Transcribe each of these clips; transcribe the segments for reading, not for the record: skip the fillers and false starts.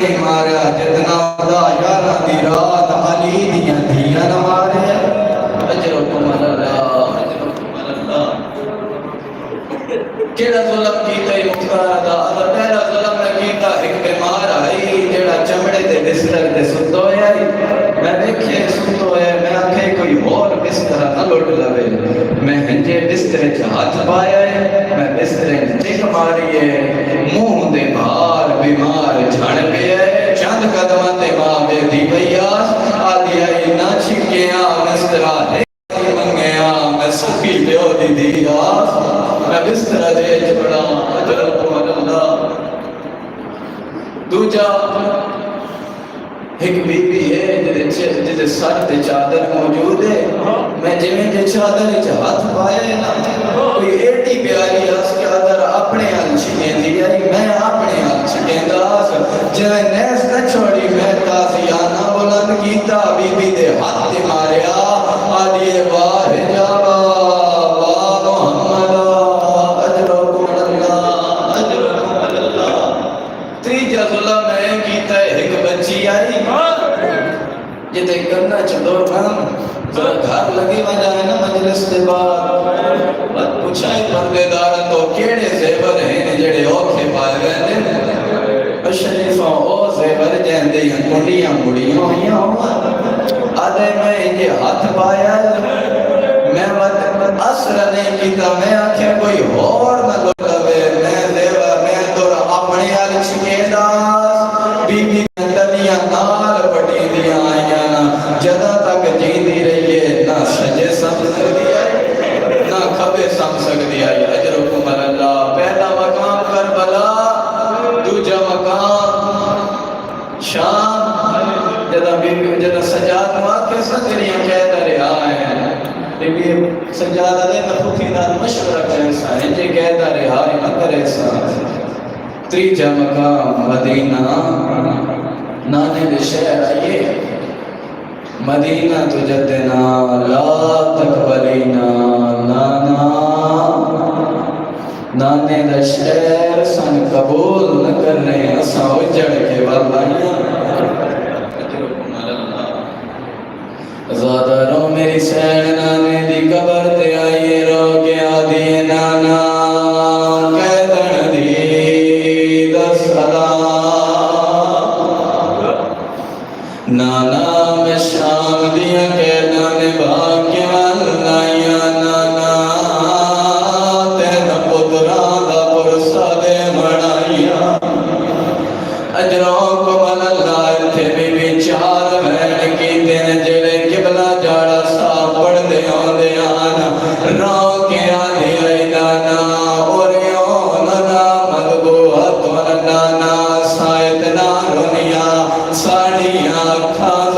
मारा जितना खुदा यारा दी रात अली दियां दियां न मारे अजरकुम अल्लाह केड़ा जुल्म कीता है मुख्तार दा अगर पहला जुल्म न कीता एक बीमार आई जेड़ा चमड़े दे बिस्तर ते सुतो है मैं देखे सुतो है मैं आखे कोई और बिस्तर न लुट लवे मैं हंजे बिस्तर च हाथ पाया है मैं बिस्तर च टिक मारी है मुंह दे बाहर बीमार झड़ गया है चंद कदम ते मां बेदी पयास आदि आई ना छिकिया बिस्तरा मंगया मैं सुखी प्यो दी दियास मैं बिस्तरा दे बड़ा अजरकुम अल्लाह दूजा एक बीबी है जिदे सर ते चादर मौजूद है मैं जिवें जे चादर च हाथ पाया है ना कोई एडी प्यारी आस चादर अपने हाथ छिकेंदी आई मैं अपने हाथ छिकेंदा जिवें नैस न छोड़ी मैं ताजियाना बुलंद कीता बीबी दे हाथ ते मारिया आदि वाह जावा वाह मोहम्मद अजरकुम अल्लाह तीजा जुल्म मैं कीता एक बच्ची आई जिते करना चलो काम जरा घर लगी वजह है ना मजलिस के बाद बस पूछा ही पर्देदार तो केड़े जेवर हैं जेड़े औखे पाए गए शरीफा ओ जेवर जंदे कुंडियां मुड़ियां होइयां आदे मैं ये हाथ पाया मैं मत असर नहीं कीता मैं आखे कोई और न लवे मैं जेवर मैं तो अपने हाल छिकेदा बीबी तलियां नाल पटी दियां आईयां ना जदा तक जींदी रही है ना सजे सम सकदी है ना खबे सम सकदी है अजरकुम अल्लाह पहला मकाम करबला दूजा मकाम शाम जदा बीबी जदा सजाद वाके सजरियां कहता रहा है बीबी सजाद दे नफुकी दा मशवरा करे सा जे कहता रहा है न करे सा तीजा मकाम मदीना नाने दे शहर आइए मदीना तुजदना ला तकबलीना नाना नाने दा शहर सन कबूल न करने असा उजड़ के वालाइया ज़्यादा रो मेरी सैन नाने दी कबर ते आइए रो के आदि नाना नाना मैं शाम दिया कहना ने भाग्य लाइया नाना तेन पुत्रा दा पुरसा दे मनाइया अजरों को अल्लाह थे भी चार बहन की दिन जेड़े किबला जाड़ा सा पढ़दे आंदे आन रो के आंदे आई नाना और यो नाना मगबू हथ नाना सायत ना रोनिया साड़ियां खास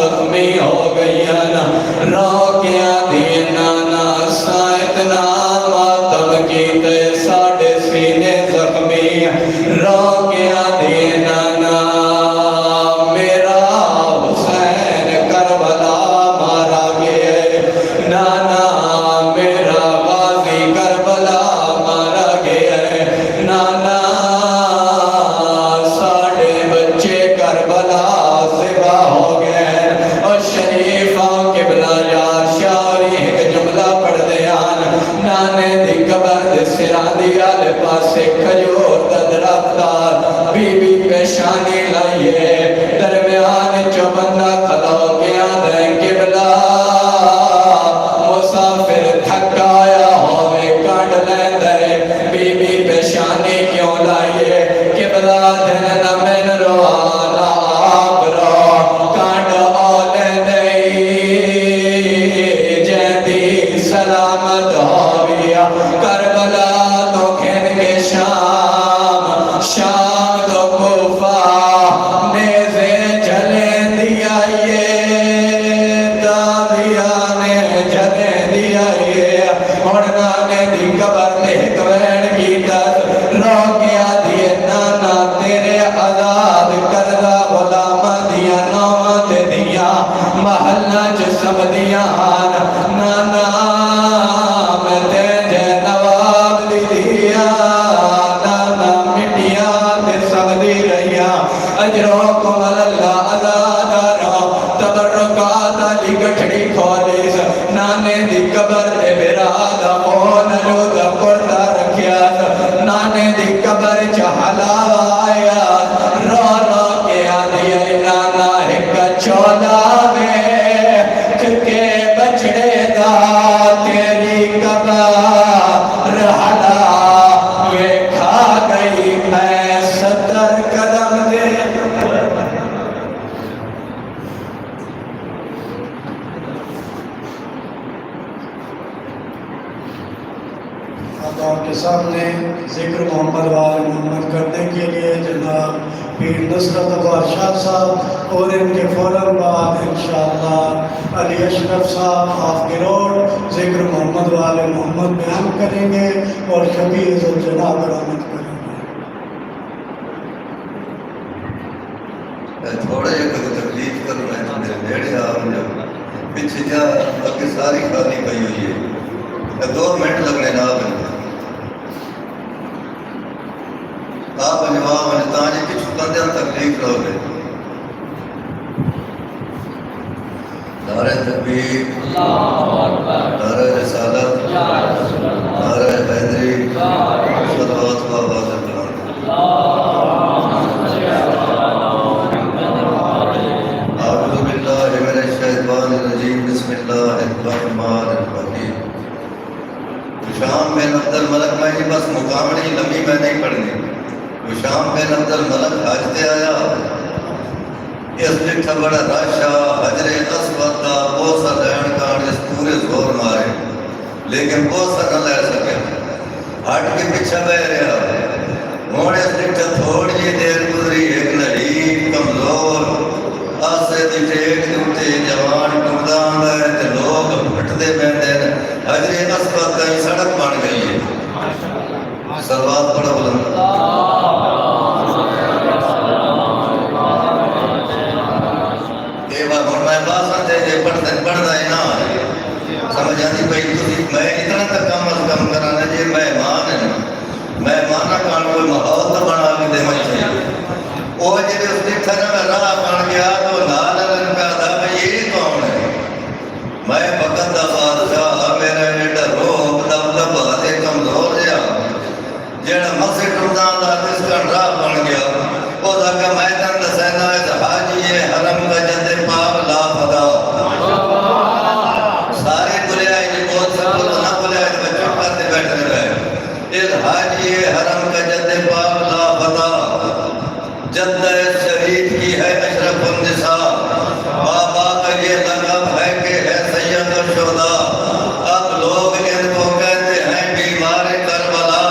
वल्ला अज़ादारा तबर्रकात अली गठड़ी खोलिस नाने दी कबर ते बिरादा मोन जो दपुरता रखिया नाने दी कबर च हलावा आया रो रो के आदि नाना एक चौला के बछड़े दा तेरी कबर हला वे खा गई मैं 70 कदम दे। आपके सामने जिक्र मोहम्मद वाले मोहम्मद करने के लिए जनाब पीर नुसरत अब्बास शाह साहब और इनके फ़ौरन बाद इंशाअल्लाह अली अशरफ साहब ऑफ गिरोड जिक्र मोहम्मद वाले मोहम्मद बयान करेंगे और शबीर जनाब बरामद करेंगे। थोड़ा जिहा तकलीफ करूँ मैं मेरे नेड़े आ पीछे जा अगे सारी खाली पई हुई है 2 मिनट लगने ना आप जवाब मैंने ताजे किस बंदे तकलीफ रहोगे नारे तकबीर नारे रिसालत नारे हैदरी सल्लल्लाहु अलैहि वसल्लम अऊज़ु बिल्लाहि मिनश शैतानिर रजीम बिस्मिल्लाहिर्रहमानिर रहीम। शाम बिन अब्दुल मलक में ही बस मुकामड़ी लंबी मैं नहीं पढ़नी। शाम बिन अब्दुल मलक हज से आया इस डिठा बड़ा राशा हजरे अस्वद का बोसा लैन का इस पूरे जोर मारे लेकिन बोसा न ले सके हट के पीछे बह रहा हूँ इस डिठा थोड़ी जी देर गुजरी एक नड़ी कमजोर आसे दी टेक उत्ते जवान टुरदा आंदा है ते लोग फटदे पैंदे ने हजरे अस्वद का सड़क बन गई है। सलवात पढ़ो बुलंद पढ़ता है ना समझ आती भाई मैं इतना तक कम अज कम कराना जी मेहमान है मेहमान का कोई माहौल तो बना के देना चाहिए वो जो उस दिखा ना मैं राह बन गया तो नाल लगा था भाई ये कौन है मैं भगत का बादशाह मेरा एडा रोब दब दे कमजोर जहा जेड़ा मस्जिद टुरदा दा जिसका राह बन गया वो लगा मैं तन दसना है हाजी ये हरम का जदे पाप ला फदा सारे बुलाए ये बहुत सब ना बुलाए बच्चों करते बैठ रहे इस हाजी ये हरम का जदे पाप ला फदा जद्द शहीद की है अशरफ निसा बाबा का ये लक़ब है कि है सैयद शुहदा अब लोग इनको कहते हैं बीमार करबला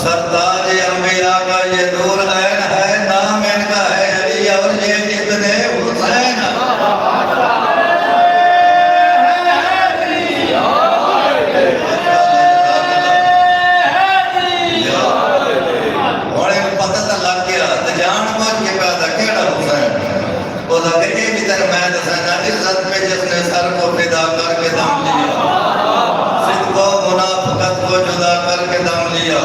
सरताज अंबिया का ये नूर ऐन है नाम इनका है अली और ये इतने हुसैन इज्जत में जिसने सर को फिदा करके दम लिया सिद्ध को मुनाफिकत को जुदा करके दम लिया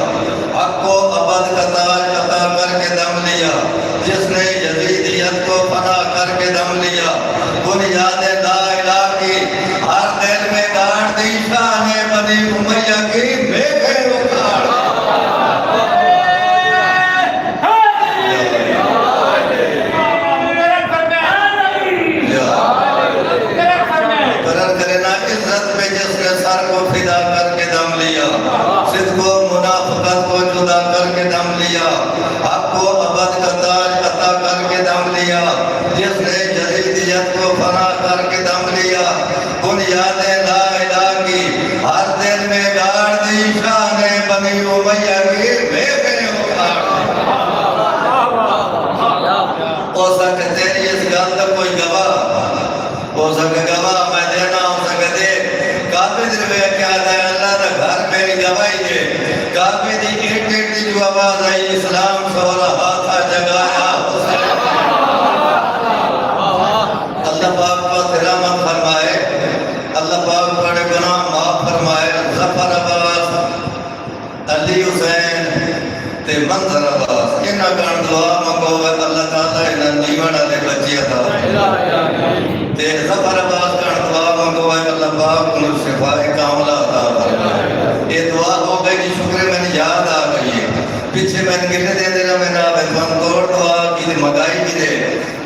हक को अबद का ताज अता करके दम लिया जिसने यजीदियत को फना करके दम लिया बुनियाद ला इलाहा की हर दिल में गाड़ दी शान बनी उमैया की बेबे उखाड़ सर को फिदा करके दम लिया सिद्ध को मुनाफिकत को जुदा करके दम लिया हक को अबद का ताज अता करके दम लिया जिसने जदीदियत को फना करके दम लिया बुनियाद ला इलाहा की हर दिल में गाड़ दी शान बनी उमैया की बेबे उखाड़ हो सके तेरी इस गल का कोई गवाह हो सके गवाह मैं देना हो सके दे काबिज वे क्या है अल्लाह का घर मेरी गवाही है काबिज ईट ईट की जो आवाज आई इस्लाम सो रहा था जगाया अल्लाह पाक को रहमत फरमाए अल्लाह पाक बड़े गुनाह माफ फरमाए जफर अब्बास अली हुसैन ते मंजर अब्बास इन्हां कण दुआ मंगो अल्लाह ताला इन्हां जीवन ज़फ़र अब्बास का दुआ मंगो है अल्लाह पाक उन्हें शिफाए कामला अता फरमाए। ये दुआ हो गई कि शुक्र मैंने याद आ गई है पीछे मैंने कितने दे देना मैंने आप तोड़ दुआ की मंगाई भी दे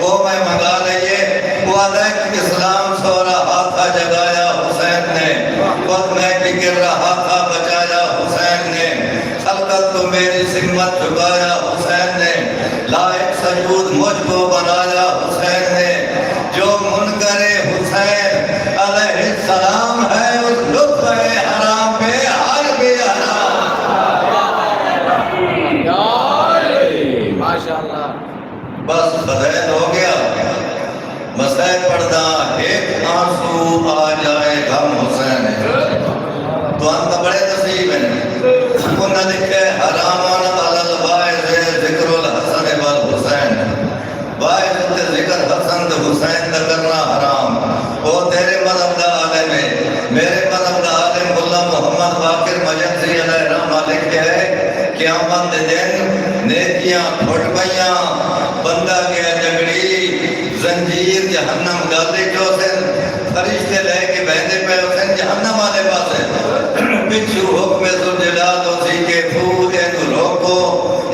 वो मैं मंगा लइए वो आदा कि इस्लाम सोरा हाथा जगाया हुसैन ने खुद मैं भी गिर रहा था बचाया हुसैन ने खलकत तो मेरी सिम्मत झुकाया हुसैन ने लायक सजूद मुझको बनाया हुसैन ने जो मुनकरे हुसैन अलैहिस्सलाम है उस लुत्फ है हराम पे हर भी हराम। माशाअल्लाह बस फजैल हो गया मसैब पढ़दा एक आंसू आ जाए गम हुसैन तो अंत बड़े नसीब हैं उन्हें लिखे हरामन अलल बाइज़ ज़िक्रुल हसन वल हुसैन बाइज़ ते ज़िक्र हसन ते हुसैन दा करना हराम वो तेरे मज़हब दा आलिम है मेरे मज़हब दा आलिम मुल्ला मोहम्मद बाकिर मजसी अलैहि रहमा लिखे है क़यामत दे दिन नेकियां फुट पईयां बंदा गया जगड़ी जंजीर जहन्नम गाले जो सिन फरिश्ते लेके बहते पे हुसैन जहन्नम वाले पासे पिछू हुक्म जुल जलाल उसी के फूल इन रोको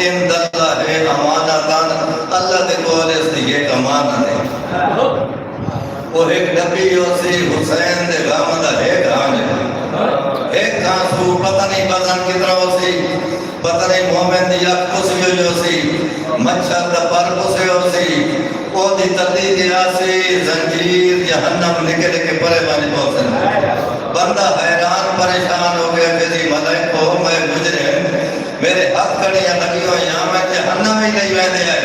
इन दल्ला है अमानतन अल्लाह दे कोल इस ये अमानत है वो एक नबी उसी हुसैन दे गाम दा एक आंसू पता नहीं बदन कितना उसी पता नहीं मोमिन दी अख कुछ जो सी मच्छर दा पर कुछ सी ओ दी तली दे आसे जंजीर जहन्नम निकल के परे वाली पहुंचन बंदा हैरान परेशान हो गया कि जी मलाइको मैं गुजरे मेरे हाथ कड़ियां लगी हुई यहाँ मैं जहन्नम ही नहीं वहदे है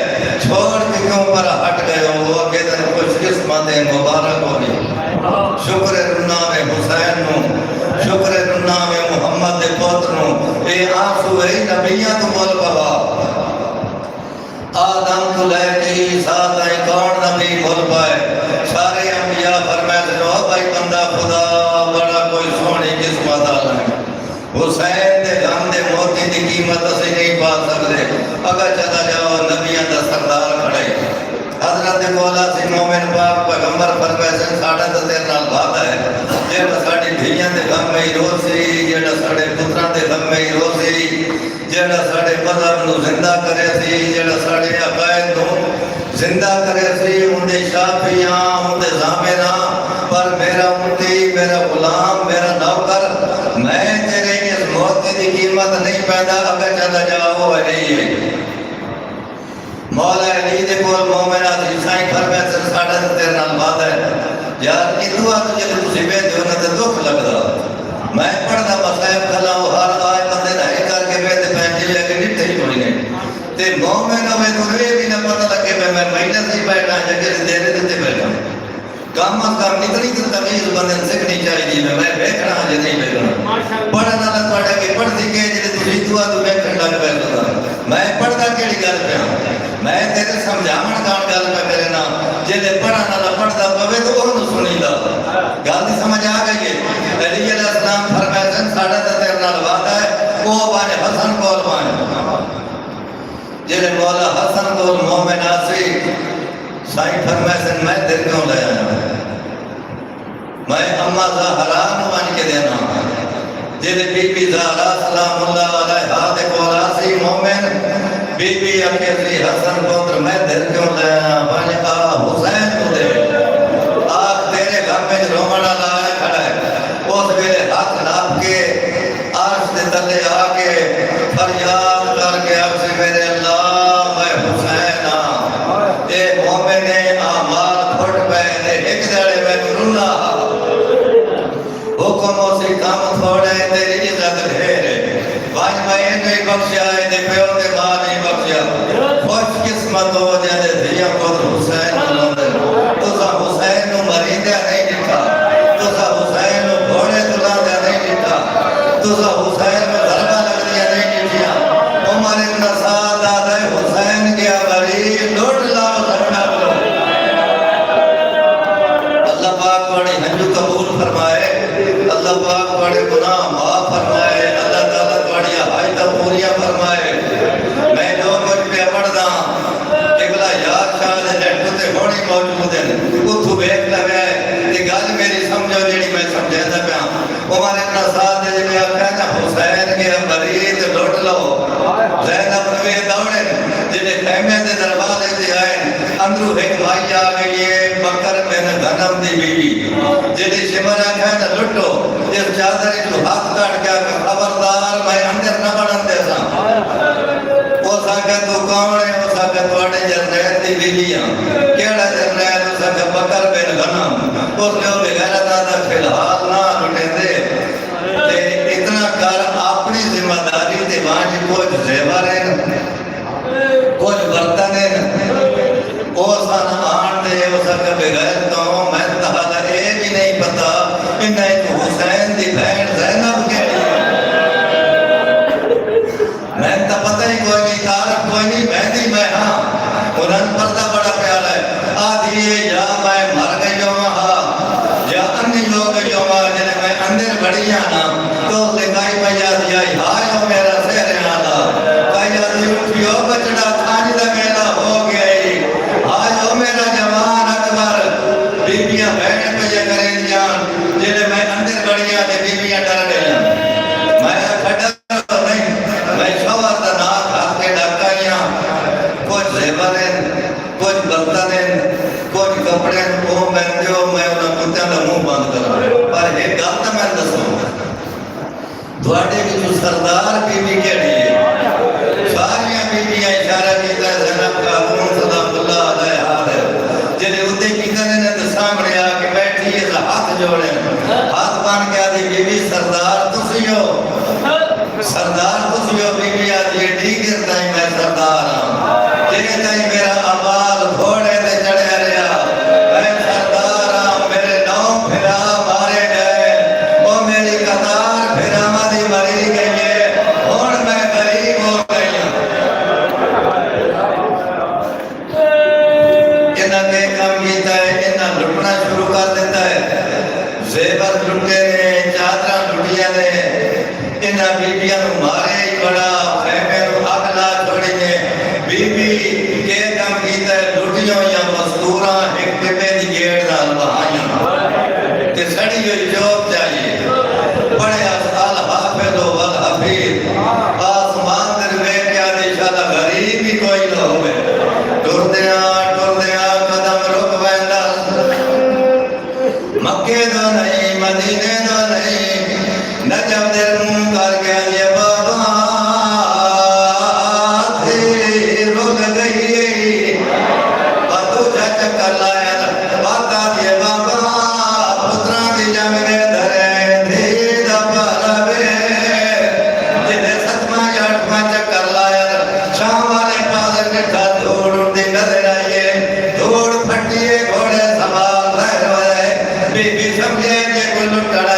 छोड़ के क्यों पर हट गए हो वो के दिन कुछ किस्मत मुबारक हो गई शुक्र रुन्ना में हुसैन नु शुक्र रुन्ना में मोहम्मद दे पुत्र नु ए आंसू है नबियां तो बोल बाबा आदम को लेके साथ आई कौन नबी बोल पाए सारे अंबिया फरमाते हो भाई बंदा खुदा बड़ा कोई सोनी किस्मत वाला है हुसैन दे गम दे मोती दी कीमत असि नहीं पा सकते अगर चला जाओ नबियां दा सरदार खड़े हजरत मौला सी मोमिन पाक पैगंबर फरमाए साडा ते तेरे नाल वादा है जेड़ा साडी धीयां दे गम में रोसी जेड़ा साडे पुत्रां दे गम में रोसी जेड़ा साडे मज़हब नु जिंदा करे सी जेड़ा साडे अकायद नु जिंदा करे सी उनदे शाफियां उनदे ज़ामिरा पर मेरा उम्मती मेरा गुलाम मेरा नौकर मैं तेरे इस मौत की कीमत नहीं पैदा अगर चला जाओ अली मौला अली दे कोल मोमिना ईसाई फरमाए साडा ते तेरे नाल वादा है यार ई दुआ तुझे तुसी बेदे उन्हें ते दुख लगदा मैं पढ़दा मसाइब खला हर आय बंदे ना एक करके बेदे पैंजी लेके निठे ही होई ने ते मोमिन में तो ये भी ना पता लगे मैं महीने से बैठा जगह देरे देते बैठा काम इतनी तो तमीज बंदे सीखनी चाहिए मैं देखना जे नहीं देखना पढ़ना ना ਤੁਹਾਡਾ के पढ़ती के जे तुसी दुआ तो देखण लग पैंदा मैं पढ़दा केड़ी गल पे मैं तेरे समझावण दा गल पे करे ना जे पढ़ना ना पढ़दा पवे तो ओनु सुनीदा गल दी समझ आ गई है अली अलैहिस्सलाम फरमाते साडा ते तेरे नाल वादा है ओ बाने हसन कोल बाने जे मौला हसन कोल मोमिन आसी साईं फरमाते मैं दिल क्यों ले आया मैं अम्मा ज़हरा नु बन के देना जेदे बीबी ज़हरा सलामुल्लाह अलैहा दे कोल आसी मोमिन बीबी अकेली हसन पुत्र मैं दिल क्यों ले आया बन आ हुसैन को दे आख तेरे घर में रोमना लाया खड़ा है उस वेले हाथ नाप के आर्श दे तले आके फरियाद करके अब से मेरे अल्लाह मैं हुसैन ए मोमिन आमाल फुट पे एक जड़े में रुना हुक्म से काम थोड़े तेरी इज्जत ढेर बाज मैं नहीं बख्शिया दे प्यो दे मां नहीं बख्शिया खुश किस्मत हो जाए धिया को हुसैन तुसा हुसैन नु मरीदा नहीं दिखा तुसा हुसैन नु घोड़े तुलादा नहीं दिखा तुसा हुसैन में धरबा लगदिया नहीं दिखिया उमर इब्न साद आदे हुसैन के बरी लूट लाओ धरना लो अल्लाह पाक बड़ी हंजू कबूल फरमाए अल्लाह पाक बड़े गुनाह माफ फरमाए अल्लाह ताला बड़ी हायत पूरियां फरमाए मैं जो कुछ पे पढ़दा किबला याद शाह दे नेट ते होनी मौजूद है उथु वेख लवे मैं समझाता पाया उमर इतना साथ दे मैं आख्या ना हुसैन के मरीद लुट लो ज़ैनब वे दौड़े जिने खैमे दे दरवाजे ते आए अंदरू एक भाई आ गई है बकर बिन गनम दी बीवी जिने शिमर आख्या ना लुटो इस चादर को हाथ काट के खबरदार मैं अंदर न बढ़न दे सा ओ साके तू कौन है ओ साके तोड़े जरनैल दी बीवी केड़ा जरनैल ओ साके बकर बिन गनम उसने बेगैरत दादा फिलहाल ना लुटे दे ते इतना कर अपनी जिम्मेदारी ते बांझ कुछ जेवर है कुछ बर्तन है ओ सन आन दे ओ सक बेगैर तो मैं तहला ए भी नहीं पता इन्हें तो हुसैन दी बहन ज़ैनब के मैं तो पता ही कोई नहीं तारक कोई नहीं मेहंदी मैं हाँ उन्हन पर्दा बड़ा प्यारा है आधी है या मैं मर गई या अन्य लोग जो जिन्हें मैं अंदर बढ़िया ना तो लिखाई भैया दिया हाय हो मेरा शहर आला भैया दी उठियो बचड़ा खाने का मेला हो गया हाय हो मेरा जवान अकबर बीबियां बहन भैया करें जान जिन्हें मैं अंदर बढ़िया थे बीबियां डर गई मैं खड़ा तो नहीं मैं शोहर का ना खा के डकाइयां कुछ जेवर है कुछ बर्तन है कुछ कपड़े वो मैं जो मैं उन्हें कुत्ते का मुंह बंद करा पर एक गल तो मैं दसूंगा थोड़े की जो सरदार बीबी के लिए सारियां बीबियां इशारा किया ज़ैनब का खून सलामुल्लाह अलैहा है जिन्हें उते कितने ने तो सामने आके बैठी है हाथ जोड़े हाथ बांध के आदि बीबी सरदार तुसी हो बीबी आदि ठीक है ताई मैं सरदार हां जे ताई मेरा अबाल घोड़े ते चढ़या रहा मैं सरदार हां मेरे नौ फिरा मारे गए ओ मेरी कतार फिरावा दी मरी गई है हुण मैं गरीब हो गई इन्हां ने काम कीता है इन्हां लुटना शुरू कर देता है जेवर लुटे ने चादरां लुटिया ने इन्हां बीबियां नु मारे ही बड़ा खैमे नु अग ला छोड़ी ने बीबी के काम कीता है लुटियों या मजदूरां एक टिपे दी गेड़ नाल बहाइयां ते सड़ी हुई जॉब चाहिए बड़े अल हाफिज वल हफीज आसमान दर वे क्या दिशाला गरीब ही कोई ना होवे टुरदियां कदम रुक वेंदा मक्के दो नहीं मदीने दो नहीं नजब दे मुंह कर गया ये बाबा थे रुक गई तू जच कर लाया बाता ये बाबा पुत्रा की जमीने धरे थे दबरवे जिन्हें सतमा या अठवा चक्कर लाया शाम वाले पास निठा धूड़ उड़ती नजर आइए धूड़ फटिए घोड़े सवार रहे बीबी समझे कि कुल लुटड़ा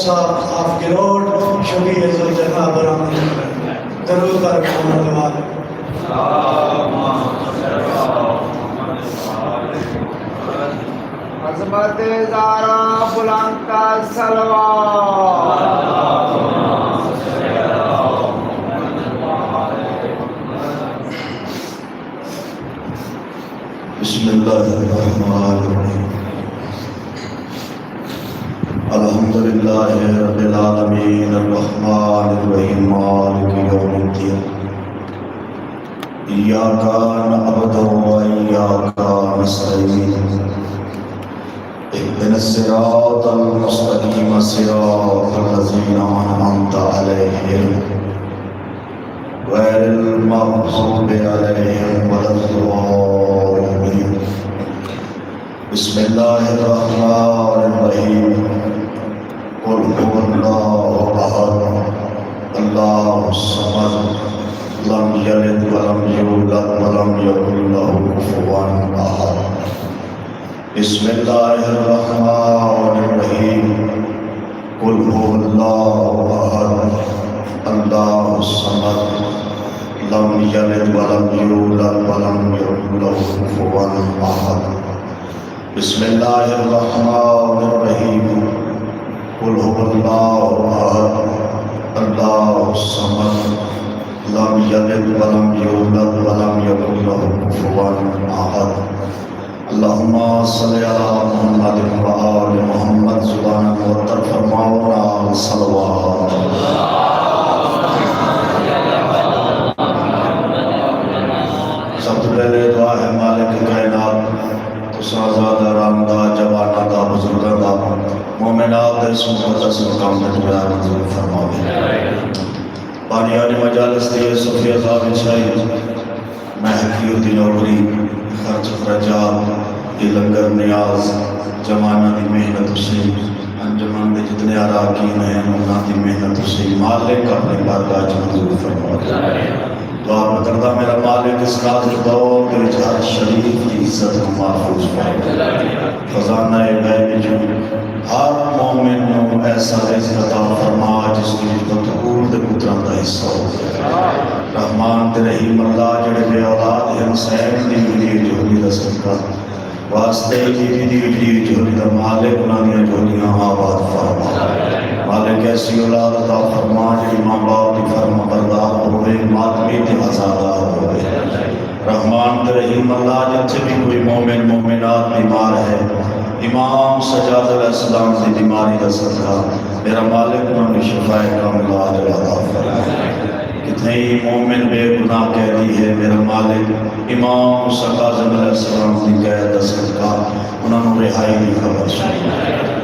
साहब हाफ गिरोड शबीर जना बरामद दरूद पर मोहम्मद वाले अज़मत ज़ारा बुलंद का सलवार। बिस्मिल्लाहिर्रहमानिर्रहीम। अल्हम्दुलिल्लाहि रब्बिल आलमीन अर्रहमानिर्रहीम मालिकि यौमिद्दीन। इय्याका नअबुदु व इय्याका नस्तईन। इहदिनस सिरातल मुस्तकीम सिरातल लज़ीना अनअमता अलैहिम गैरिल मग़ज़ूबि अलैहिम वलद्दॉल्लीन। बिस्मिल्लाहिर्रहमानिर्रहीम। कुल हुवल्लाहु अहद अल्लाहुस समद लम यलिद वलम यूलद वलम यकुल लहू कुफुवन अहद। बिस्मिल्लाहिर्रहमानिर्रहीम। कुल हुवल्लाहु अहद अल्लाहुस समद लम यलिद वलम यूलद वलम यकुल लहू कुफुवन अहद। बिस्मिल्लाहिर्रहमानिर्रहीम। कुल हुवल्लाहु अहद अल्लाहुस समद लम यलिद वलम यूलद वलम यकुल लहू कुफुवन अहद। अल्लाहुम्मा सल्लि अला मुहम्मद व आलि मुहम्मद ज़ुबान मुअत्तर फरमाओ ना सल्लल्लाहु। सबसे पहले दुआ है मालिक कायनात तुसाज़ादा रामदा जवाना दा बुजुर्गा दा मोमिनात दे इस मुक़द्दस मकाम में दुआ मंजूर फरमाओ। बानियाने मजालिस दिए सुफिया साहब इछाई महकी दी नौकरी खर्च खर्चात ये लंगर नियाज जमाना की मेहनत से अंजमन के जितने अराकीन हैं उन्होंने मेहनत से मालिक अपने बारगाह च मंजूर फरमाओ। दुआ में करदा मेरा मालिक इस नाज़िक दौर के हर शरीफ की इज्जत को महफूज फरमाओ। खजाना गैब जो हर मोमिन को ऐसा रिज़्क़ अता फरमा जिसकी बतूल दे पुत्रां दा हिस्सा हो। रहमान ते रहीम अल्लाह जेड़े बे औलाद हैं हुसैन दी वीडी जोड़ी दा सदका वास्ते बीबी दी वीडी जोड़ी दा मालिक उन्हां दी जोड़ियां आबाद फरमा। मालिक ऐसी औलाद अता फरमा जेड़ी मां बाप दी फर्मा बरदार होवे मातमी ते आज़ादार होवे। रहमान ते रहीम अल्लाह जिथे भी कोई मोमिन मोमिनात बीमार है इमाम सज्जाद अलैहिस्सलाम की बीमारी का सदका मेरा मालिक उन्होंने शिफाए कामिला अता फरमा। कितने ही मोमिन बेगुनाह कैदी है मेरा मालिक इमाम काज़िम अलैहिस्सलाम की कैद का सदका उन्होंने रिहाई की खबर सुनी।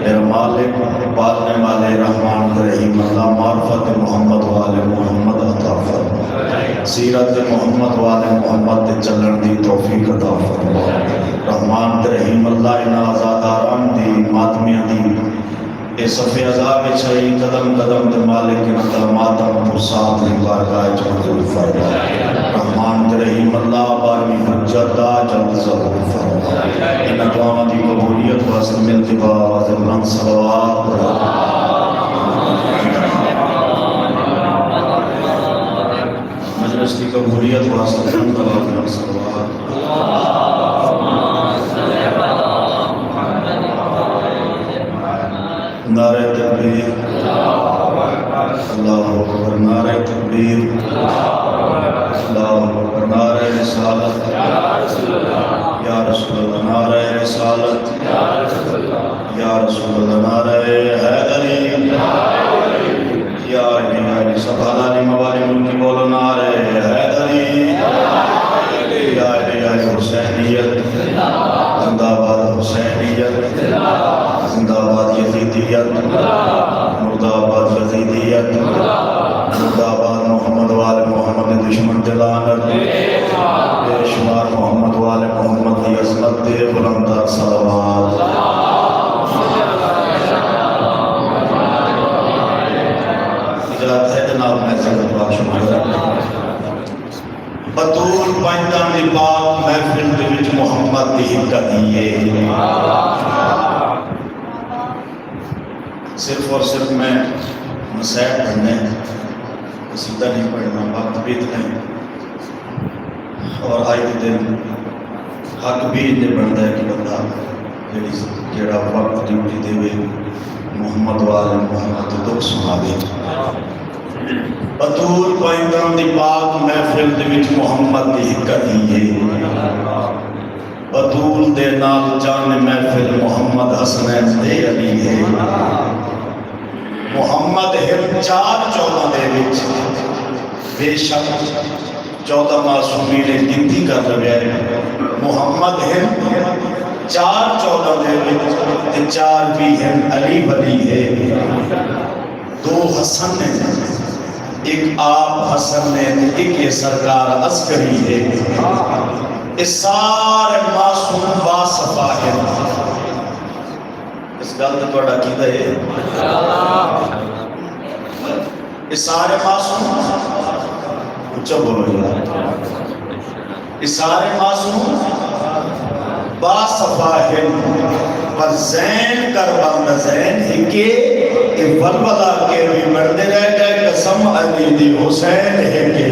मेरा मालिक पालने वाले रहमान रहीम अल्लाह मार्फत मोहम्मद वाले मोहम्मद अता फरमा। सीरत मोहम्मद वाले मोहम्मद के चलन की तौफीक अता फरमा। रहमान रहीम अल्लाह इन्हां आज़ादारां दी मातमियां दी इस सफ़े अज़ाब छई कदम कदम ते मालिक इन्हां मातम तो साथ दी बारगाह च मंजूर फरमा। रहमान रहीम अल्लाह बारवीं हुज्जत दा जल्द ज़हूर फरमा। इन्हां दुआवां दी कबूलियत वास्ते मिलती बाज़ बुलंद सलवात मजलिस की कबूलियत वास्ते बुलंद सलवात। नारे तकबीर अल्लाहु अकबर। नारे तकबीर अल्लाहु अकबर। नारे रिसालत या रसूल अल्लाह। नारे रिसालत या रसूल अल्लाह। नारे हैदरी या अली सब हलाली मवाली मुल्की बोलो नारे हैदरी या अली हुसैनियत जिंदाबाद। हुसैनियत जिंदाबाद। यजीदियत मुर्दाबाद। यजीदियत मुर्दाबाद। मोहम्मद वाले मोहम्मद दुश्मन दिलानत बेशुमार मोहम्मद वाले मोहम्मद की अज़मत दे बुलंद सलवात। इजाज़त है जनाब मैं ज़रूर शुक्र बतूल पंजां दी पाक महफिल दे विच मोहम्मद दी हिक्कत ही है। सिर्फ और सिर्फ मैं मसैब पढ़ने कसीदा नहीं पढ़ना, वक्त भी इतने और आज के दिन हक भी इन्ने बनता है कि बंदा जेड़ा वक्त ड्यूटी देवे मुहम्मद वाल मुहम्मद तो दुख सुना दे। बतूल पैंतम दी पाक महफिल दे विच मुहम्मद दी हिकत ही है। बतूल दे नाल जान महफिल मुहम्मद हसनैन दे अली है। मुहम्मद हिंद 4:14 दे विच बेशक 14 मासूमी ने गिनती कर लवे। मुहम्मद हिंद 4:14 दे विच ते 4 भी हिंद अली वली है। 2 हसन ने, एक आप हसन ने, एक ये सरकार अस्करी है। इस सारे मासूम वासफा है। इस गल ते तुहाडा कीदा है? इस सारे मासूम उच्चा बोलो यार। इस सारे मासूम बासफा है पर जैन कर बंद जैन है के वलवला के भी मरते रह गए। कसम अली दी हुसैन है के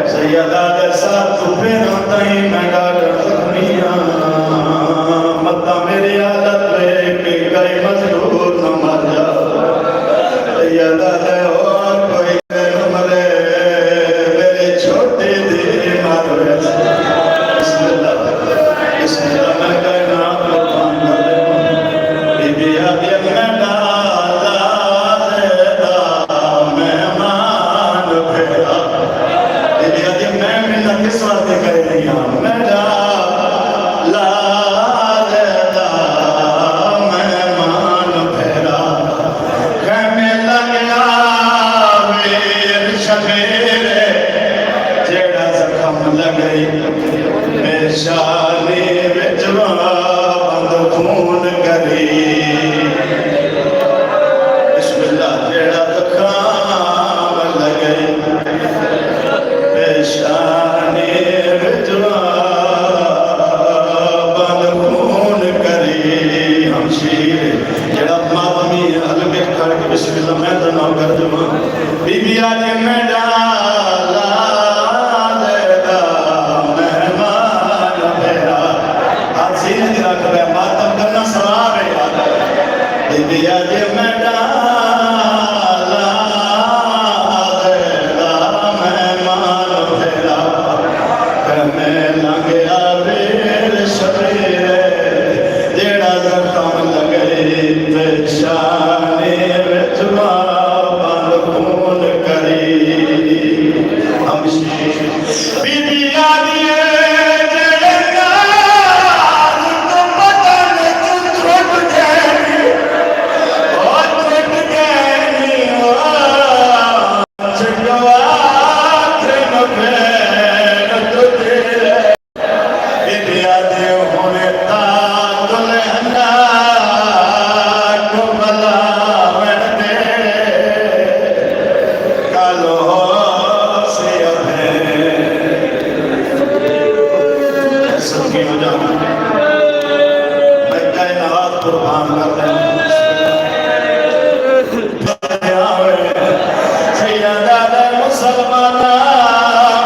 सैयदा दे साथ फिर होता ही मैं डाल गई मजदूर न मर जा यादा ले और कोई न मरे मेरे छोटे दे मारो बिस्मिल्लाह बिस्मिल्लाह मैं कहना कुर्बान कर दे बीबी आदि मैं डाला मेहमान फेरा बीबी आदि मैं मिन्नत किस वास्ते कर रही हूं मैं डाला मेहमान फेरा कहने लगा वीर शबीरे जेड़ा जख्म लगे मेरे शानी विच बंद खून करी बिस्मिल्लाह जेड़ा जख्म लगे मेरे शानी विच बंद खून करी हम शीर जेड़ा मातमी अलग करके बिस्मिल्लाह मैं तो ना कर दूं बीबी आज मैं डाला देगा मेहमान मेरा हसीन रख बे मातम करना सवाब है बीबी आज मैं डाला देगा मेहमान मेरा कहने लगे वीर शबीरे जेड़ा जख्म लगे पेशानी विच बंद खून करी हम बीबी आदि जेड़े काज तो बदन तू छुट गई ओ छुट गई ओ छुटवा थे न फेर तुझे बीबी आदि होने ताज लहंगा को भला बनते कालो से अबे सबकी वजह मैं कायनात कुर्बान करता हूँ सैयदा मुसलमाना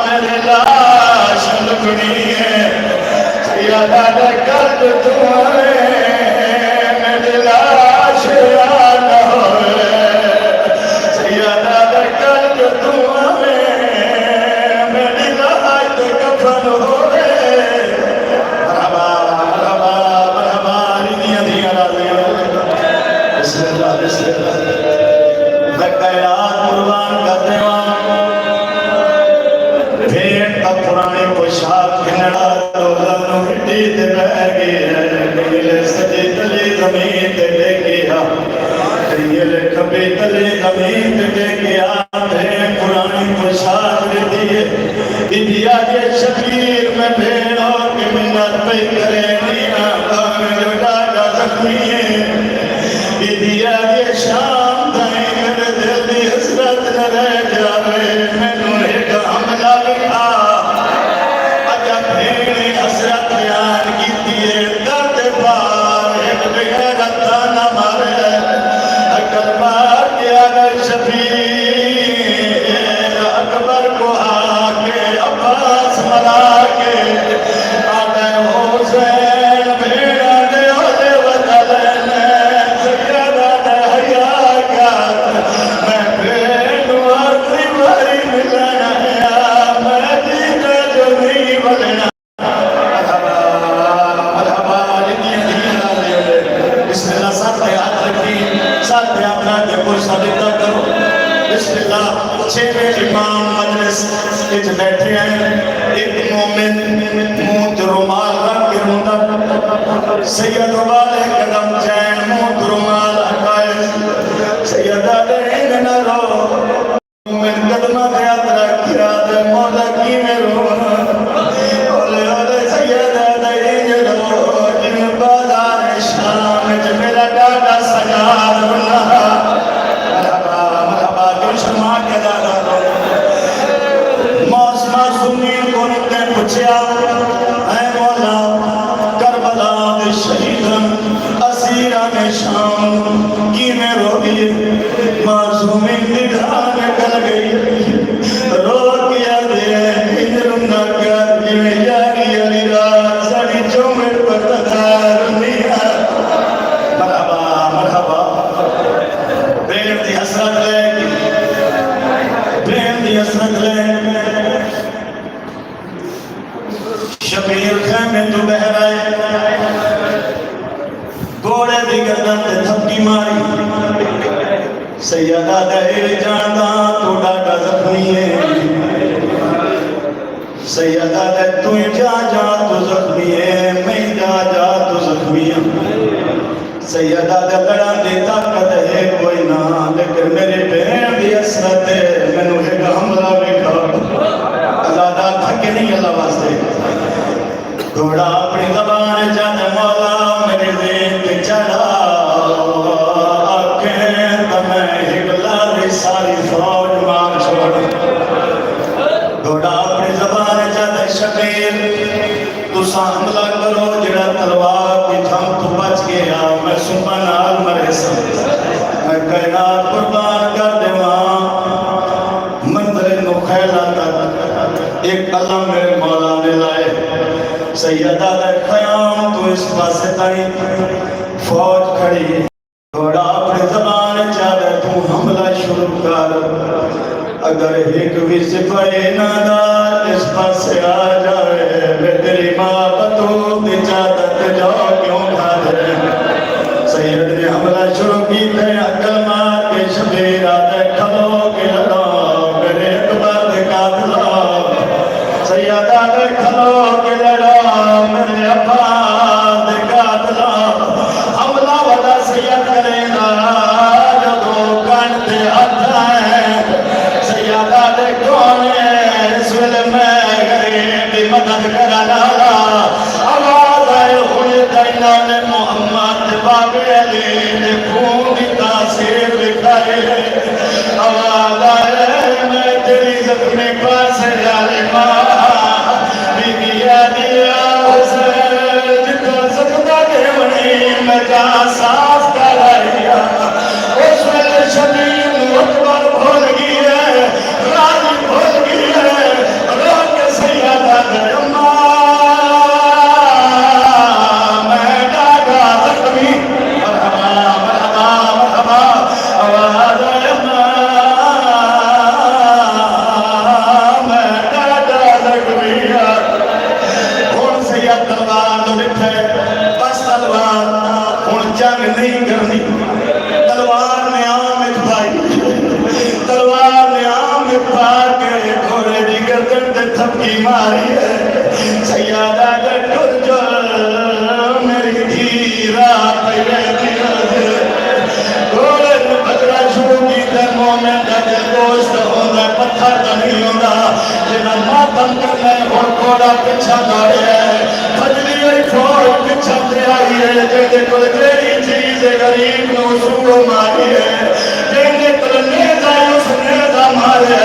मेरी लाश लुकड़ी है सैयदा कद तुम्हारे मेरी लाश याद होए सैयदा कद तुम्हारे मेरी लाश कफन होए मरहबा मरहबा मरहबा निया दिया राज़िया बिस्मिल्लाह बिस्मिल्लाह मैं कायनात कुर्बान करते हूँ भेड़ का पुराने पोशाक खिलड़ा लोगों मिट्टी ते बह गए नीले सजे तले जमीन ते ले गया नीले खबे तले जमीन ते ले गया भेड़ पुरानी पोशाक दे दिए इंडिया के शबीर में भेड़ों की मिन्नत पे करे निया कान जो डागा जख्मी है इंडिया के शाम ताई मेरे दिल की हसरत न रह जावे मैनू एक हमला लिखा अजा भेड़ हसरत बयान कीती है दर्द पार एक बेगैरत न मारे अकल मार के अगर शबीर अकबर को आके अब्बास मरा के आगे हुसैन भेड़ा दे ओले वतन सैयदा ने हया कर मैं भेड़ आखिरी बारी मिलना आया मैं जीता जो नहीं बनना बिस्मिल्लाह साथ हाथ रखी साथ अपना देखो सदिता करो बिस्मिल्लाह छेवें इमाम मजलिस इच बैठे हैं एक मोमिन मुंह ते रुमाल रख के रोंदा सैयद वाले कदम चैन मुंह ते रुमाल हटाए सैयदा दे न रो मोमिन कदम ते हाथ रखिया ते मौला की में रो ओले ओले सैयदा दे रो जिन बाजार शाम च मेरा डाटा सजाद बना मरहबा मरहबा दुश्मन के दादा मासूमीन को ने पूछा है मौला करबला दे शहीदन असीरा ने शाम की में रोगी मासूमीन दी ढाल निकल गई रो किया दे इंद्र न कर जिवे यारी अली रात साड़ी चौमें पर तदार निया मरहबा रख ले शबीर खैमे तो बह रहे घोड़े की गर्दन ते थपकी मारी सैयदा दहेर जाना तो डाटा जख्मी है सैयदा दे तू जा तो जख्मी है मैं जा तो जख्मी है सैयदा दे लड़ा दी ताकत है कोई ना लेकिन मेरी बहन की असरत है मैनू एक हमला वेखा अल्लाह दा थके नहीं अल्लाह वास्ते घोड़ा अपनी ज़बान जद मौला मेरे दिल पे चढ़ा आंखें तो मैं हिगला दी सारी फौज मार छोड़ घोड़ा अपनी ज़बान जद शबीर तुसा हमला करो जड़ा तलवार की थम तो बच गया मैं सुबह नाल मरे सा मैं कहना कुर्बान कर देवा मंदिर नुखैला तक एक कलम मेरे मौला ने लाए सैयदा दे क़याम तो इस पासे ताई फौज खड़ी घोड़ा अपनी ज़बान चाहे तू हमला शुरू कर अगर एक भी सिपाही नादार इस पासे आ जाए मैं तेरी माँ बतूब की चादत जाओ क्यों खा रहे सैयद ने हमला शुरू की थे अकल मार के शबीर आदे खलो के लड़ो मेरे अकबर दे कातला सैयदा दे खलो के लड़ो मेरे अब्बास दे कातला हमला वाला सैयद करेगा जदो कान ते हाथ है सैयदा दे कौन है इस वेले मैं गरीब दी मदद कराना आवाज आए हुए दैना ने मोहम्मद बाबे अली ने खून की तासीर दिखाई आवाज आए मैं तेरी जख्मी पास लाले माँ बीबिया दिया जितना सकता देवनी मैं जा साफ कर रही उस वेले शबीर अकबर भूल गई है राजी भूल गई है रोक के सैयदा दे अम्मा मैं डागा जख्मी मरहबा मरहबा मरहबा आवाज आए अम्मा मैं डागा जख्मी हुण सैयद तलवार तो निठे बस तलवार हुण जंग नहीं करनी तलवार ने आम भाई तलवार ने आम पा के घोड़े की गर्दन ते थपकी मारी है सैयदा दे टुर जो मेरी धीरा पहले घोड़े ने भगड़ा शुरू की ते मोमें दा दिल दोस्त होंदा पत्थर दा नहीं होंदा जिन्ना मातम करना हुण घोड़ा पिछा दौड़े फजली हुई फौज पिछा ते आई है जेदे कोल केड़ी चीज गरीब नू सूरो मारी है जेदे कोल नेज़ा उस नेज़ा मारे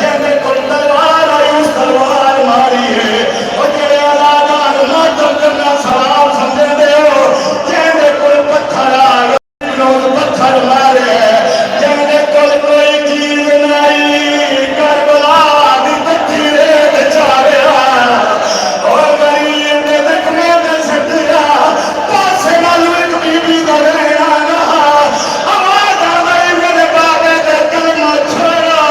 जेदे कोल तलवार आई उस तलवार मारी है ओ जेड़े आज़ादार मातम करना सवाब समझदे हो जेदे कोल पत्थर आ गए पत्थर मारे जेदे कोल कोई चीज नहीं करबला दी तत्ती रेत चारे ओ गरीब दे जख्मे दे सदिया पासे नाल एक बीबी दा रहना ना आवाज आ गई मेरे बाबे दे कलमा छोड़ा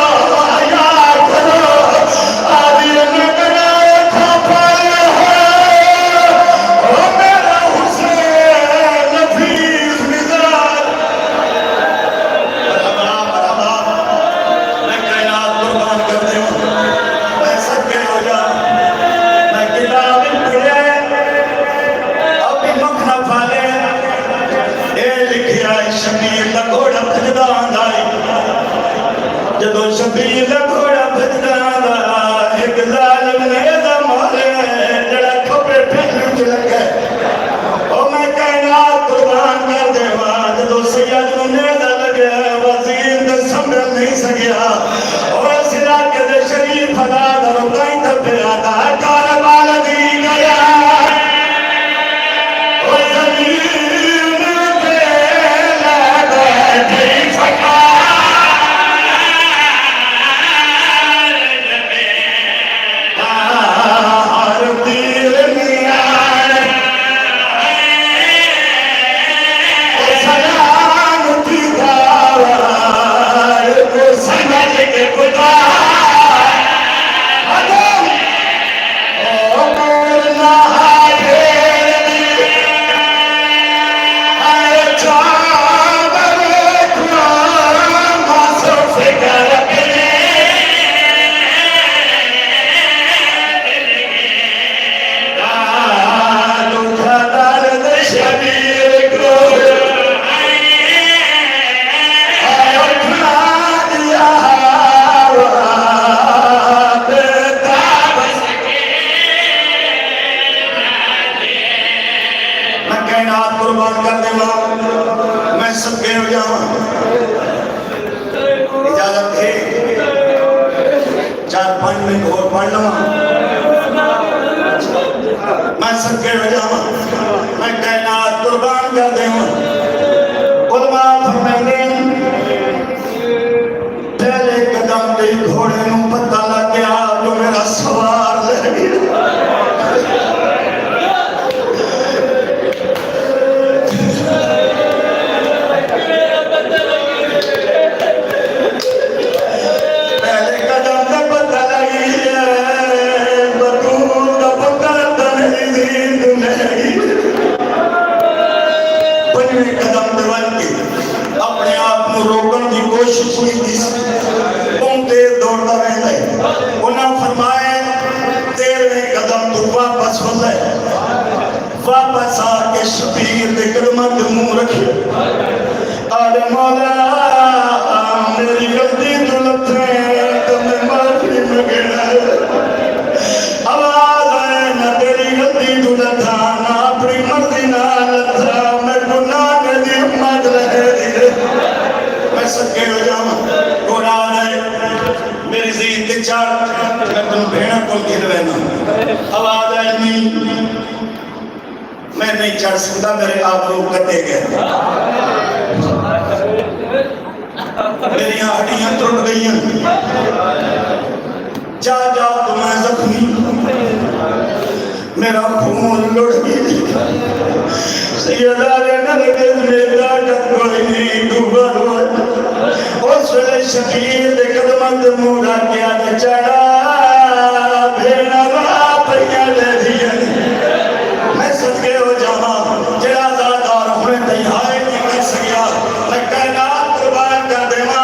यार करो आदि ने बनाए खापाए है ओ मेरा हुसैन नफीस मिजाज मरहबा मैं कहना कुर्बान कर दे मैं सदके हो जा मैं किताब पढ़े अभी मखना फाले ए लिखिया शबीर दा घोड़ा भजदा आंदा जदों शबीर दा घोड़ा भजदा आंदा एक जालिम ने दा मारे जड़ा खपे पहलू च लगे ओ मैं कहना कुर्बान कर देवा जदों सैयद नूं नेज़ा लगे वजीर दे संभल नहीं सकिया और सिरा के दे शरीफ अदा दरो कहीं तपे आदा कारवान दी गया ओ जमीन पे लगे ठीक सका कुर्बान कर देवा मैं सबके हो जावा इजाजत है 4-5 मिनट और पढ़ लवा मैं सबके हो जावा मैं कायनात कुर्बान कर देवा उलमा फरमाते पहले कदम दे घोड़े नूं पता लग गया जो मेरा सवार ले गया वापस आके शबीर दे कदमां ते मुंह रखे आले मौला मेरी गलती तो लथे तो मैं माफी मंगना आवाज आए ना तेरी गलती तो लथा ना अपनी मर्जी ना लथा मैं गुनाह दी उम्मत रहे मैं सके हो जावा घोड़ा आए मेरी जीत ते चढ़ मैं तुम भेड़ा को गिर लेना आवाज आए नहीं मैं नहीं चढ़ सकता मेरे आबरू कटे गए मेरी हड्डियां टूट गई जा जा तुम्हें जख्मी मेरा खून लुढ़ गया सैयदा ने नरके मेरा कोई नहीं डूबा उस वेले शकील दे कदमां ते मुंह रख गया ते चढ़ा भेड़ा बाप ले दिया मैं सदके हो जावा जेड़ा दादार हुणे तैयार नहीं कर सकिया मैं कायनात कुर्बान कर देवा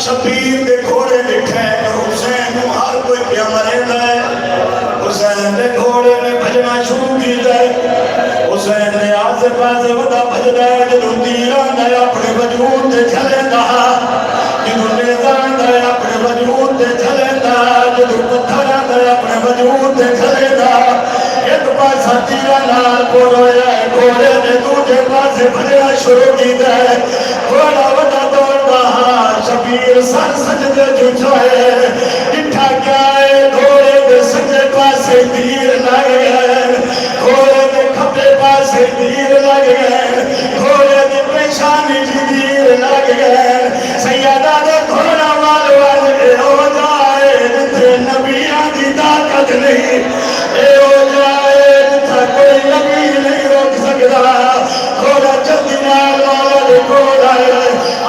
शबीर दे घोड़े लिखे हुसैन नूं हर कोई क्या मरेंदा है हुसैन दे घोड़े ने भजना शुरू कीता है हुसैन ने आसे पासे वदा भजदा है जदों तीर आंदा है अपने वजूद ते चलेंदा जदों नेज़ा आंदा है अपने वजूद ते चलेंदा जदों पत्थर आंदा है अपने वजूद ते चलेंदा एक पासा तीरा नाल बोलोया घोड़े ने दूजे पासे भजना शुरू कीता है घोड़ा वदा दौड़दा शबीर सर सजदे झुकाए इठा क्या है घोड़े दे सज्जे पासे तीर लग गए घोड़े दे खब्बे पासे तीर लग गए घोड़े दी पेशानी च तीर लग गए सैयदा दे घोड़ा वाल हो जाए जिथे नबियां दी ताकत नहीं ए हो जाए जिथे कोई नबी नहीं रोक सकता घोड़ा जल्दी नाल मौला दे कोल आए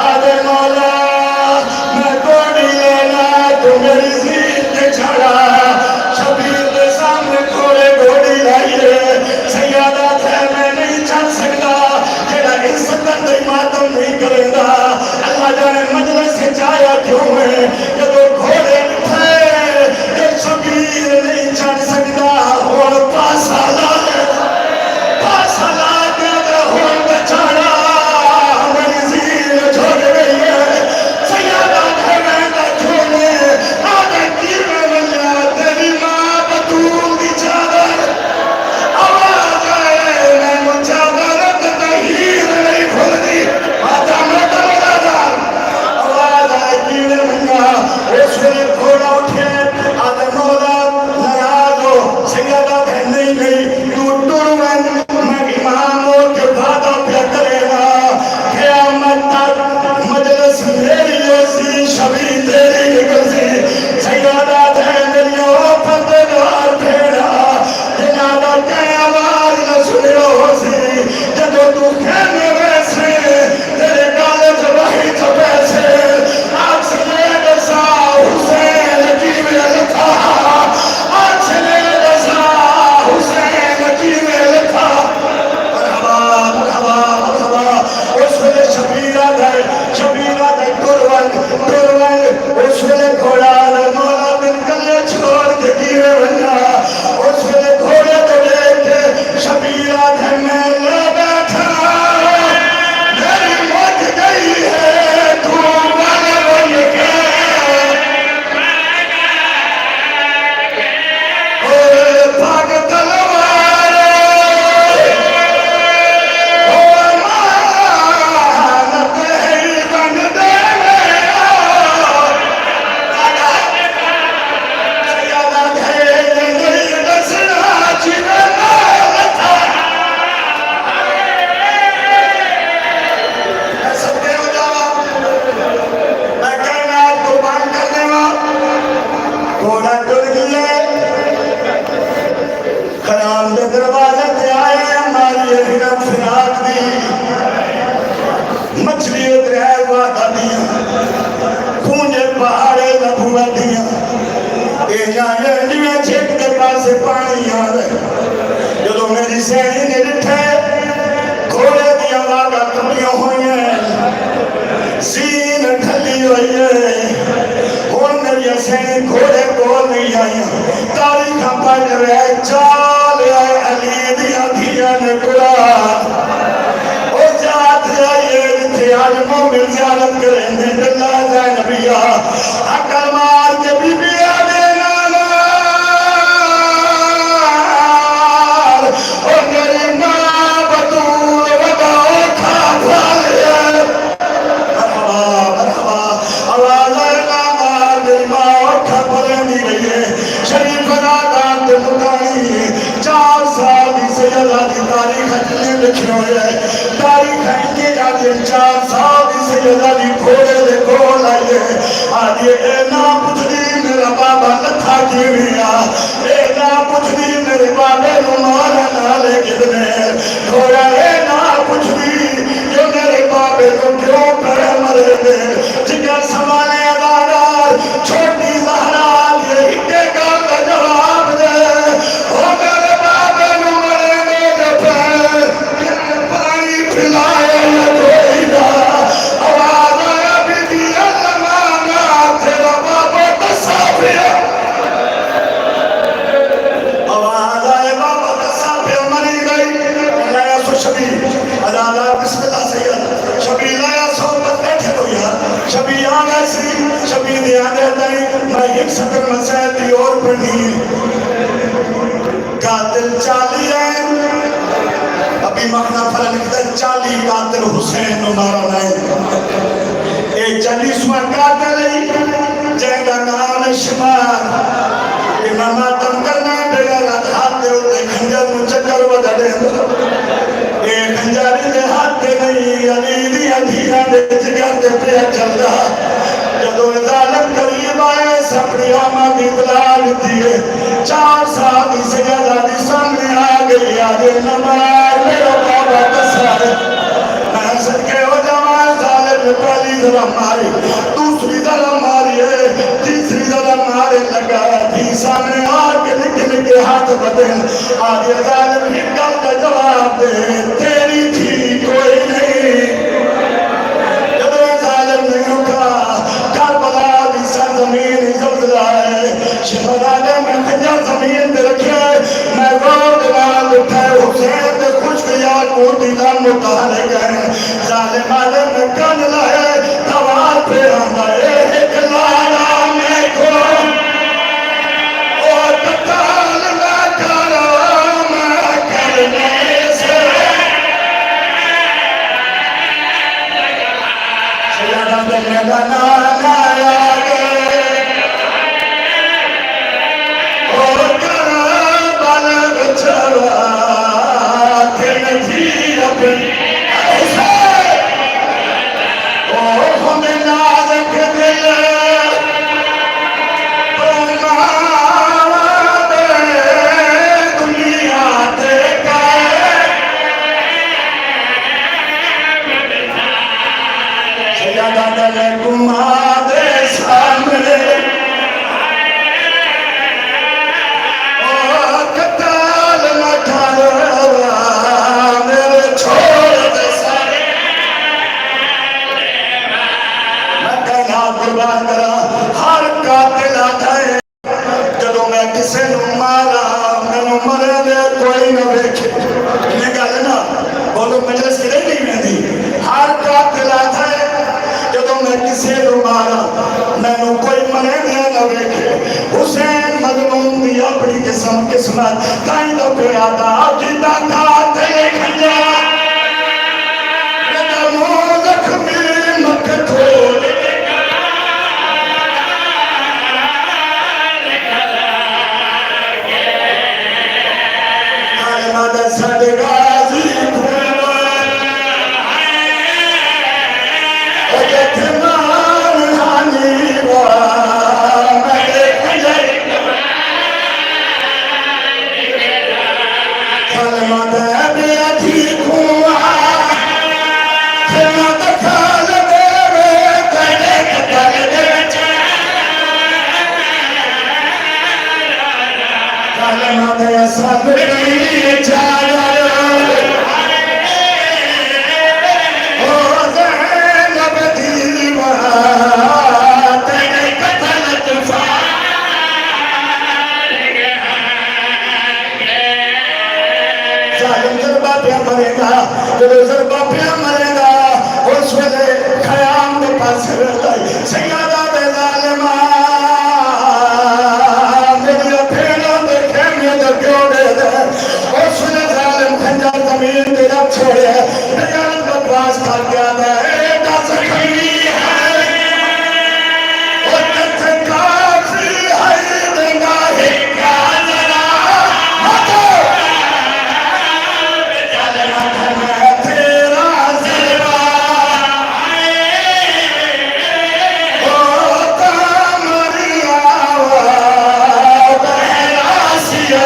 आदे मौला मैं कोड़ी लेना तू मेरी जीत ते छड़ा शबीर दे सामने घोड़े घोड़ी लाइए सैयदा थे मैं नहीं चल सकता जेड़ा इज्जत दे मातम नहीं करेगा अल्लाह जाने मजलिस से जाया क्यों है जब घोड़े थे ये शबीर नहीं चढ़ सकता और पासा ला के होड़ बचाड़ा मेरी जाए जिवें छिप के पासे पानी आ रहे जो मेरी सैनी ने डिठे घोड़े दिया वागा कमियां हुई हैं सीन ढली हुई है हुण मेरी सैनी घोड़े कोल नहीं आई तारीख पढ़ रहे चाल आए अली दिया धिया ने कुरान ओ जात आए थे आज मोमिन ज़ियारत करेंगे दल्ला जाए नबिया अकल मार के बीबिया देना ओ मेरी मां बतूल वगाओ खा फालिया मरहबा मरहबा आवाज आए मार मेरी मां खा परेंदी गई है शरीफ रागात मुकानी 4 साल की सजा की तारीख ने लिखी हुई है तारीख इनके जाके 4 साल की सजा की घोड़े दे कोल आई है आज ये ना पुछदी मेरा बाबा लथा की मिया ए ना पुछदी मेरे बाबे नु मार नाले कितने घोड़ा ए ना पुछदी जो मेरे बाबे को क्यों पर मरे दे जिगर संभाले अदादार छोटी ज़हरा ये हिटे का जवाब दे ओ मेरे बाबे नु मरे दे पानी पिलाए कोई ना आवाज आया बीबी अल्लाह तेरा बाबा तसाफिया आवाज आए बाबा तसाफिया मरी गई लाया सो शबी अदादा बिस्मिल्लाह सैयद शबी लाया सो बैठे तो यार शबी आ गए सी शबी दे आने नहीं मैं एक सदर मसैद दी और पढ़ी कातिल 40 है अभी मखना फल लिखता 40 कातिल हुसैन नु मारो नहीं ए 40वां कातिल है जेदा नाम शुमार इमाम आदम करना बेगा हाथ दे उते खंजर नु चक्कर वदे ए खंजारी दे हाथ दे नहीं अली दी अधीरा दे जिगर दे पे चलदा जदों जालिम करीब आए अपनी आमा की दलाल दिए 4 साल की सजा दी सामने आ गई आज नमाज मेरा बाबा दसा मैं सदके हो जावा जालिम ने पहली दफा मारी दूसरी दफा मारी है तीसरी दफा मारे लगा थी सामने आके निकल के हाथ बदे आज जालिम की गल का जवाब दे तेरी थी कोई नहीं जब जालिम ने रुका करबला की सरजमीन जलजला है शहजादे में खंजर जमीन पे रखे मैं रोड नाल उठे हुसैन दे खुश यार कोटी का मुताले गए जालिम आदम ने कान लाए दवार पे आंदा एक लाया मैं को और कताल ना करो मैं करने से शहजादे ने गाना गाया किस्मत कहीं तो प्यादा जिंदा था तेरे खंजा मेरा मुंह जख्मी मत खोल हर मदद सदगाजी सब चादर ओ ज़ैनब दीवा तेरे कतल जालिम ज़रबा पे मरेगा जब ज़रबा पे मरेगा उस वेले ख़याम दे पास सैयदा दे ज़ालिमा मेरी भेड़ों दे खेमे दे प्योड़े दे उस वेले ज़ालिम खंजर ज़मीन ते रख छोड़े दयाल बकवास कर गया दे दस खड़ी है ओ दस काफ़ी है देगा है क्या जरा मतो तेरा ज़रबा ओ कमरिया बहरा सिया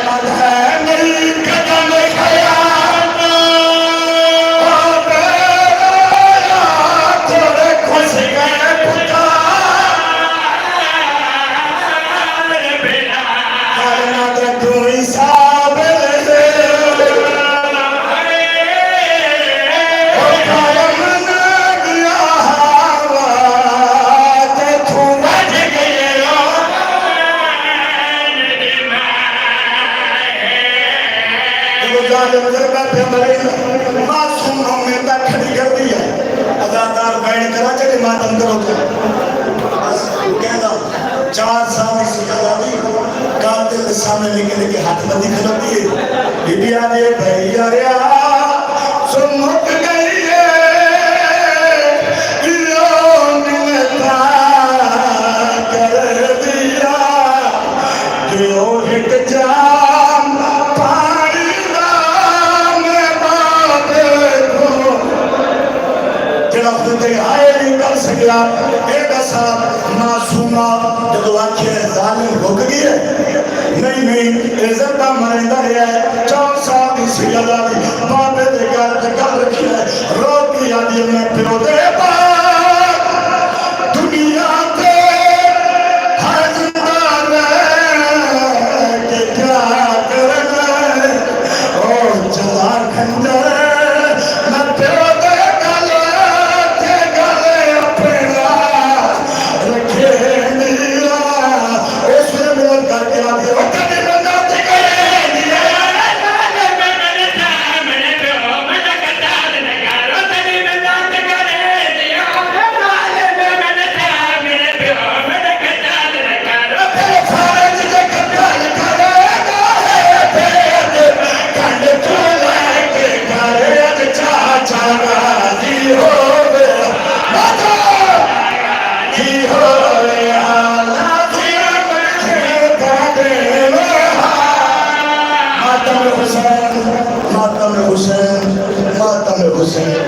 मत है मेरी कदम खयाल ओ बेरा थोड़े खुश गए पुता करना तो कोई साबिर ओ करम न दिया हवा ते तू बच गए जालिम ज़रबा पे मरेगा मासूमों में तक खड़ी कर दी है अदाकार बैठ करा चले मातम करो तो बस कहना 4 साल की आज़ादी कातिल सामने लेके हाथ बंदी खलोती है बीबिया ने भैया रे सो मुक गई है यो मिलता कर दिया जो एक जाम पानी नाम बाबे को जरा खुद आए नहीं कर सकिया एक ऐसा मासूमा जो आंखें जालिम रुक गई है नहीं इज्जत का मरिंदा है 4 साल की सियाला दी बाबे दे घर ते कर रखी है रोटी आदि में पियो दे बाद दुनिया पे हर जिंदा रह के क्या करना ओ जला खंजर मैं पियो दे गले अपना रखे नीला उस मिलन करके आगे कभी बंदा ते करे दिया फारज के कत्ल करेगा है फिर कंड चूल्हे के करे चाचा राजी हो गया माता जी हो मातम हुसैन मातम हुसैन मातम हुसैन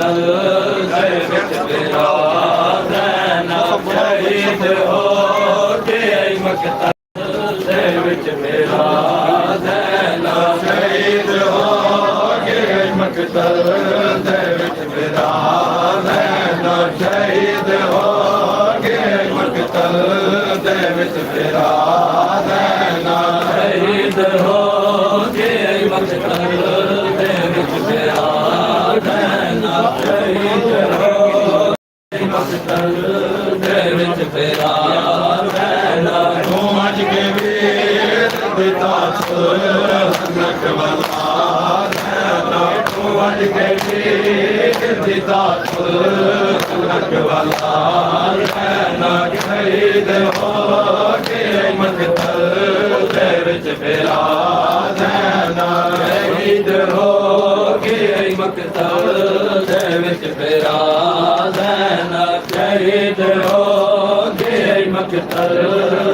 ਮਕਤਲ ਦੇ ਵਿੱਚ ਮੇਰਾ ਜ਼ੈਨਬ ਸ਼ਹੀਦ ਹੋ ਗਈ ਮਕਤਲ ਦੇ ਵਿੱਚ ਮੇਰਾ ਜ਼ੈਨਬ ਸ਼ਹੀਦ ਹੋ ਗਈ ਮਕਤਲ ਦੇ ਵਿੱਚ ਮੇਰਾ ਜ਼ੈਨਬ ਸ਼ਹੀਦ ਹੋ ਗਈ ਮਕਤਲ ਦੇ ਵਿੱਚ ਮੇਰਾ ਜ਼ੈਨਬ ਸ਼ਹੀਦ ਹੋ ਗਈ ਮਕਤਲ ਦੇ ਵਿੱਚ ਮੇਰਾ ਜ਼ੈਨਬ ਸ਼ਹੀਦ ਹੋ ਗਈ ਮਕਤਲ ਦੇ ਵਿੱਚ ਮੇਰਾ ਜ਼ੈਨਬ ਤੂੰ ਅੱਜ ਕੇ ਵੀਰ ਦਿੱਤਾ ਸੁਨਕ ਵਾਲਾ ਜ਼ੈਨਬ ਤੂੰ ਅੱਜ ਕੇ ਵੀਰ ਦਿੱਤਾ ਸੁਨਕ ਵਾਲਾ ਜ਼ੈਨਬ ਸ਼ਹੀਦ ਹੋ ਗਈ ਮਕਤਲ ਦੇ ਵਿੱਚ ਮੇਰਾ ਜ਼ੈਨਬ ਸ਼ਹੀਦ ਹੋ ਗਈ ਮਕਤਲ ਦੇ ਵਿੱਚ ਮੇਰਾ ਜ਼ੈਨਬ ਸ਼ਹੀਦ ਹੋ ਗਈ ਮਕਤਲ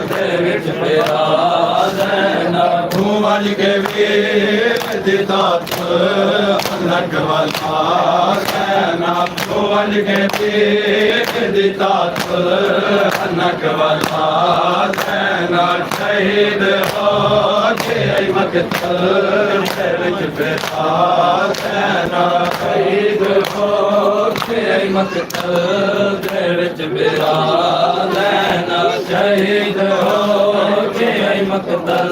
ਦੇ ਵਿੱਚ ਮੇਰਾ ਜ਼ੈਨਬ ਤੂੰ ਅੱਜ ਕੇ ਵੀਰ ਦਿੱਤਾ ਸੁਨਕ ਵਾਲਾ ਜ਼ੈਨਬ ਤੂੰ ਅੱਜ ਕੇ ਵੀਰ ਦਿੱਤਾ ਸੁਨਕ ਵਾਲਾ ਜ਼ੈਨਬ ਸ਼ਹੀਦ ਹੋ ਗਈ ਮਕਤਲ ਦੇ ਵਿੱਚ ਮੇਰਾ ਜ਼ੈਨਬ ਸ਼ਹੀਦ ਹੋ ਗਈ ਮਕਤਲ ਦੇ ਵਿੱਚ ਮੇਰਾ ਜ਼ੈਨਬ ਸ਼ਹੀਦ ਹੋ ਗਈ ਮਕਤਲ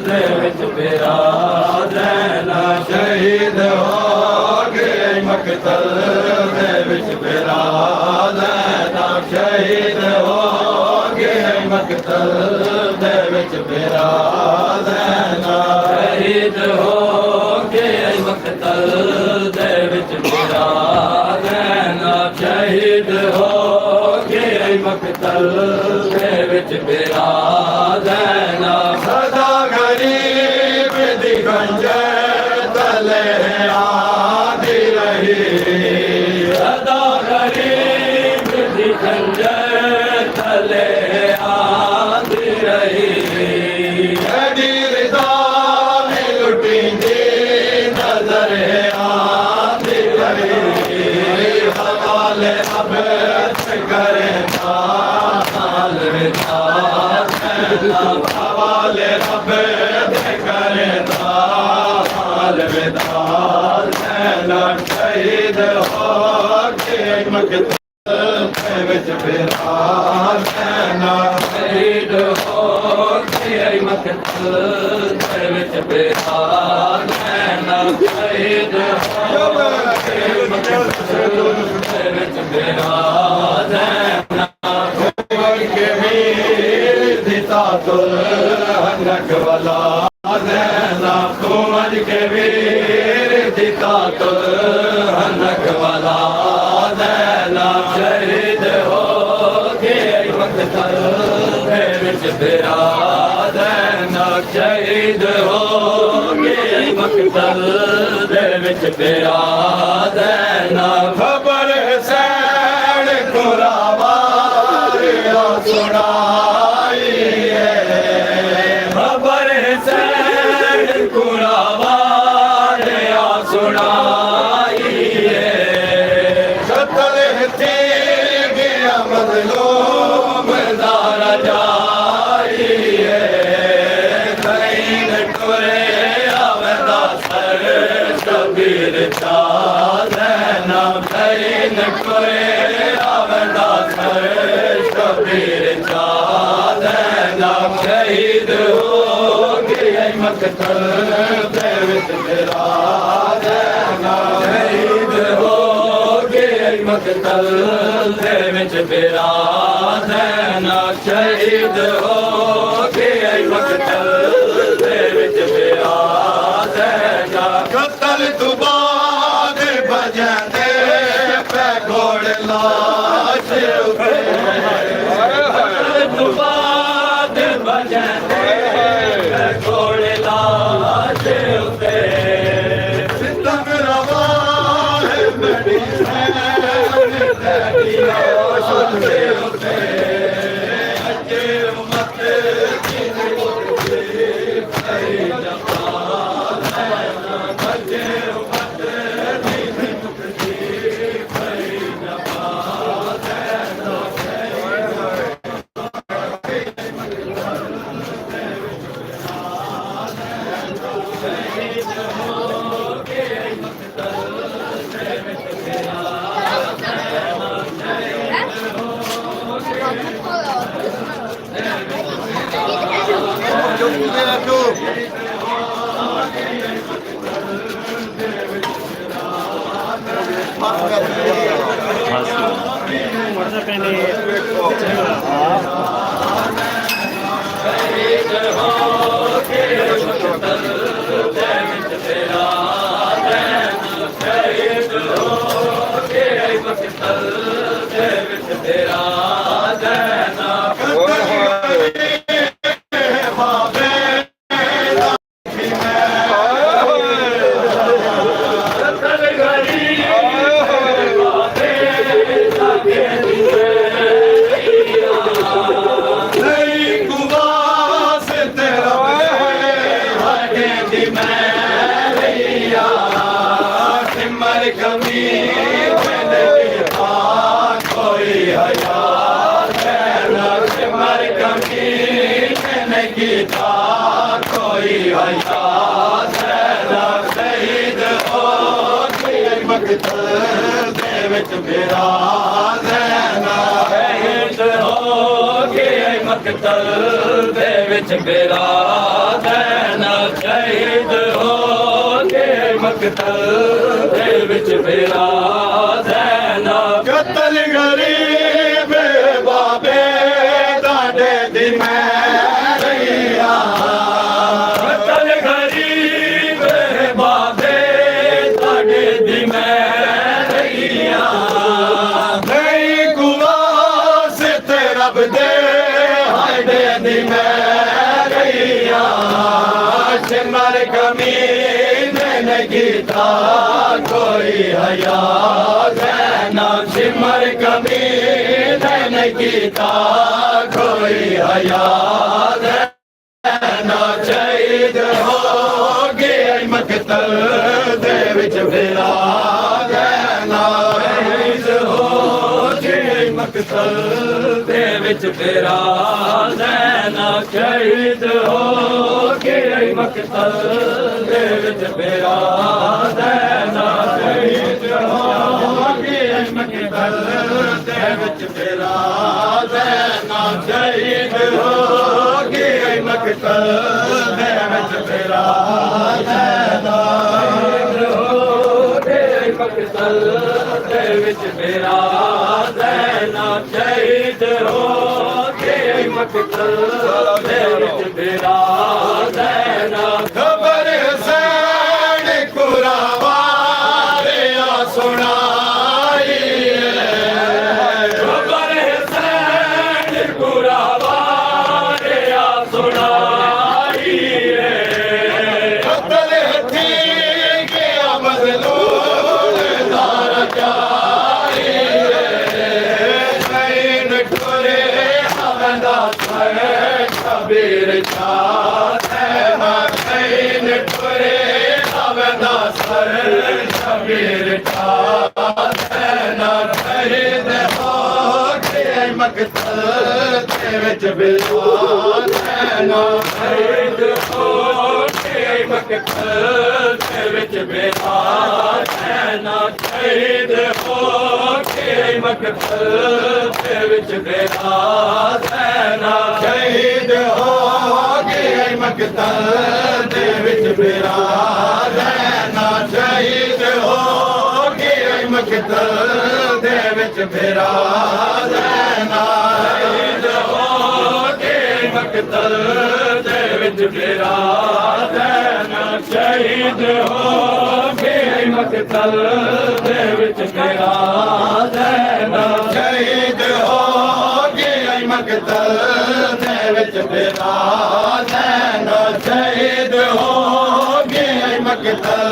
ਦੇ ਵਿੱਚ ਮੇਰਾ ਜ਼ੈਨਬ ਸ਼ਹੀਦ ਹੋ ਗਈ ਮਕਤਲ ਦੇ ਵਿੱਚ ਮੇਰਾ ਜ਼ੈਨਬ ਸ਼ਹੀਦ ਹੋ ਗਈ ਮਕਤਲ ਦੇ ਵਿੱਚ ਮੇਰਾ ਜ਼ੈਨਬ ਸ਼ਹੀਦ ਹੋ ਗਈ ਮਕਤਲ ਦੇ ਵਿੱਚ ਮੇਰਾ ਜ਼ੈਨਬ ਸ਼ਹੀਦ ਹੋ ਗਈ ਮਕਤਲ ਦੇ ਵਿੱਚ ਮੇਰਾ ਜ਼ੈਨਬ ਸਦਾ ਗਰੀਬ ਦੀ ਗੰਜਰ ਤਲੇ ਆਦੀ ਰਹੀ ਸਦਾ ਗਰੀਬ ਦੀ ਗੰਜਰ ਤਲੇ ਆਦੀ ਰਹੀ ਐਡੀ ਰਿਦਾ ਮੇ ਲੁਟੀਂਦੀ ਨਜ਼ਰ ਆਦੀ ਰਹੀ ਹਵਾਲੇ ਅਬ ਕਰੇ ਹਾਲ ਵਿਦਾ ਹਵਾਲੇ ਅਬ ਕਰੇ ਹਾਲ ਵਿਦਾ ਜ਼ੈਨਬ ਸ਼ਹੀਦ ਹੋ ਗਈ ਮਕਤਲ ਦੇ ਵਿੱਚ ਮੇਰਾ ਜ਼ੈਨਬ ਸ਼ਹੀਦ ਹੋ ਗਈ ਮਕਤਲ ਦੇ ਵਿੱਚ ਮੇਰਾ ਜ਼ੈਨਬ ਸ਼ਹੀਦ ਹੋ ਗਈ ਮਕਤਲ ਦੇ ਵਿੱਚ ਮੇਰਾ ਜ਼ੈਨਬ ਕੇ ਵੀਰ ਦਿੱਤਾ ਸੁਨਕ ਵਾਲਾ ਜ਼ੈਨਬ ਤੂੰ ਅੱਜ ਕੇ ਵੀਰ ਦਿੱਤਾ ਸੁਨਕ ਵਾਲਾ ਜ਼ੈਨਬ ਸ਼ਹੀਦ ਹੋ ਗਈ ਮਕਤਲ ਦੇ ਵਿੱਚ ਮੇਰਾ ਜ਼ੈਨਬ ਸ਼ਹੀਦ ਹੋ ਗਈ ਮਕਤਲ ਦੇ ਵਿੱਚ ਮੇਰਾ ਜ਼ੈਨਬ ਖਬਰ ਸੈਣ ਕੁਰਾਵਾਰਿਆ ਸੁਣਾਈ ਖਬਰ ਸੈਣ ਕੁਰਾਵਾਰਿਆ ਸੁਣਾਈ ਕਤਲ ਤੇ ਗਿਆ ਮਜ਼ਲੂਮ ਦਾ ਰਜਾਈ ਕਈਨ ਟੁਰੇ ਆਵਦਾ ਸਰ ਸ਼ਬੀਰ ਚਾ ਜ਼ੈਨਬ ਕਈਨ ਟੁਰੇ ਆਵਦਾ ਸਰ ਸ਼ਬੀਰ ਚਾ ਜ਼ੈਨਬ ਸ਼ਹੀਦ ਹੋ ਗਈ ਮਕਤਲ ਦੇ ਵਿੱਚ ਮੇਰਾ ਜ਼ੈਨਬ ਸ਼ਹੀਦ ਹੋ ਗਈ ਮਕਤਲ ਦੇ ਵਿੱਚ ਮੇਰਾ ਜ਼ੈਨਬ ਸ਼ਹੀਦ ਹੋ ਗਈ ਮਕਤਲ ਦੇ ਵਿੱਚ ਮੇਰਾ ਜ਼ੈਨਬ ਕਤਲ ਤੋਂ ਬਾਅਦ ਭਜਦੇ ਪੈ ਘੋੜ ਲਾਸ਼ ਉਤੇ ਕਤਲ ਤੋਂ ਬਾਅਦ ਭਜਦੇ ਪੈ ਘੋੜ ਲਾਸ਼ ਉਤੇ ਸਿੱਧਮ ਰਵਾ ਹੈ ਬੜੀ ਮਕਤਲ ਦੇ ਵਿੱਚ ਮੇਰਾ ਜ਼ੈਨਾ ਸ਼ਹੀਦ ਹੋ ਗਏ ਮਕਤਲ ਦੇ ਵਿੱਚ ਮੇਰਾ ਜ਼ੈਨਾ ਕਤਲ ਗਰੀਬ ਬਾਬੇ ਤੁਹਾਡੇ ਦੀ ਮੈਂ ਰਹੀਆ ਕਤਲ ਗਰੀਬ ਬਾਬੇ ਤੁਹਾਡੇ ਦੀ ਮੈਂ ਰਹੀਆਂ ਨਹੀਂ ਗੁਲਾਸ ਤੇ ਰੱਬ ਦੇ ਹਾਡੇ ਦੀ ਮੈਂ ਰਹੀਆ ਸਿਮਰ ਕਮੀਨੇ ਨੇ ਕੀਤਾ ਕੋਈ ਹਯਾ ਜ਼ੈਨਾ ਸਿਮਰ ਕਮੀਨੇ ਨੇ ਕੀਤਾ ਕੋਈ ਹਯਾ ਜ਼ੈਨਾ ਸ਼ਹੀਦ ਹੋ ਗਏ ਮਕਤਲ ਦੇ ਵਿੱਚ ਮੇਰਾ ਜ਼ੈਨਾ ਸ਼ਹੀਦ ਹੋ ਗਏ ਮਕਤਲ ਦੇ ਵਿੱਚ ਮੇਰਾ ਜ਼ੈਨਾ ਸ਼ਹੀਦ ਹੋ ਗਏ ਮਕਤਲ ਦੇ ਵਿੱਚ ਮੇਰਾ ਜ਼ੈਨਾ ਸ਼ਹੀਦ ਹੋ ਗਏ ਮਕਤਲ ਦੇ ਵਿੱਚ ਮੇਰਾ ਜ਼ੈਨਾ ਸ਼ਹੀਦ ਹੋ ਗਏ ਮਕਤਲ ਦੇ ਵਿੱਚ ਮੇਰਾ ਜ਼ੈਨਾ ਸ਼ਹੀਦ ਹੋ ਗਏ ਮਕਤਲ ਦੇ ਵਿੱਚ ਮੇਰਾ ਜ਼ੈਨਾ ਸ਼ਹੀਦ ਹੋ ਗਏ ਮਕਤਲ ਦੇ ਵਿੱਚ ਮੇਰਾ ਜ਼ੈਨਾ ਖਬਰ ਸੈਣ ਕੁਰਾਵਾਰਿਆ ਸੁਣਾਈ ਖਬਰ ਹੁਸੈਨ ਕੁਰਾਵਾਰਿਆ ਸੁਣਾਈ ਕਤਲ ਹੱਥੀ ਗਿਆ ਮਜ਼ਲੂਮ ਦਾ ਰਜਾਈ ਸੈਨ ਟੁਰੇ ਹਵੰਦਾ ਸੈ ਕਬੀਰ ਚਾਹੇ ਸੈਨ ਟੁਰੇ ਹਵੰਦਾ ਸੈ ਕਬੀਰ ਚਾਹੇ ਨਾ ਸ਼ਹੀਦ ਹੋ ਗਏ ਮਕਤਲ ਦੇ ਵਿੱਚ ਬਿਲਵਾਨ ਨਾ ਸ਼ਹੀਦ ਹੋ ਗਏ ਮਕਤਲ ਦੇ ਵਿੱਚ ਮੇਰਾ ਜ਼ੈਨਾ ਸ਼ਹੀਦ ਹੋ ਗਏ ਮਕਤਲ ਦੇ ਵਿੱਚ ਮੇਰਾ ਜ਼ੈਨਾ ਸ਼ਹੀਦ ਹੋ ਗਏ ਮਕਤਲ ਦੇ ਵਿੱਚ ਮੇਰਾ ਜ਼ੈਨਾ ਸ਼ਹੀਦ ਹੋ ਗਏ ਮਕਤਲ ਦੇ ਵਿੱਚ ਮੇਰਾ ਜ਼ੈਨਾ ਸ਼ਹੀਦ ਹੋ ਗਏ ਮਕਤਲ ਦੇ ਵਿੱਚ ਮੇਰਾ ਜ਼ੈਨਾ ਸ਼ਹੀਦ ਹੋ ਗਏ ਮਕਤਲ ਦੇ ਵਿੱਚ ਮੇਰਾ ਜ਼ੈਨਾ ਸ਼ਹੀਦ ਹੋ ਗਏ ਮਕਤਲ ਦੇ ਵਿੱਚ ਮੇਰਾ ਜ਼ੈਨਾ ਸ਼ਹੀਦ ਹੋ ਗਏ ਮਕਤਲ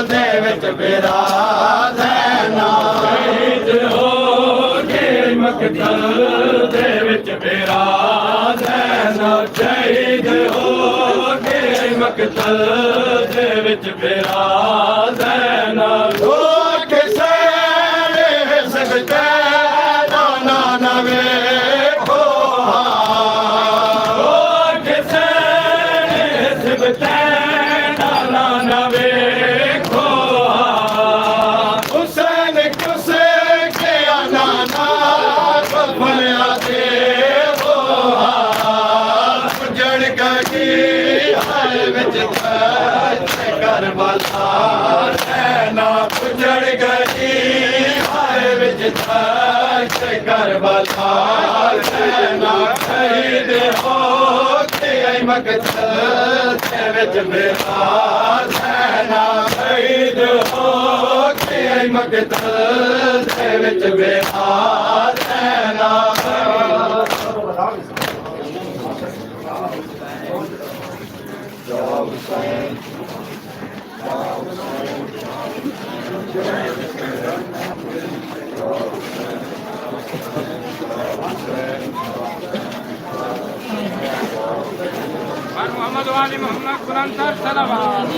ਦੇ ਵਿੱਚ ਮੇਰਾ ਜ਼ੈਨਾ ਸ਼ਹੀਦ ਹੋ ਗਏ ਮਕਤਲ ਦੇ ਵਿੱਚ ਮੇਰਾ ਜ਼ੈਨਾ ਸ਼ਹੀਦ ਹੋ ਗਏ ਮਕਤਲ ਦੇ ਵਿੱਚ ਮੇਰਾ ਜ਼ੈਨਾ ਲੋਕ ਸਾਰੇ ਸਕਤੇ ਨਾ ਨਾ ਵੇਖੋ ਉਹ ਕਿਸੇ ਸਿਬਤੈਨ ਨਾ ਵੇਖੋ ਹੁਸੈਨ ਕਿਸੇ ਕੇ ਨਾਨਾ ਬਲਿਆ ਦੇ ਉਹ ਜੜ गई हाय विच करबला नैना उजड़ गई हाय विच करबला नैना शहीद हो के मकतल विच मेरा नैना शहीद हो के मकतल विच मेरा नैना मोहम्मद वाली मोहम्मद कुरान सलावत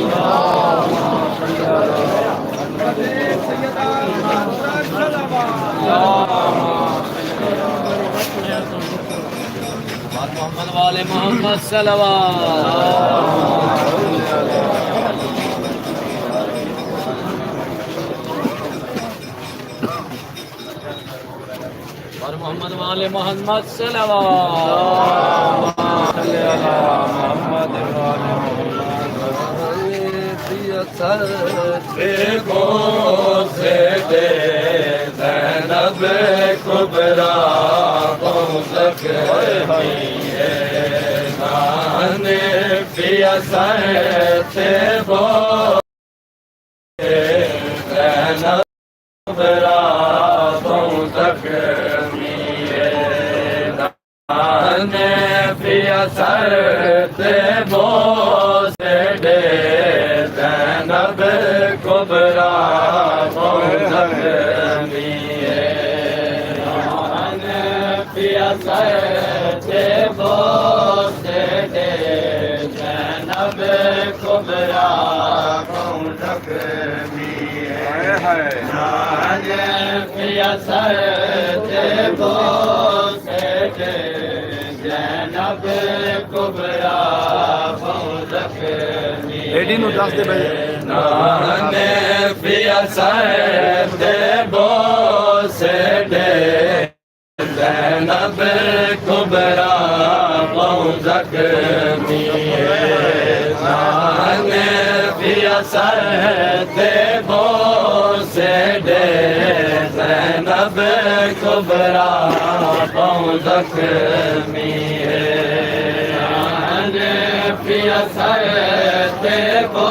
मोहम्मद वाले मोहम्मद और मोहम्मद वाले मोहम्मद देखो से दे ज़ैनब कुबरा पहुँच है नाने पिया से बो ज़ैनब कुबरा पहुँच नाने पिया से बो से दे ज़ैनब कुबरा पहुँच पिया से बो से दे ज़ैनब कुबरा पहुँच पिया से बो से दे ज़ैनब कुबरा पहुँच रेडी नु दस दे बजे नाने पिया से बो से दे ज़ैनब कुबरा पहुँच नाने पिया से बो से दे ज़ैनब कुबरा पहुँच पिया से बो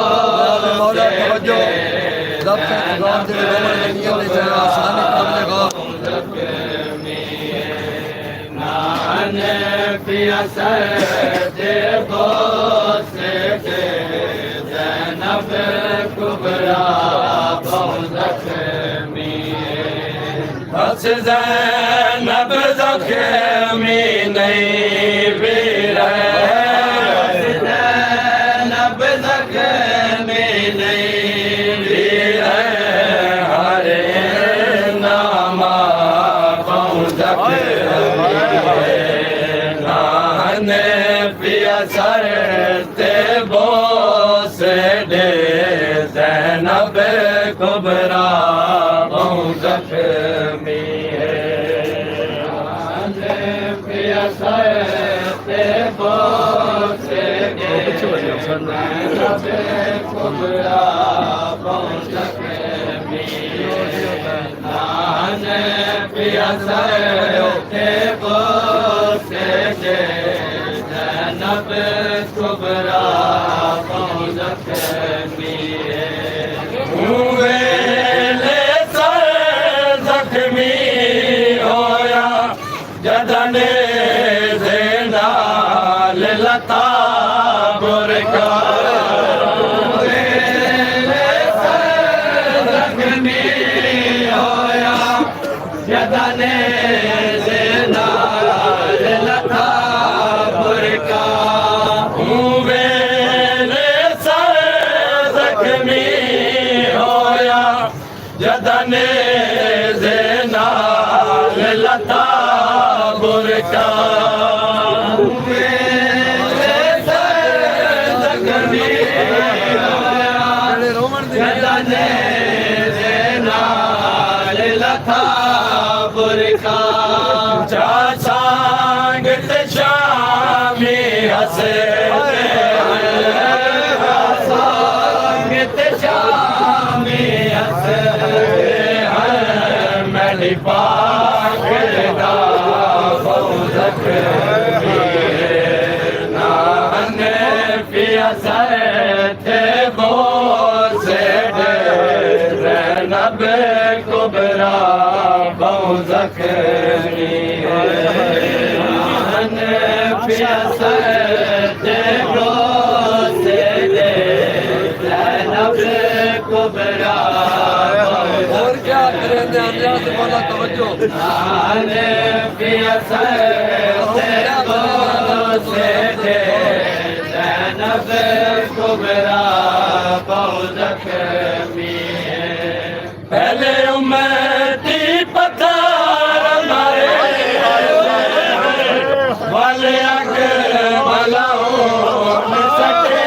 पिया से बो से दे ज़ैनब कुबरा पहुँच बस ज़ैनब ज़ख्मी नहीं भी ज़ैनब ज़ख्मी नहीं भी हरे नामा पहुँच नाने पिया से बो से दे ज़ैनब कुबरा पहुँच पिया से बो से दे ज़ैनब कुबरा पहुँच नाने पिया से बो से दे ज़ैनब कुबरा पहुँच हुए ले ज़ख्मी होया जदने ज़ेनाल लता बुरका ज़ख्मी होया जदने ज़ेनाल लता बुरका हुए ज़ख्मी होया जदने ज़ेनाल लता बुरका ज़ख्मी जदने ज़ेनाल लता बुरका चाचांग शामी हसे पाक दा फौजक नाने पिया थे बोसे ज़ैनब कुबरा फौजक नाने पिया थे बोसे ज़ैनब कुबरा और क्या करें अंदाज वाला तवज्जो नाने पिया थे बोसे ज़ैनब कुबरा फौजक पहले उम्मती पत्थर मारे वाले आगे मलाओ सके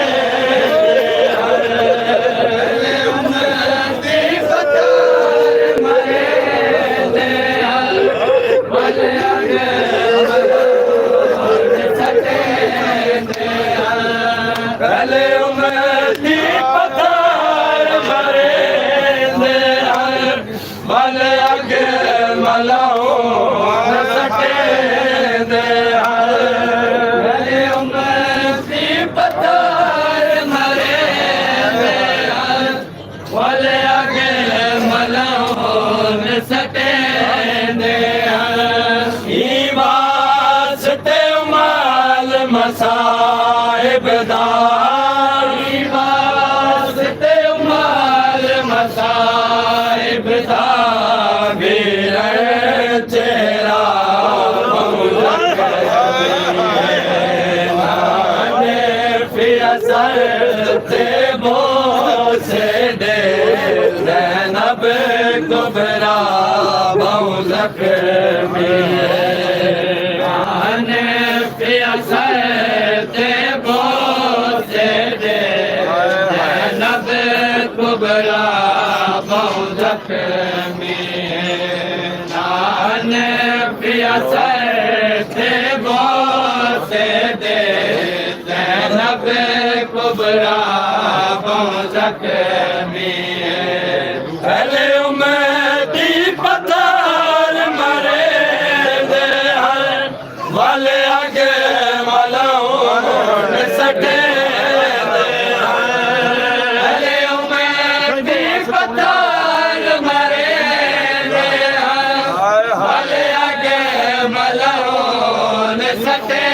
उम्मती पत्थर मारे वाले आगे सके पहले उम्मती पत्थर मारे वाले आगे मलाओ सके पहले उम्मती पत्थर मारे वाले आगे मलाओ सके वास्ते माल मसाइब दार वास्ते माल मसाइब दार चेहरा नाने पिया थे बोसे दे ज़ैनब कुबरा फौजक नाने पिया थे बोसे दे ज़ैनब कुबरा फौजक नाने पिया थे बोसे दे ज़ैनब कुबरा फौजक पहले उम्मती पत्थर मरे वाले आगे मलाओ सके पहले उम्मती पत्थर मरे वाले आगे मलाओ सके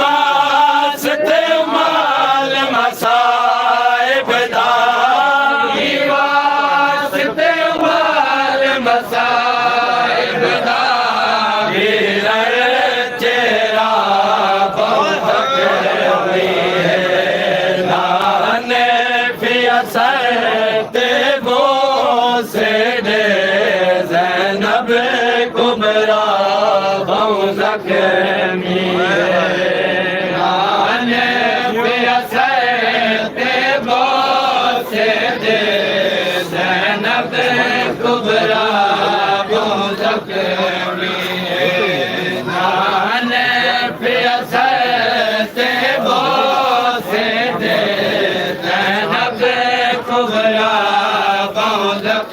वास्ते माल मसाइब दार वास्ते माल मसाइब दार चेहरा फौजक नाने पिया थे बोसे दे ज़ैनब कुबरा फौजक नाने पिया थे बोसे दे ज़ैनब कुबरा फौजक नाने पिया थे बोसे दे ज़ैनब कुबरा फौजक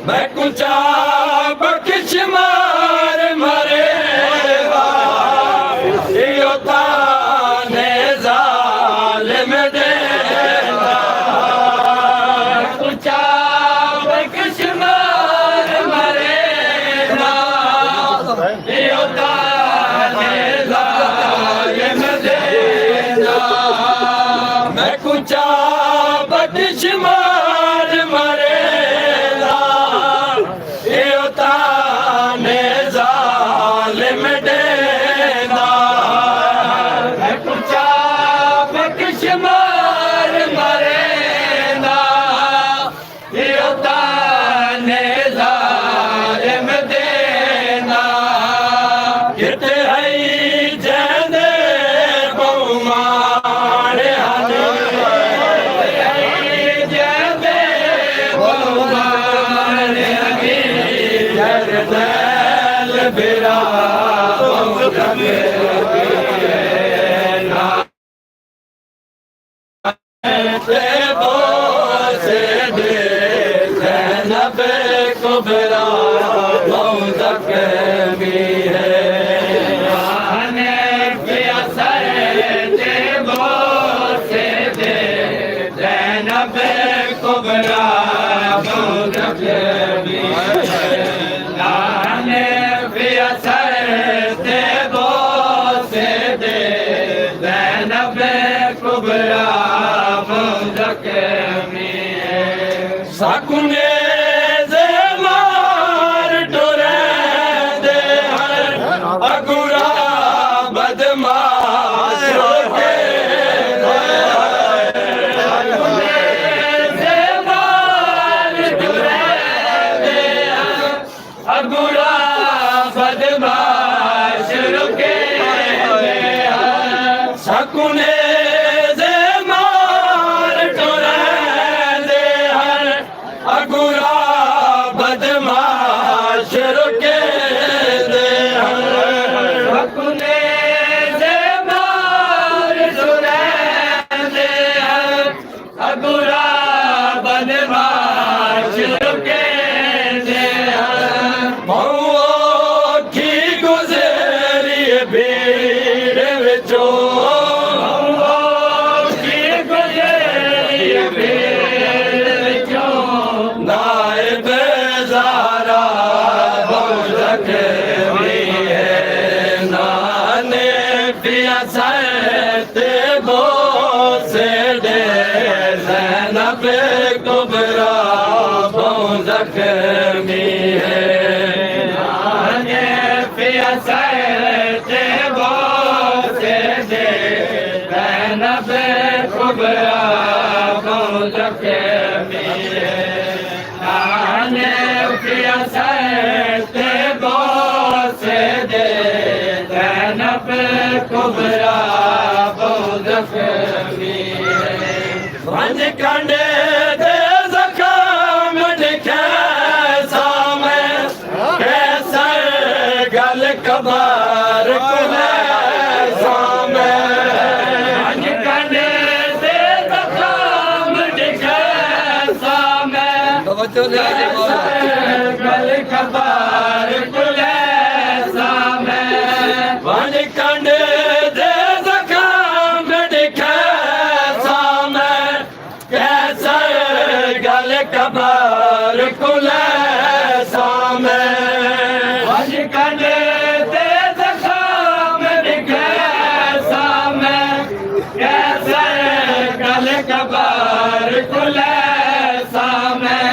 मैं कुचा बख्श मार मरे ताने जालिम देना कुचा बख्श मार मरे ताने जालिम देना मैं कुचा बख्श मार मरे ताने जालिम देना कुचा बख्श मार मरे ताने जालिम देना किते है जने बहुमान जने बहुमान जरदल बिरा बोसे दे बदमाश के अगुड़ा बदमाश रुके शकुने से मार टुरे दे हर अगुड़ा बदमाश रुके दे हर शकुने से मार टुरे दे हर अगुड़ा बदमाश रुके दे हर मऊओ की गुज़री भीड़ विचों मऊओ की गुज़री भीड़ विचों नाइब ज़ारा बहुज़क भी है नाने पिया सहते बो से दे ज़ैनब कुबरा बहुज़क भी है नाने पिया सहते बो से दे ज़ैनब कुबरा बहुज़क भी है नाने पिया सहते बो से दे ज़ैनब कुबरा बहुज़क भी है पंज कंडे दे ज़ख़म दिखे सामे कैसर गल कबार कुले सामे पंज कंडे दे ज़ख़म दिखे सामे गल कबार कुले सामे पंज कंडे दे ज़ख़म दिखे सामे कैसर गल कबार कुले सामे पंज कंडे दे ज़ख़म दिखे सामे कैसर गल कबार कुले सामे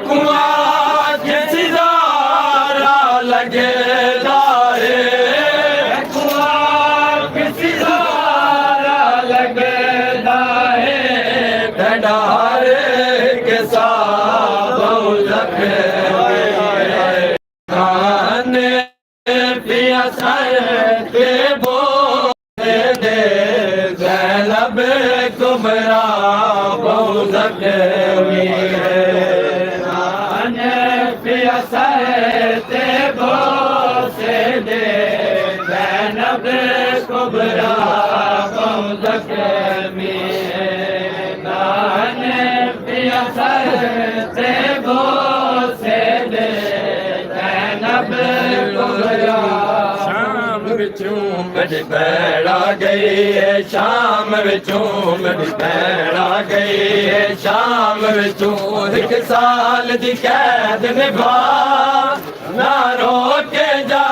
कुआं के सितारा लगे दाए कुआं के सितारा लगे दाए डंडारे के साथ बहुज़क खाने पिया सहते बो दे ज़ैनब कुबरा बहुज़क भी है खाने पिया सहते बो से दे ज़ैनब कुबरा बहुज़क भी है खाने पिया सहते बो से दे ज़ैनब कुबरा शाम विचों मेरी भैन आ गई है शाम विचों मेरी भैन आ गई है शाम विचों एक साल दी कैद निभा ना रोके जा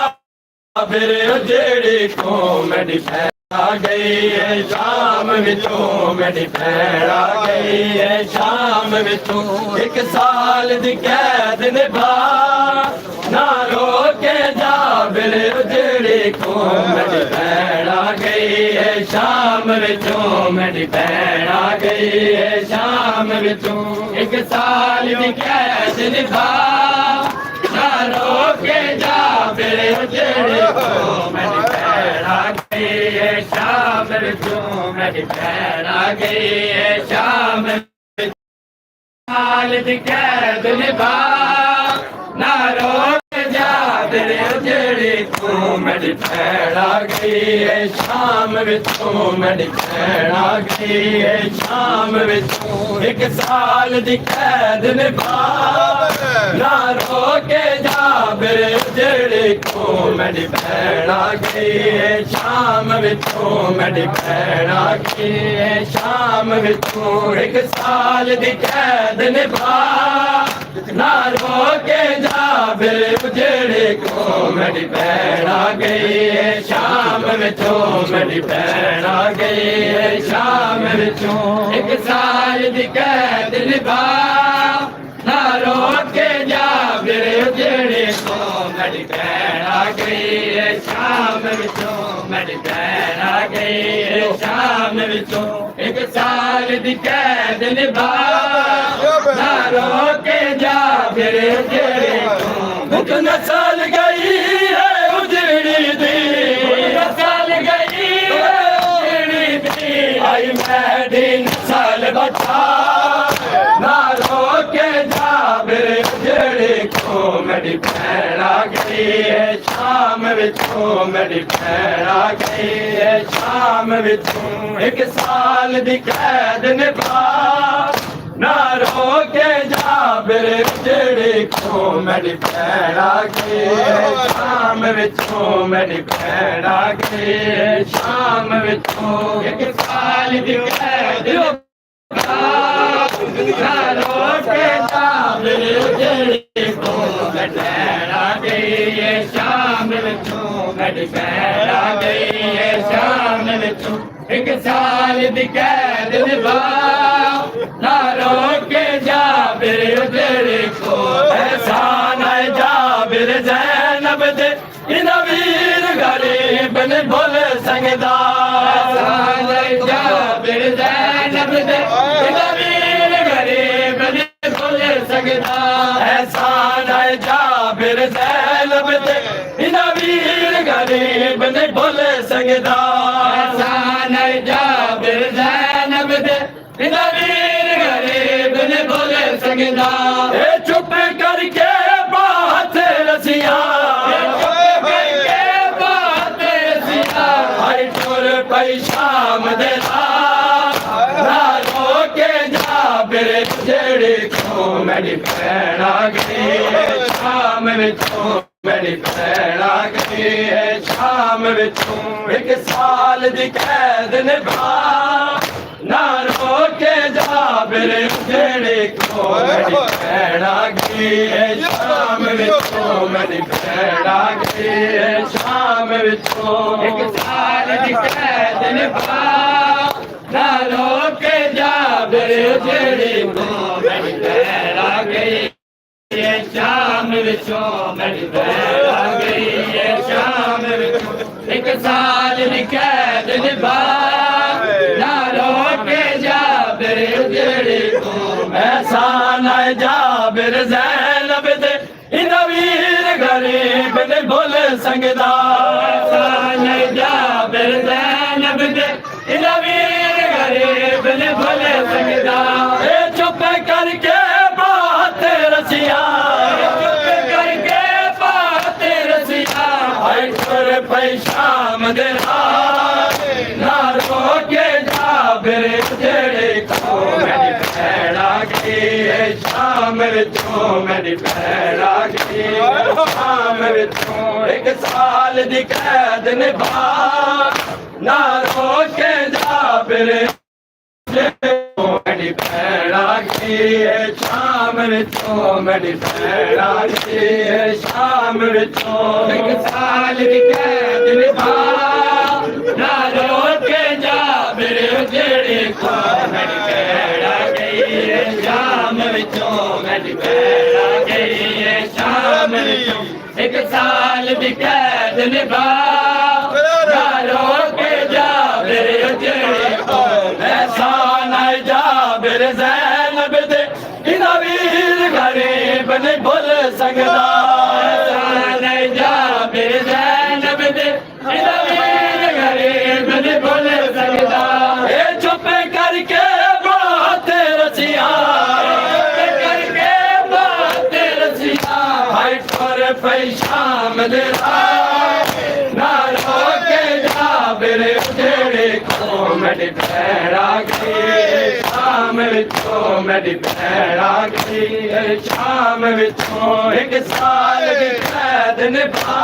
फिर जेड़ी को मेरी भैन आ गई है शाम विचों मेरी भैन आ गई है शाम विचों एक साल दी कैद निभा ना रोके जा फिर जेड़ी को मेरी भैन आ गई है शाम विचों मेरी भैन आ गई है शाम विचों एक साल दी कैद निभा ना रोके जा फिर जेड़ी को मेरी भैन आ गई है शाम विचों मेरी भैन आ गई है शाम साल दी कैद निभा ना रोके जा फिर जेड़ी को मेरी भैन आ गई है शाम विचों मेरी भैन आ गई है शाम विचों एक साल दी कैद निभा ना रोके जा फिर जेड़ी को मेरी भैन आ गई है शाम विचों मेरी भैन आ गई है शाम विचों एक साल दी कैद निभा ना रोके जा फिर जेड़ी को मेरी भैन आ गई है शाम विचों मेरी भैन आ गई है शाम विचों एक साल दी कैद निभा ना रोके जा फिर जेड़ी को मेरी भैन आ गई शाम विचों मेरी भैन आ गई शाम विचों एक साल दी कैद निभा ना रोके जा फिर उजड़ी तू नसल गई है उजड़ी दी नसल गई है उजड़ी दी आई मेरी नसल बचा ना रोके जा फिर उजड़ी को मेरी भैन आ गई है शाम विचों मेरी भैन आ गई है शाम विचों एक साल दी कैद निभा ना रोके जा फिर उजड़ी को मेरी भैन आ गई है शाम विचों मेरी भैन आ गई है शाम विचों एक साल दी कैद निभा ना रोके जा फिर उजड़ी को मेरी भैन आ गई है शाम विचों मेरी भैन आ गई है शाम विचों एक साल दी कैद निभा ना रोके जा फिर उजड़ी को एहसान है जाबिर ज़ैनब दे इन वीर गरीब ने भूल संगदा एहसान है जाबिर ज़ैनब दे इन वीर गरीब ने भूल संगदा एहसान है जाबिर ज़ैनब दे इन वीर गरीब ने भूल संगदा एहसान है जाबिर ज़ैनब दे इन वीर गरीब ने भूल संगदा चुप करके बात रसिया चुप करके बात रसिया हर टुर पई शाम दे ना रोके जा फिर उजड़ी को मेरी भैन आ गई है शाम विचों मेरी भैन आ गई है शाम विचों एक साल दी कैद निभा ना रोके जा फिर उजड़ी को मेरी भैन आ गई है शाम विचों मेरी भैन आ गई है शाम विचों एक साल दी कैद निभा ना रोके जा फिर उजड़ी को मेरी भैन आ गई है शाम विचों मेरी भैन आ गई है शाम विचों एक साल दी कैद निभा ना रोके जा फिर उजड़ी को एहसान है जाबिर ज़ैनब दे इन वीर गरीब ने भूल संगदा एहसान है जाबिर ज़ैनब दे इन वीर गरीब ने भूल संगदा चुप करके बात रसिया चुप करके बात रसिया हर टुर पई शाम दे ना रोके जा फिर उजड़ी को मेरी भैन आ गई है शाम विचों मेरी भैन आ गई है शाम विचों एक साल दी कैद निभा ना रोके जा फिर मेरी भैन आ गई है शाम विचों मेरी भैन आ गई है शाम विचों एक साल दी कैद निभा ना रोके जा फिर उजड़ी को मेरी भैन आ गई है शाम विचों मेरी भैन आ गई है शाम विचों एक साल दी कैद निभा ना रोके जा फिर उजड़ी को एहसान है जाबिर ज़ैनब दे इन वीर गरीब ने भूल संगदा एहसान है जाबिर ज़ैनब दे इन वीर गरीब ने भूल संगदा चुप करके बात रसिया चुप करके बात रसिया हर टुर पई शाम दे ना रोके जा फिर उजड़ी को मेरी भैन आ गई है शाम विचों मेरी भैन आ गई है शाम विचों एक साल दी कैद निभा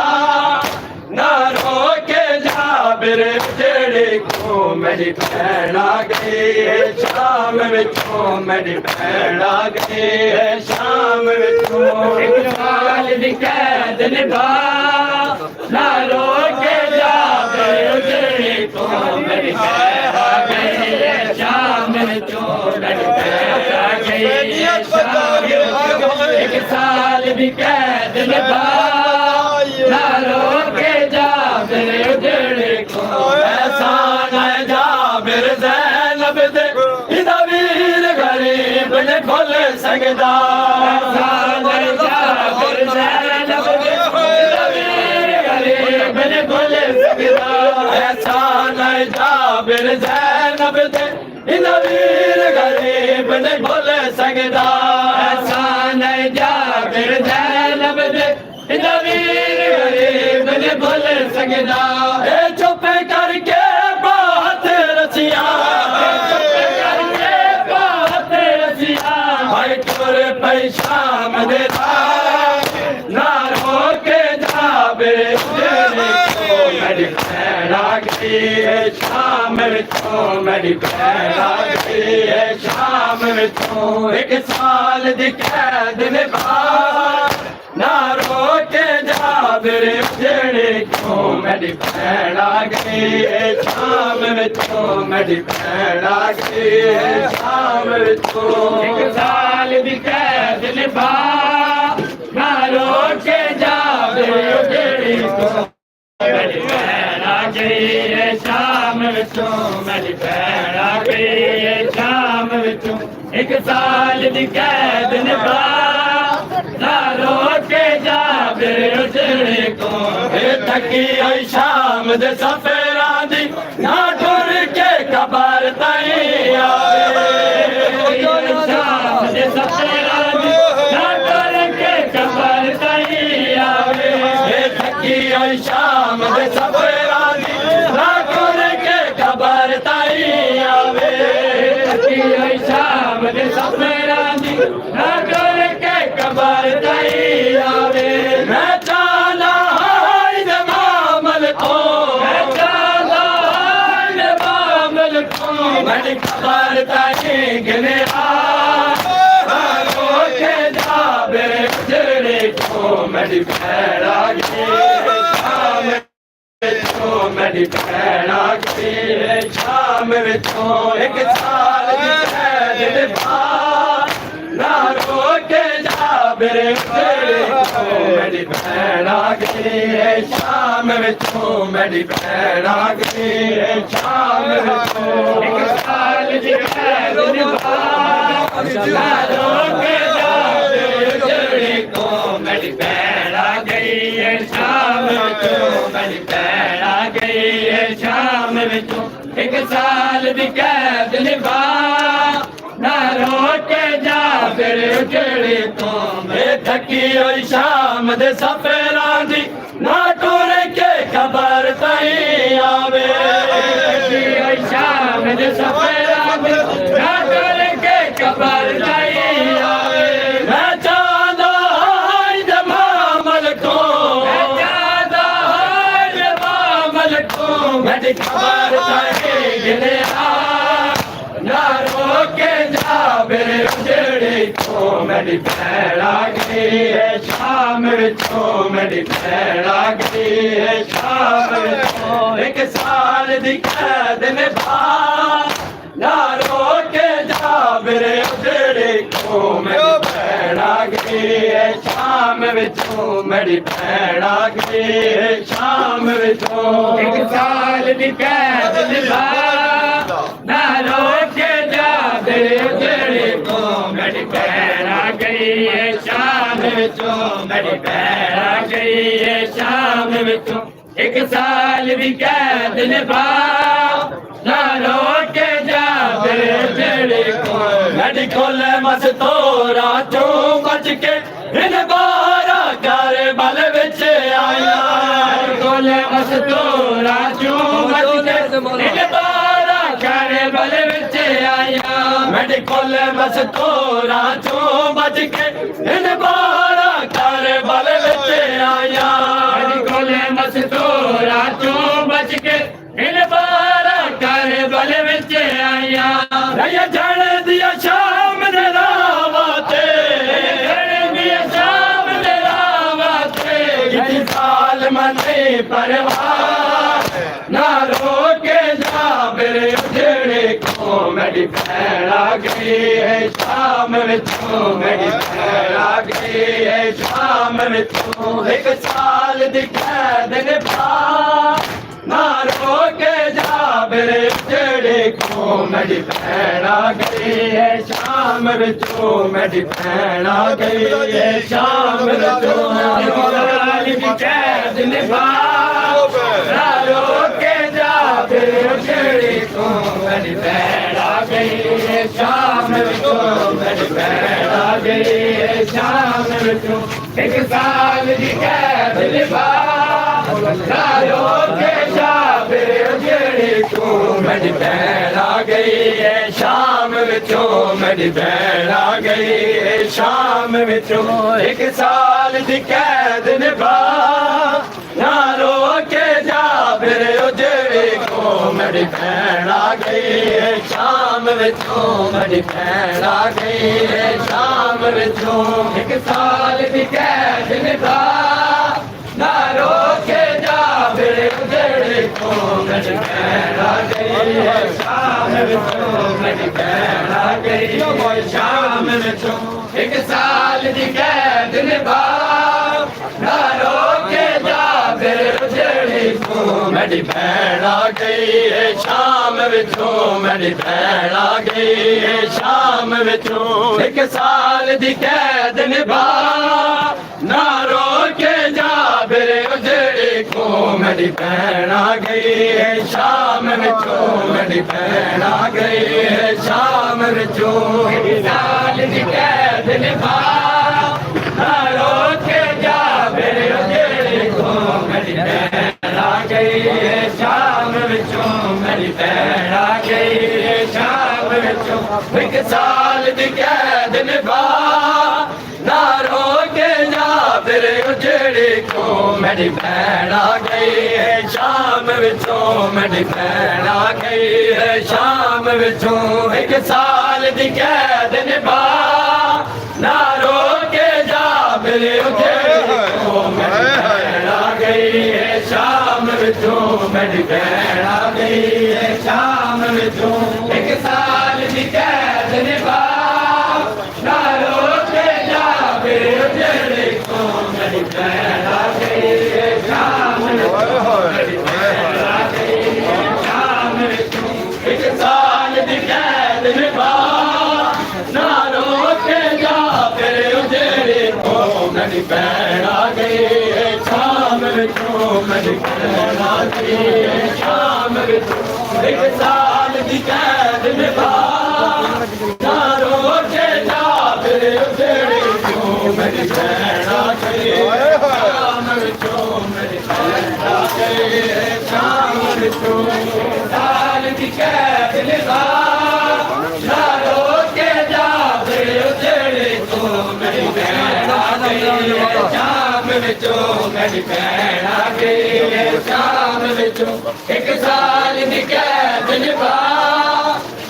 ना रोके जा फिर उजड़ी को मेरी भैन आ गई है शाम विचों मेरी भैन आ गई है शाम विचों एक साल दी कैद निभा ना रोके जा फिर उजड़ी को मेरी भैन आ गई है शाम विचों मेरी भैन आ गई है शाम विचों एक साल दी कैद निभा ना रोके जाबिर ज़ैनब दे इन वीर गरीब ने भुल सकदा एहसान जाबिर ज़ैनब दे इन वीर गरीब ने भुल सकदा ए चुप करके बात रसिया करके बात रसिया भाई तुर पे शाम दे ना रोके जाबिर मेरी भैन आ गई है शाम विचों मेरी भैन आ गई है शाम विचों एक साल दी कैद निभा ना रोके जाबिर उजड़े क्यों मेरी भैन आ गई है शाम विचों मेरी भैन आ गई है शाम विचों एक साल दी कैद निभा ना रोके जाबिर उजड़े क्यों मेरी भैन आ गई है शाम विचों मेरी भैन आ गई है शाम विचों एक साल दी कैद निभा ना रोके जाबिर उजड़े को थकी आई शाम दे सफेरां दी ना टुर के कबर ताईं आवे शाम दे सफेरां दी ना टुर के कबर ताईं आवे थकी आई शाम दे सफेरां दी ना टुर के कबर ताईं आवे थकी आई शाम दे सफेरां दी ना टुर के कबर ताईं आवे मैं चाला हाय दे मामल को मैं चाला हाय दे मामल को मेरी कबर ताईं गिने रोके जाबिर उजड़े को मेरी भैन आ गई शाम विचों मेरी भैन आ गई है शाम विचों एक साल दी कैद निभा ना रोके जाबिर उजड़े को मेरी भैन आ गई है शाम विचों मेरी भैन आ गई है शाम विचों एक साल दी कैद निभा ना रोके जाबिर उजड़े को मेरी भैन आ गई है शाम विचों मेरी भैन आ गई है शाम विचों एक साल दी कैद निभा ना रोके जाबिर उजड़े को मैं थकी होई शाम दे सफेरां दी ना टुर के कबर ताईं आवे थकी होई शाम दे सफेरां दी ना टुर के कबर ताईं आवे मैं चाहदा हाय दे मामल को मैं चाहदा हाय दे मामल को मेरी कबर ताईं गिने ना रोके जाबिर उजड़े को मेरी भैन आ गई है शाम विचों मेरी भैन आ गई है शाम विचों एक साल दी कैद निभा ना रोके जाबिर उजड़े को मेरी भैन आ गई है शाम विचों मेरी भैन आ गई है शाम विचों एक साल दी कैद निभा ना रोके जाबिर उजड़े को मेरी भैन आ गई है शाम विचों मेरी भैन आ गई है शाम विचों एक साल दी कैद निभा ना रोके जाबिर उजड़े को मेरी खोल मस्तूरा चों बच के इन बारा कर बल विच आया खोल मस्तूरा चों बच के इन बारा कर बल विच आया मेरी खोल मस्तूरा चों बच के इन बारा कर बल विच आया मेरी खोल मस्तूरा चों बच के इन बारा कर बल विच आया रया जण दिया शाम दे रावाते जण दिया शाम दे रावाते किसी साल मने परवाह ना रोके जाबिर उजड़े को मेरी भैन आ गई है शाम विचों मेरी भैन आ गई है शाम विचों एक साल दी कैद निभा ना रोके जाबिर उजड़े को मेरी भैन आ गई है शाम विचों मेरी भैन आ गई है शाम विचों कैद निभा ना रोके जाबिर गई है शाम विचों एक साल दी कैद निभा नारो के जाबिर उजड़ी तू मेरी भैन आ गई है शाम विचों मेरी भैन आ गई है शाम विचों एक साल दी कैद निभा नारो के जाबिर उजड़ी को मेरी भैन आ गई है शाम विचों मेरी भैन आ गई है शाम विचों एक साल दी कैद निभा नारो के जाबिर उजड़ी को मेरी भैन आ गई है शाम विचों मेरी भैन आ गई है शाम विचों एक साल दी कैद निभा नारो के जाबिर उजड़ी को मेरी भैन आ गई है शाम विचों मेरी भैन आ गई है शाम विचों एक साल दी कैद निभा नारो के जाबिर उजड़ी को मेरी भैन आ गई है शाम विचों मेरी भैन आ गई है शाम विचों एक साल दी कैद निभा नारो के जाबिर उजड़ी को मेरी भैन आ गई है शाम विचों मेरी भैन आ गई है शाम विचों एक साल दी कैद निभा नारो के जाबिर उजड़ी को मेरी भैन आ गई है शाम विचों मेरी भैन आ गई है शाम विचों एक साल दी कैद निभा नारो के जाबिर उजड़ी को मेरी भैन आ गई है शाम विचों मेरी भैन आ गई है शाम विचों एक साल दी कैद निभा नारो के जाबिर उजड़ी को मेरी भैन आ गई है शाम विचों मेरी भैन आ गई है शाम विचों एक साल दी कैद निभा नारो के जाबिर उजड़ी को मेरी भैन आ गई है शाम विचों मेरी भैन आ गई है शाम विचों एक साल दी कैद निभा नारो के जाबिर उजड़ी को मेरी भैन आ गई है शाम विचों मेरी भैन आ गई है शाम विचों साल दी कैद निभा नारो के जाबिर उजड़ी को मेरी भैन आ गई है शाम विचों मेरी भैन आ गई है शाम विचों एक साल दी कैद निभा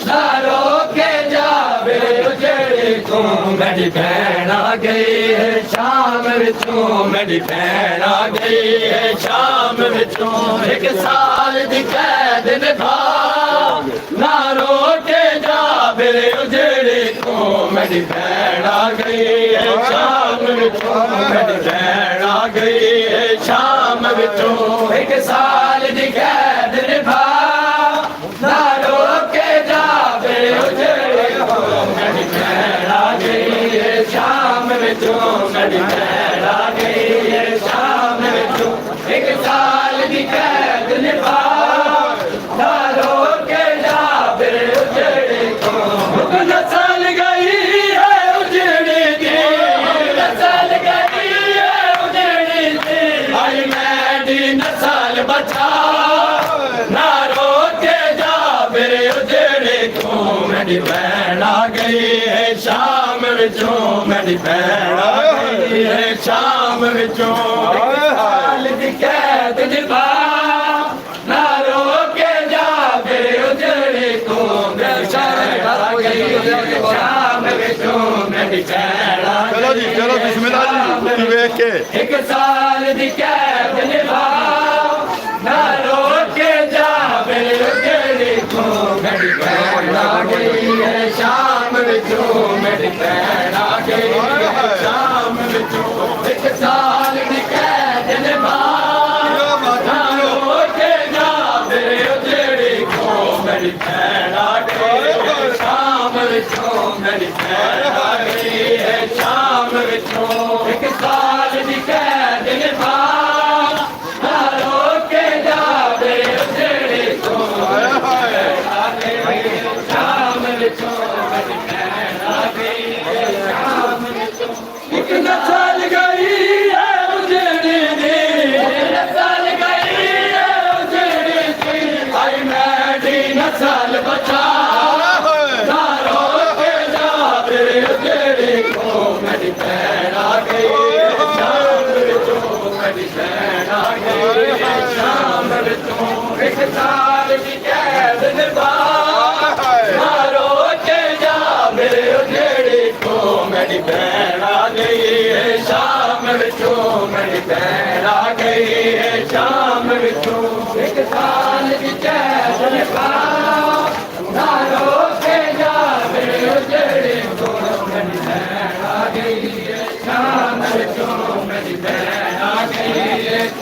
नारो के जाबिर उजड़ी को मेरी भैन आ गई है शाम विचों मेरी भैन आ गई है शाम विचों एक साल दी कैद निभा नारो के जाबिर उजड़ी को मेरी भैन आ गई है शाम विचों मेरी भैन आ गई है शाम विचों एक साल दी कैद निभा नारो के जाबिर उजड़ी को मेरी भैन आ गई है शाम विचों मेरी भैन आ गई है शाम विचों एक साल दी कैद निभा नारो के जाबिर उजड़ी को नस्ल गई है उजड़ी दी नस्ल गई है उजड़ी दी आई मेरी नस्ल बचा नारो के जाबिर उजड़ी को मेरी भैन आ गई है शाम विचों मेरी भैन आ गई है शाम विचों साल दी कैद निभा नारो के जाबिर उजड़ी को मेरी भैन आ गई है शाम विचों मेरी भैन आ गई चलो जी चलो बिस्मिल्लाह जी देख के एक साल दी कैद निभा नारो के जाबिर उजड़ी को मेरी भैन आ गई है शाम विचों मेरी भैन आ गई है शाम विचों एक साल दी कैद निभा नारो के जाबिर उजड़ी को मेरी भैन आ गई है शाम विचों मेरी भैन आ गई है शाम विचों एक साल दी कैद निभा नारो के जाबिर उजड़ी को मेरी भैन आ गई है शाम विचों मेरी भैन आ गई है शाम नस्ल बचा ना रोके जाबिर जेड़ी कौम मेरी भैन आ गई शाम विचों मेरी भैन आ गई शाम विचों एक साल की कैद निभा ना रोके जाबिर जेड़ी कौम मेरी भैन आ गई शाम विचों मेरी भैन आ गई शाम विचों एक साल की कैद निभा ना रोके जाबिर जेड़ी कौम मेरी भैन आ गई शाम विचों मेरी भैन आ गई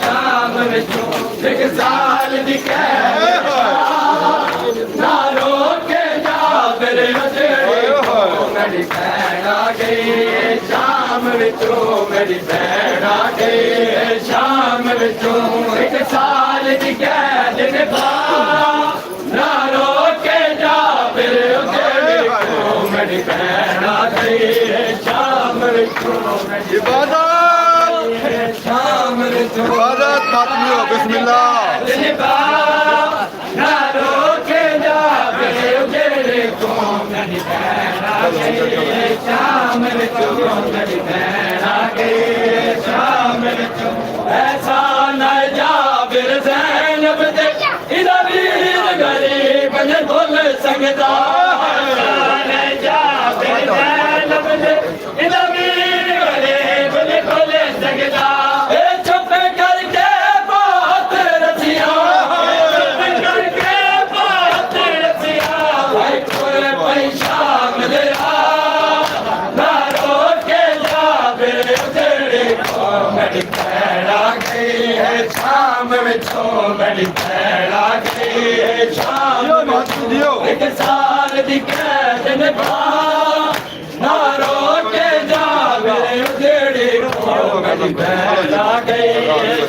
शाम विचों एक साल की कैद ना रोके जाबिर जेड़ी कौम मेरी भैन आ गई शाम विचों मेरी भैन आ गई शाम विचों एक साल की कैद निभा ना रोके जाबिर जेड़ी कौम मेरी भैन आ गई शाम विचों मेरी इबादत शाम विचों इबादत फातिमी बिस्मिल्लाह निभा ना रोके जाबिर जेड़ी कौम मेरी भैन आ गई शाम विचों मेरी भैन आ गई शाम विचों ऐसा न जाबिर ज़ैनब दे इदा वीर गरीब ने बोल सकदा न जाबिर ज़ैनब दे इदा वीर गरीब ने बोल सकदा ए चुप करके बात रचिया चुप करके बात रचिया भाई कोई पैशाम दे ना रोके जाबिर जेड़ी कौम मेरी भैन आ गई शाम विचों मेरी भैन आ गई शाम विचों एक साल की कैद निभा ना रोके जाबिर जेड़ी कौम मेरी भैन आ गई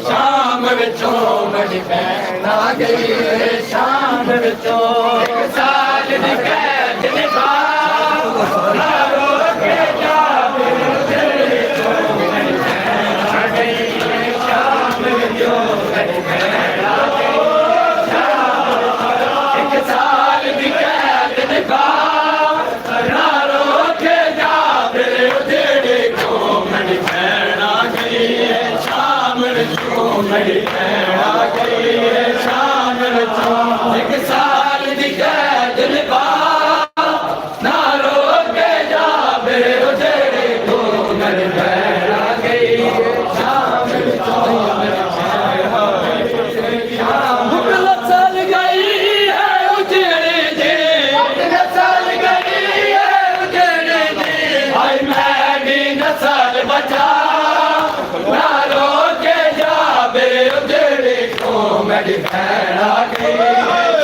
शाम विचों मेरी भैन आ गई शाम विचों एक साल की कैद निभा ना रोके जाबिर जेड़ी कौम मेरी भैन आ गई शाम विचों मेरी भैन आ गई एक साल की कैद निभा ना रोके जाबिर जेड़ी कौम मेरी भैन आ गई शाम विचों मेरी भैन आ गई शाम विचों एक साल की कैद निभा ना रोके जाबिर जेड़ी कौम मेरी भैन आ गई शाम विचों मेरी भैन आ गई भुख नस्ल गई है उजड़ी दी भुख नस्ल गई है उजड़ी दी हाय मैं भी नस्ल बचा ना रोके जाबिर जेड़ी कौम मेरी भैन आ गई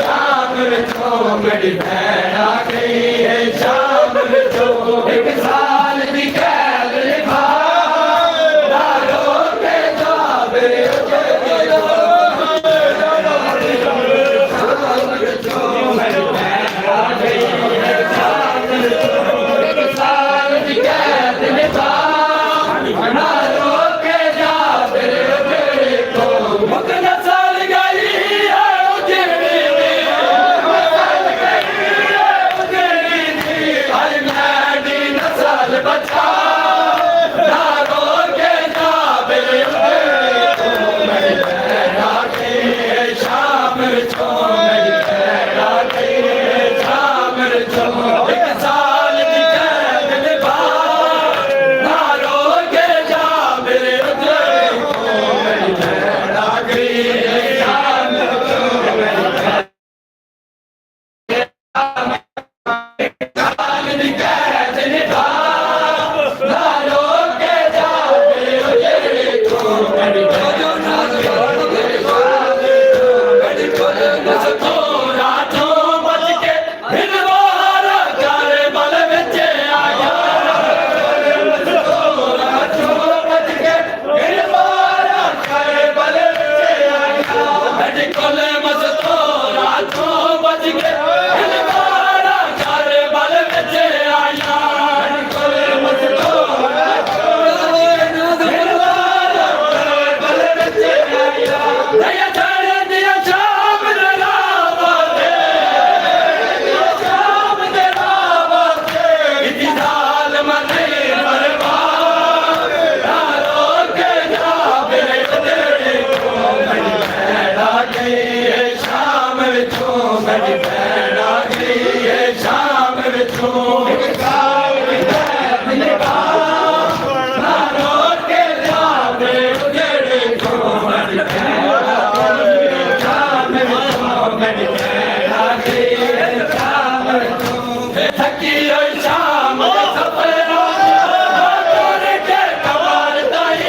शाम विचों मेरी भैन आ गई शाम विचों एक साल की कैद निभा ना रोके जाबिर जेड़ी कौम मेरी भैन आ गई शाम विचों एक साल की कैद निभा ना रोके जाबिर जेड़ी कौम भुख नस्ल गई है उजड़ी दी नस्ल गई है उजड़ी दी हाय मैं भी नस्ल बचा ना रोके जाबिर जेड़ी कौम मेरी भैन आ गई शाम विचों मेरी भैन आ गई शाम विचों एक साल की कैद निभा ना रोके जाबिर जेड़ी कौम मेरी भैन आ गई शाम विचों मेरी भैन साल की कैद निभा ना रोके जाबिर जेड़ी कौम मेरी भैन आ गई रातों बच के फिर वारा कर बल विच आया रातों बच के फिर वारा कर बल विच आया बिल्कुल मस्तो रातों बच के फिर वारा कर बल विच आया बिल्कुल मस्तो रातों बच के फिर वारा कर बल विच आया दया छड़ दिया शाम मेरी भैन आ गई है शाम विचों ना रोक के जावे उजड़े क्यों मेरी भैन आ गई है शाम विचों मेरी भैन आ गई है शाम विचों थकी हुई शाम दे सफरा तोड़ के कबार ताई आवे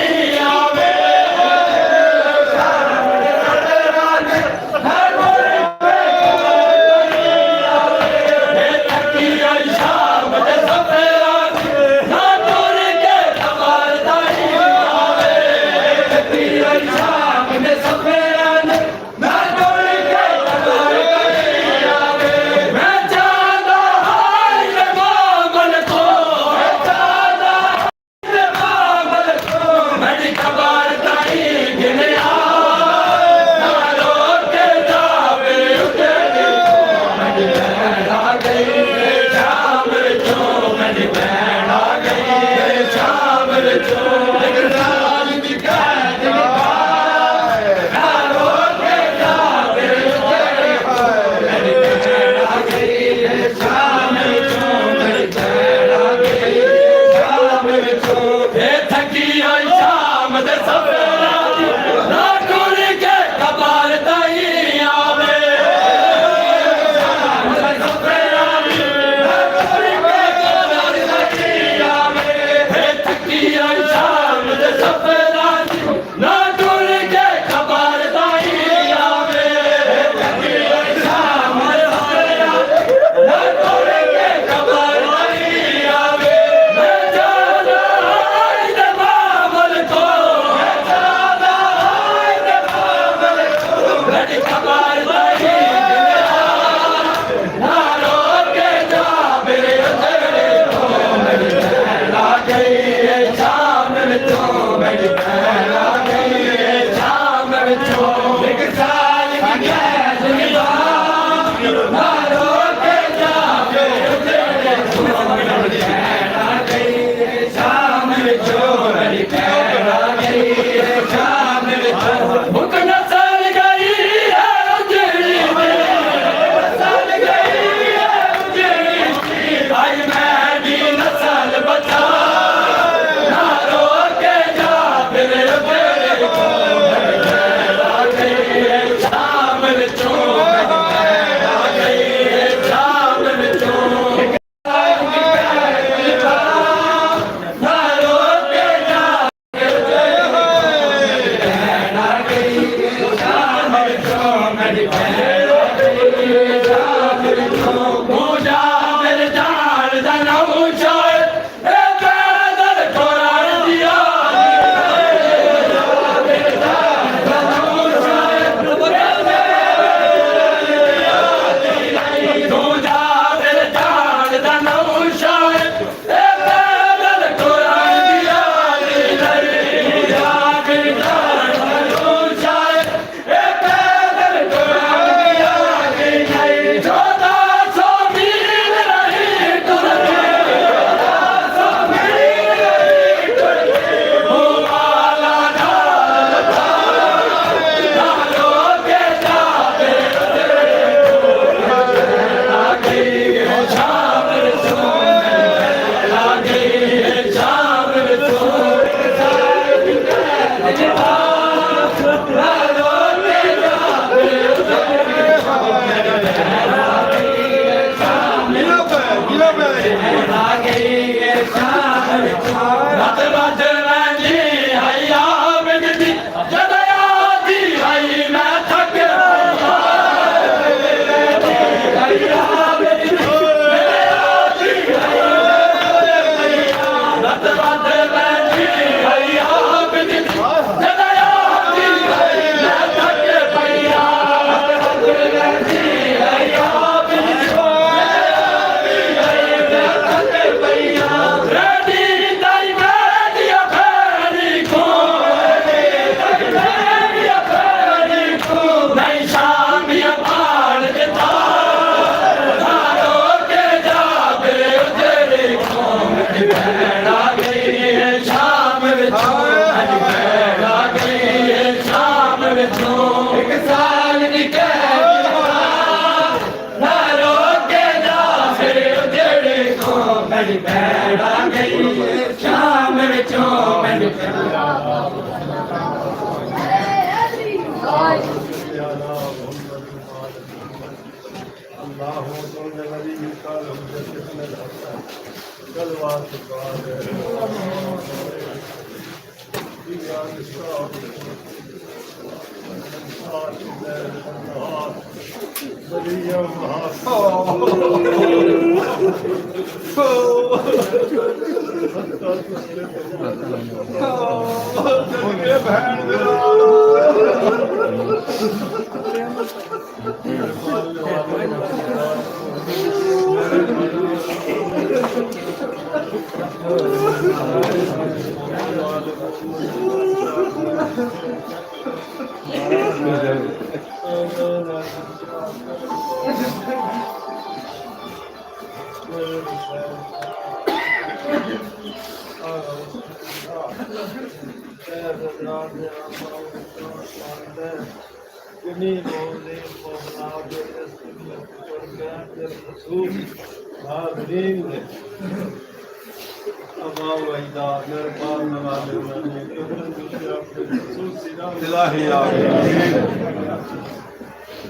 भैन आ गई शाम विचों मेरी भैन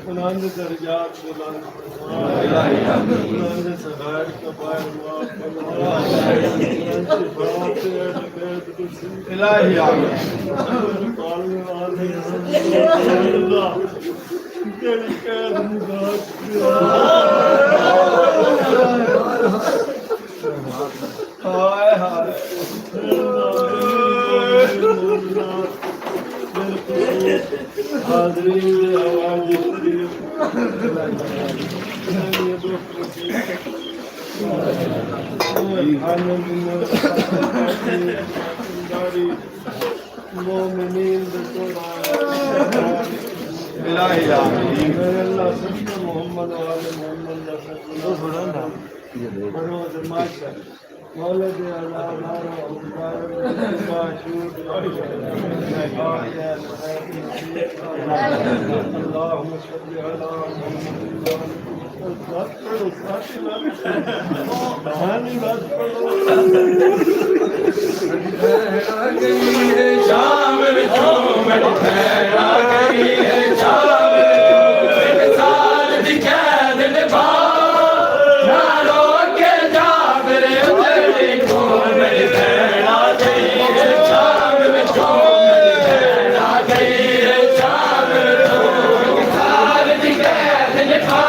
बुलंद दर्जात बुलंद बुलंद सगार कबार माफ इलाही हाय हाय हाज़रीन आवाज़ शाम विचों मेरी भैन आ गई है शाम एक साल दी कैद निभा ना रो के जा मेरे उजड़ी को मेरी भैन आ गई है शाम विचों मेरी भैन आ गई है शाम विचों एक साल दी कैद निभा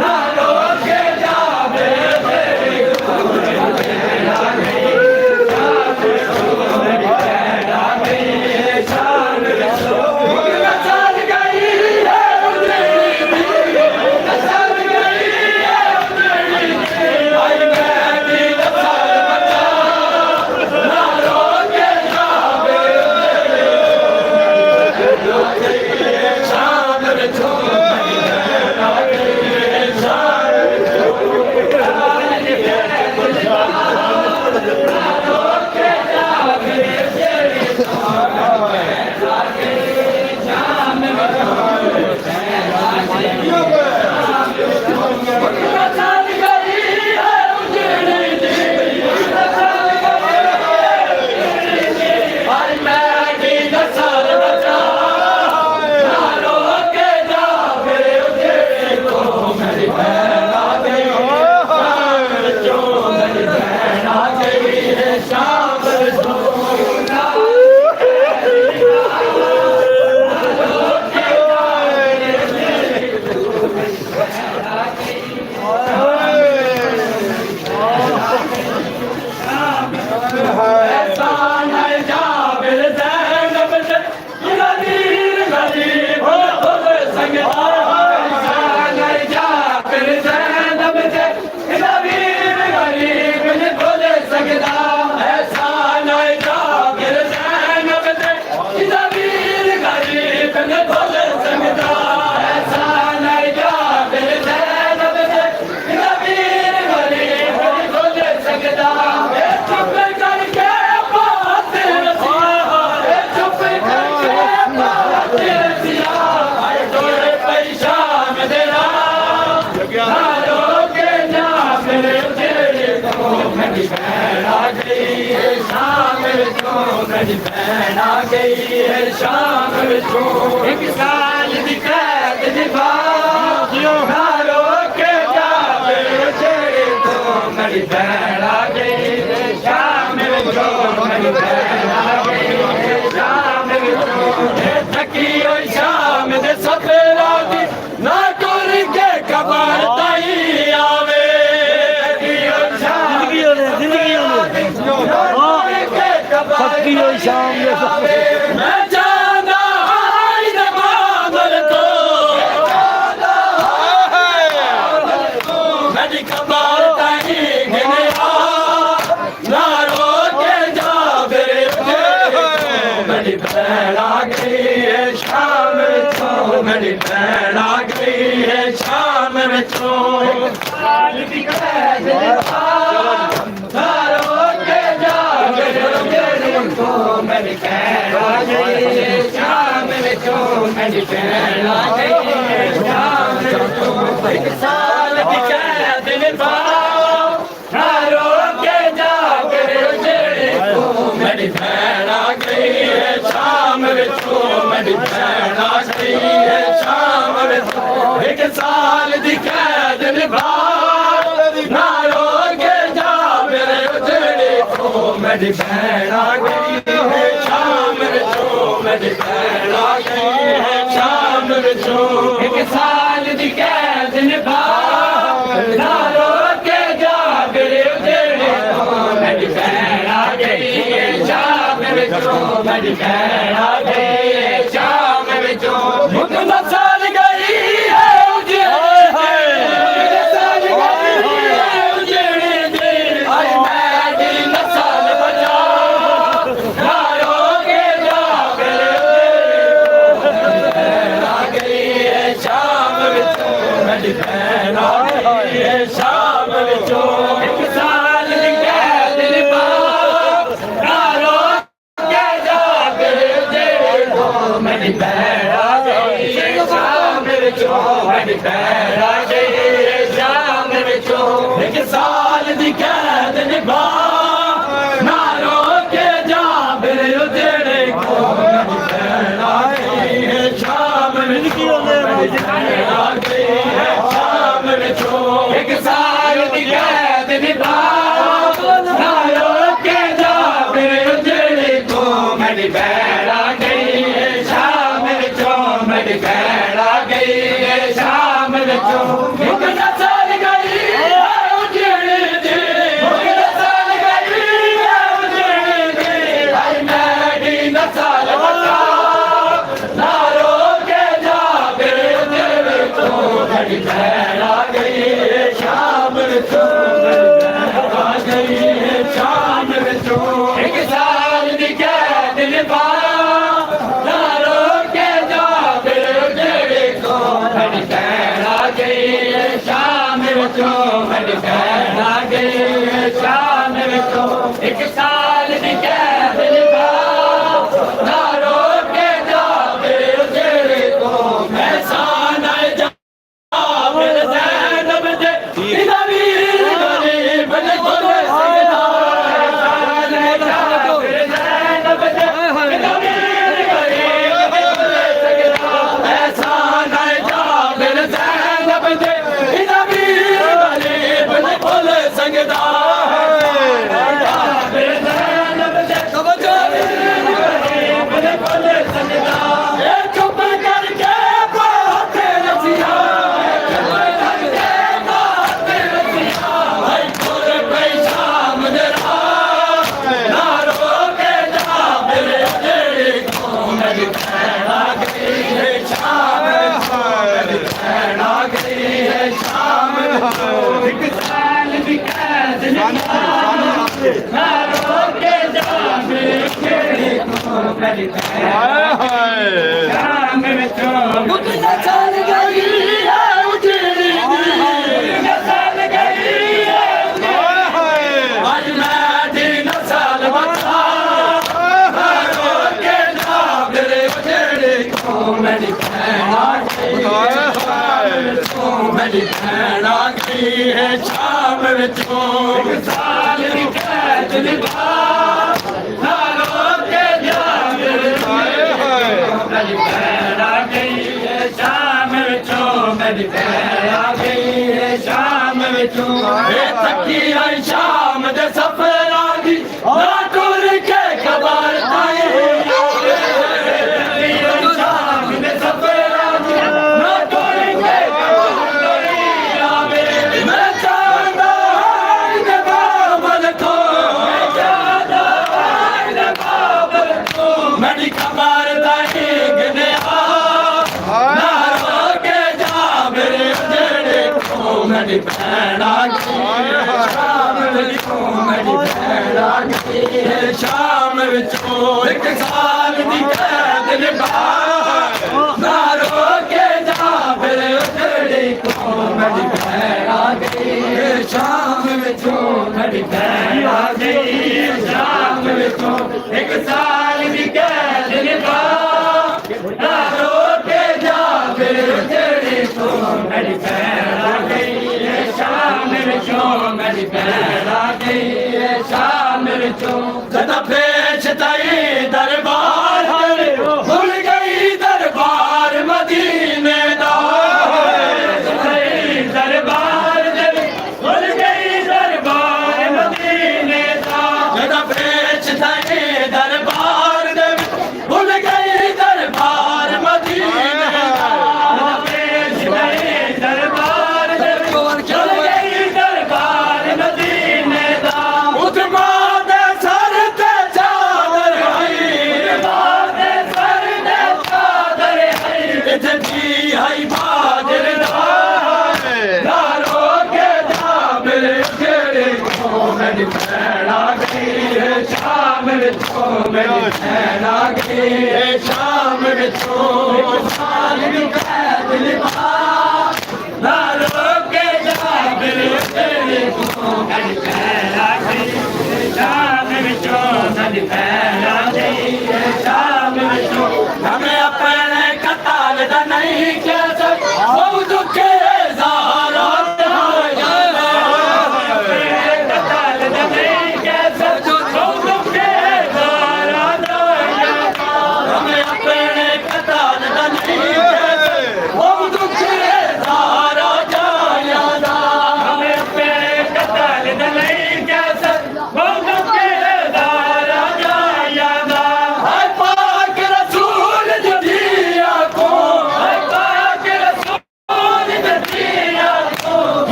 ना रो के जा मेरे उजड़ी को मेरी भैन आ गई शाम विचों मेरी भैन आ गई है शाम विचों गई है शाम विचों एक साल दी कैद निभा ना रोके जावे जेड़े तो मेरी भैन आ गई है शाम विचों मेरी भैन आ गई है शाम विचों थकी होई शाम दे सफेरा दी ना टुर के कबर ताई आवे थकी होई शाम थकी होई शाम दे सफेरा मैं जाना आई दे बादल तो मेरी कबर ताई गिने ना रोके जावे मेरी भैन आ गई है शाम विचों मेरी भैन आ गई है शाम विचों साल दी कैद निभा ना रोके जावे मेरी भैन आ गई है शाम विचों मेरी भैन आ गई है शाम विचों एक साल दी कैद निभा ना रोके जावे मेरी भैन आ गई है शाम विचों मेरी भैन आ गई है शाम विचों एक साल दी कैद निभा ना रोके जावे मेरी भैन आ गई है शाम विचों मेरी भैन आ गई है शाम विचों एक साल दी कैद निभा ना रोके जावे मेरी भैन आ गई है शाम विचों मेरी भैन आ गई है शाम विचों मुकन साल गई है उजड़े साल गई है उजड़े दे आई मेरी नस्ल बचा ना रोके जावे आ गई है शाम विचों मेरी भैन आ गई है शाम विचों एक साल दी कैद निभा ना रोके जावे मेरी भैन आ गई है शाम विचों मेरी भैन आ गई है शाम विचों एक साल दी कैद निभा ना रोके जावे जेड़े को मेरी भैन आ गई है शाम विचों मेरी भैन आ गई है शाम विचों एक साल दी कैद निभा ना रोके जावे जेड़े को मेरी भैन आ गई है शाम विचों मेरी भैन आ गई है शाम विचों एक नस्ल गई है उजड़े दे एक नस्ल गई है उजड़े दे आई मेरी नस्ल बचा ना रोके जावे जेड़े को मेरी भैन आ गई है शाम विचों मेरी भैन आ गई है शाम विचों एक साल दी कैद निभा ना रोके जावे जेड़े को मेरी भैन आ गई है शाम विचों मेरी भैन आ गई है शाम विचों एक साल दी कैद निभा ना रोके जावे जेड़े को मैं साना जावे ज़ैनब दे इदा वीर गरीब ने बोले सगदा साना जावे ज़ैनब दे इदा वीर गरीब ने बोले सगदा ऐसा ना जावे ज़ैनब दे इदा वीर गरीब ने बोले सगदा जावे ज़ैनब दे तवज्जो गरीब ने बोले सगदा ए चुप करके बात रसिया चुप करके बात रसिया भाई तोरे पे शाम दे रात ना रोके जावे जेड़े को मेरी भैन आ गई है शाम मेरी भैन आ गई है शाम एक साल दी कैद निभा ना रोके जावे जेड़े को मेरी भैन शाम विचों मुकन साल गई है उजड़ी नस्ल गई है आज मेरी नस्ल बचा ना रोके जावे जेड़े को मेरी भैन आ गई मेरी भैन आ गई है शाम विचों एक साल दी कैद निभा ना रोके जावे भैन आ गई है शाम विचों थकी आई शाम दे सफरा दी ना टुर के खबर आई शाम दे सफरा दी ना टुर के खबर आवे मैं चाहता है बाबर को मैं चाहता है बाबर को मेरी खबर ताई गने मेरी भैन आ गई शाम विचों मेरी भैन आ गई है शाम विचों एक साल दी कैद निभा ना रो के जा फिर उजड़ी को मेरी भैन आ गई है शाम विचों मेरी भैन आ गई है शाम विचों एक साल दी कैद निभा ना रो के जा फिर उजड़ी को मेरी भैन आ गई शाम विचों मेरी भैन आ गई है शाम विचों जदा पेश ताई दरबार भूल गई दरबार मदीने दा दरबार भूल गई दरबार मदीने दा जदा पेश ताई दरबार भूल गई दरबार मदीने दा पेश ताई दरबार मेरी भैन आ गई है शाम विचों मेरी भैन आ गई है शाम विचों साल दी कैद निभा ना रो के जा मेरी भैन आ गई है शाम विचों मेरी भैन आ गई है शाम विचों हमें अपने कतार दा नहीं कह सकते बहुत दुखे ज़ारा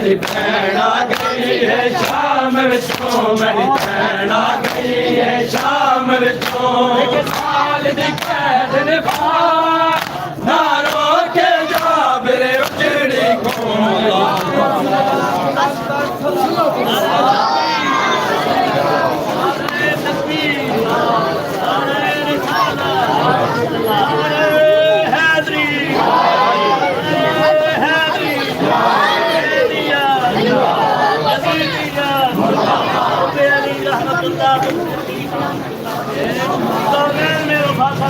मेरी भैन आ गई है शाम विचों मेरी भैन आ गई है शाम विचों एक साल दी कैद निभा ना रो के जा मेरे उजड़ी को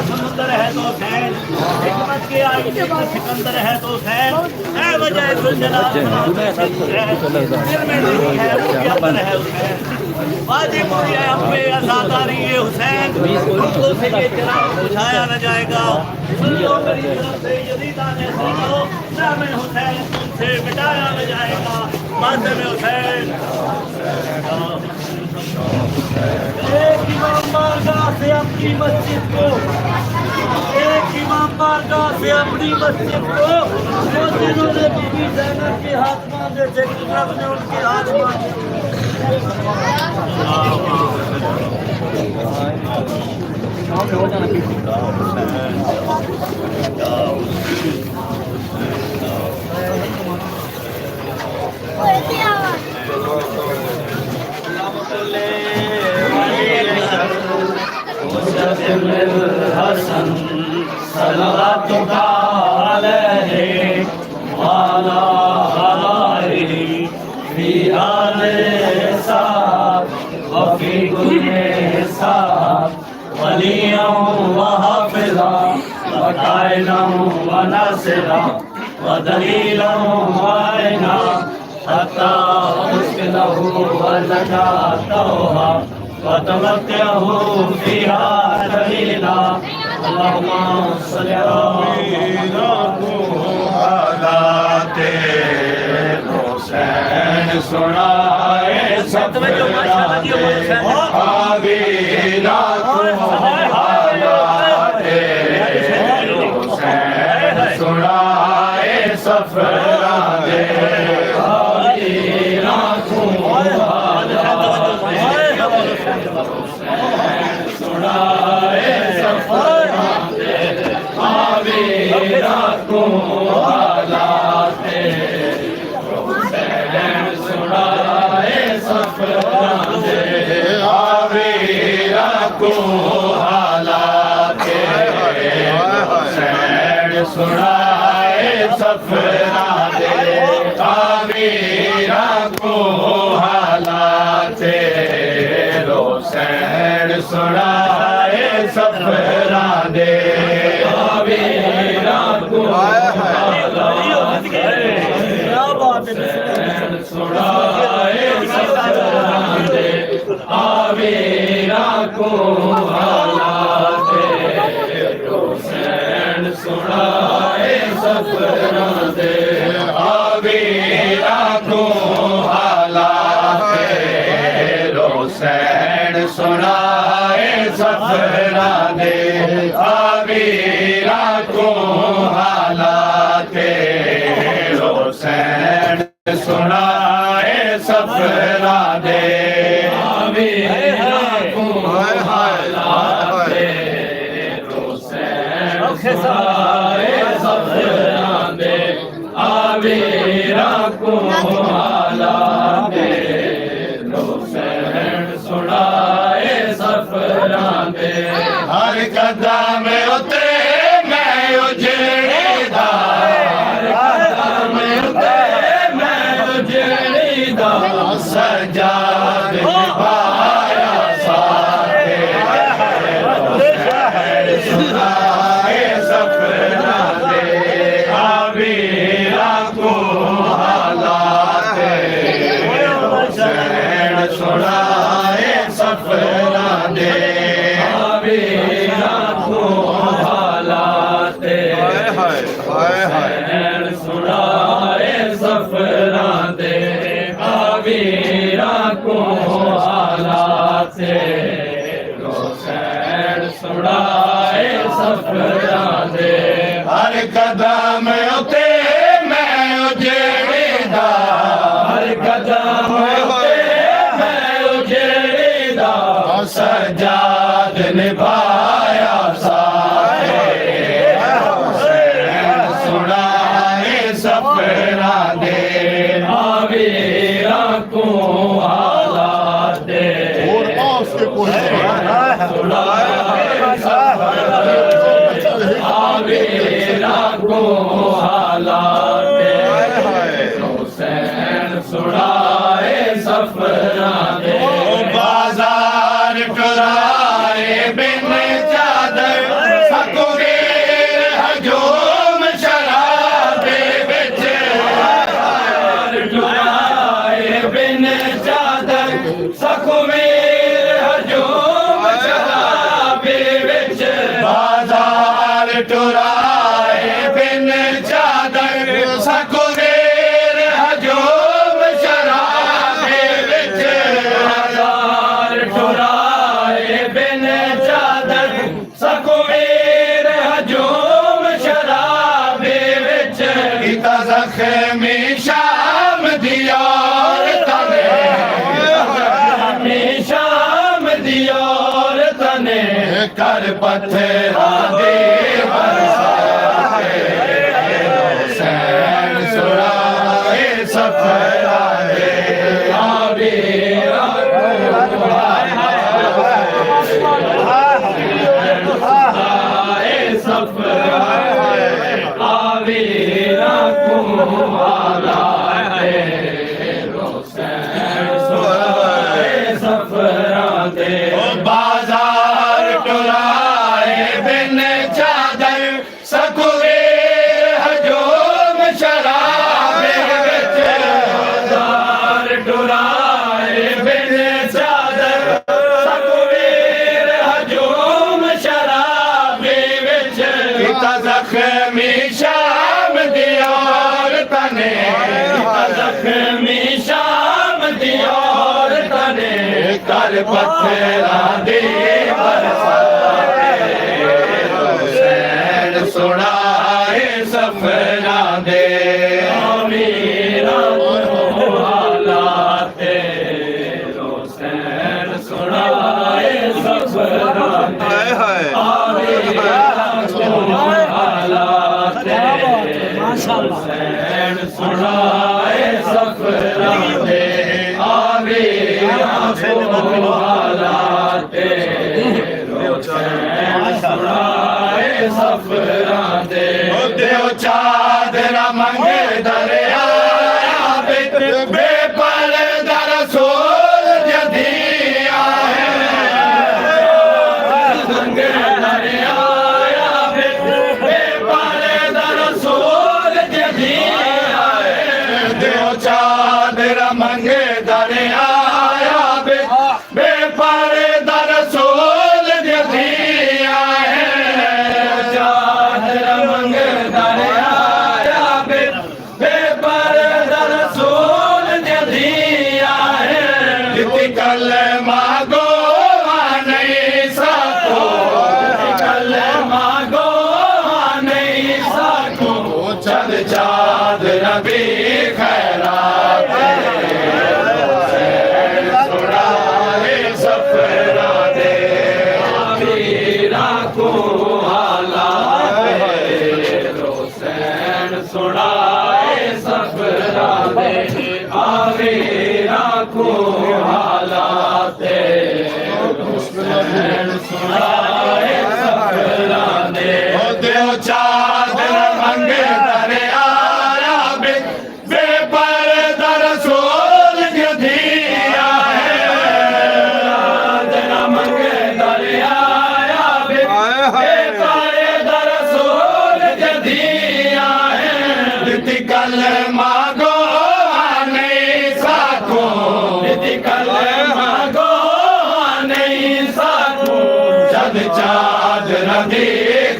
समुंदर है तो फैन हिकमत के आईने में सिकंदर है तो फैन है वजह सुलझना दिल में नहीं है उसके अंदर है हुसैन वादी पूरी है हम पे आज़ादारी ये हुसैन उनको से ये चिराग बुझाया न जाएगा सुन लो मेरी तरफ से यदीदा ने सुन लो ना मैं हुसैन तुमसे मिटाया न जाएगा माथे में हुसैन एक इमाम बारगाह से अपनी मस्जिद को एक इमाम बारगाह से अपनी मस्जिद को जिन्होंने बीबी ज़ैनब के हाथ मांगे थे रब ने उनके हाथ मांगे हसन सल्लल्लाहु अलैहि वाला आलिहि फी आलिसा व फी कुल्ली साब वलिया व हाफिजा व कायना व नासिरा व दलीला व आइना हत्ता उसलहु व नजातहा وتمتعه فيها طويلا اللهم صل على हुसैन सुनाए सब आवीरा हुसैन सुनाए सफरा दे आवीरा सुनाए सफरा दे आवीरा को हालाते सुनाए सफरा दे आवीरा को हालाते हुसैन सुनाए सफरा दे आवीरा को हालाते हुसैन सुनाए सफरा दे आवीरा को सुनाए सफरा दे आवीरा को हालाते हुसैन सुनाए सफरा दे आवीरा को हालाते हुसैन सुनाए सफरा दे आवीरा को हालाते हुसैन सुनाए सफरा दे आवीरा को हालाते हुसैन सुनाए सफरा दे आवीरा को हालाते हुसैन सुनाए सफरा दे हर कदम उतरे मैं उजड़ेदा सजाद निभाया साथे सुनाए सफरा दे आवीरा को हालाते हुसैन सुनाए सफरा दे आवीरा को हालाते हुसैन सुनाए सफरा दे आवीरा को हालाते हुसैन सुनाए सफरा दे हर कदम उते मैं उजड़ेदा हर कदम उते मैं उजड़ेदा सजाद निभाया साथे हुसैन सुनाए सफरा दे आवीरा को हालाते आवीरा को हालाते हुसैन सुनाए सफरा दे बाजार टुराए बिन चादर सकोगे हजूम शराबे बिच टुराए बिन चादर सकुमेर हजूम शराबे बिच बाजार टुराए बिन चादर सकुमेर हजूम शराबे बिच बाजार टुराए बिन चादर सकुमेर हजूम शराबे बिच इता जख्मी शाम दिया शाम दिया तने कर पत्थरा दे हुसैन सुनाए सफरा दे आवीरा सुनाए सफरा आवीरा को हालाते हुसैन सुनाए सफरा दे बाजार टुराए बिन चादर सकुवेर हजूम शराबे बिच बाजार टुराए बिन चादर जख्मी शाम दी औरतां ने जख्मी शाम दी औरतां ने कर पत्थरां दे बरसाते हुसैन सुनाए सफरां दे अमीरां को हालाते हुसैन सुनाए सफरां दे हुसैन सुनाए सफरां दे हालाते हुसैन सुनाए सफरां दे देव चादरा मंगे दरिया बेपर्दा रसूल जदिया है मंगे दरिया बेपर्दा रसूल जदिया है देव चादरा मंगे दरिया बेपर्दा रसूल जदिया है चादरा मंगे दरिया बेपर्दा रसूल जदिया है कल मांगो नहीं सको कल मांगो नहीं सको चंद चाँद नबी खैरात सुनाए सफरां दे अमीरां को हालाते हुसैन सुनाए सफरां दे अमीरां को हालाते हुसैन सुनाए सफरां दे देव चादर मंगे दरिया बेपर्दा रसूल जदिया है चादर मंगे दरिया बेपर्दा रसूल जदिया है कल मांगो नहीं सको कल मांगो नहीं सको जद चादर दी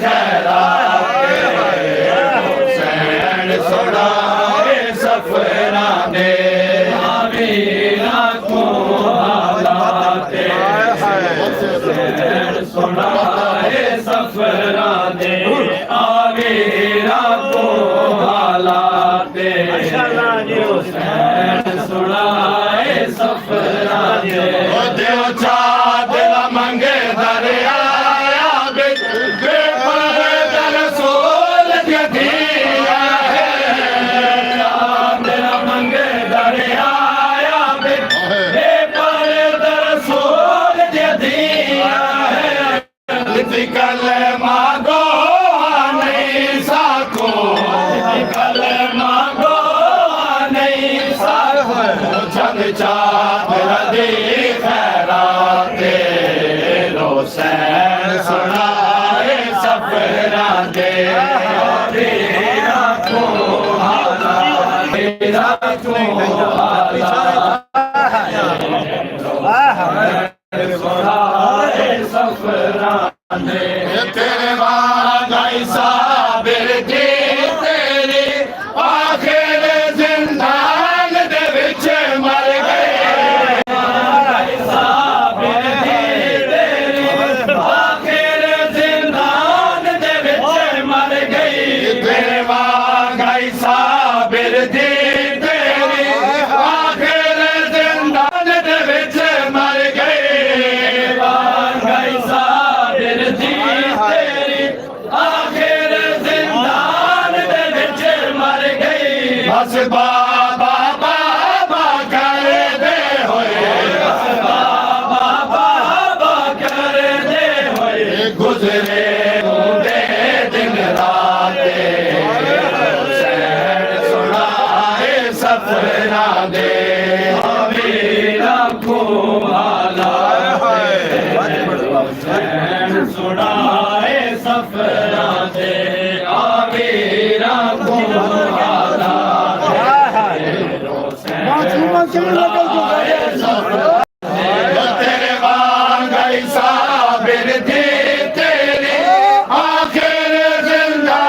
खैरात हुसैन सुनाए सफरां दे अमीरां को हालाते हुसैन सुनाए सफरां दे अमीरां को हालाते हुसैन सुनाए सफरां दे देव चादर मंगे दरिया बेपर्दा रसूल जदिया है चादर मंगे दरिया बेपर्दा रसूल जदिया है कल मांगो नहीं सको कल मांगो नहीं सको चंद चादर दी खैरात हुसैन सुनाए सफरां दे अमीरां को हालाते सुनाए सफरां दे तेरे वांगाई साबिर दी तेरी आखिर जिंदान दे विच मर गए साबिर दी तेरी आखिर जिंदान दे विच मर गई तेरे वांगाई साबिर दी तेरी आखिर जिंदान दे विच मर गई वांगाई साबिर दी तेरी आखिर जिंदान दे विच मर गई बस बाबा बाबा कर दे होए बस बाबा बाबा कर दे होए गुजरे होंदे दिन रात हुसैन सुनाए सफरां दे अमीरां को हालाते हुसैन सुनाए सफरां दे अमीरां को हालाते हुसैन सुनाए सफरां दे तेरे वांगाई साबिर दी तेरी आखिर जिंदा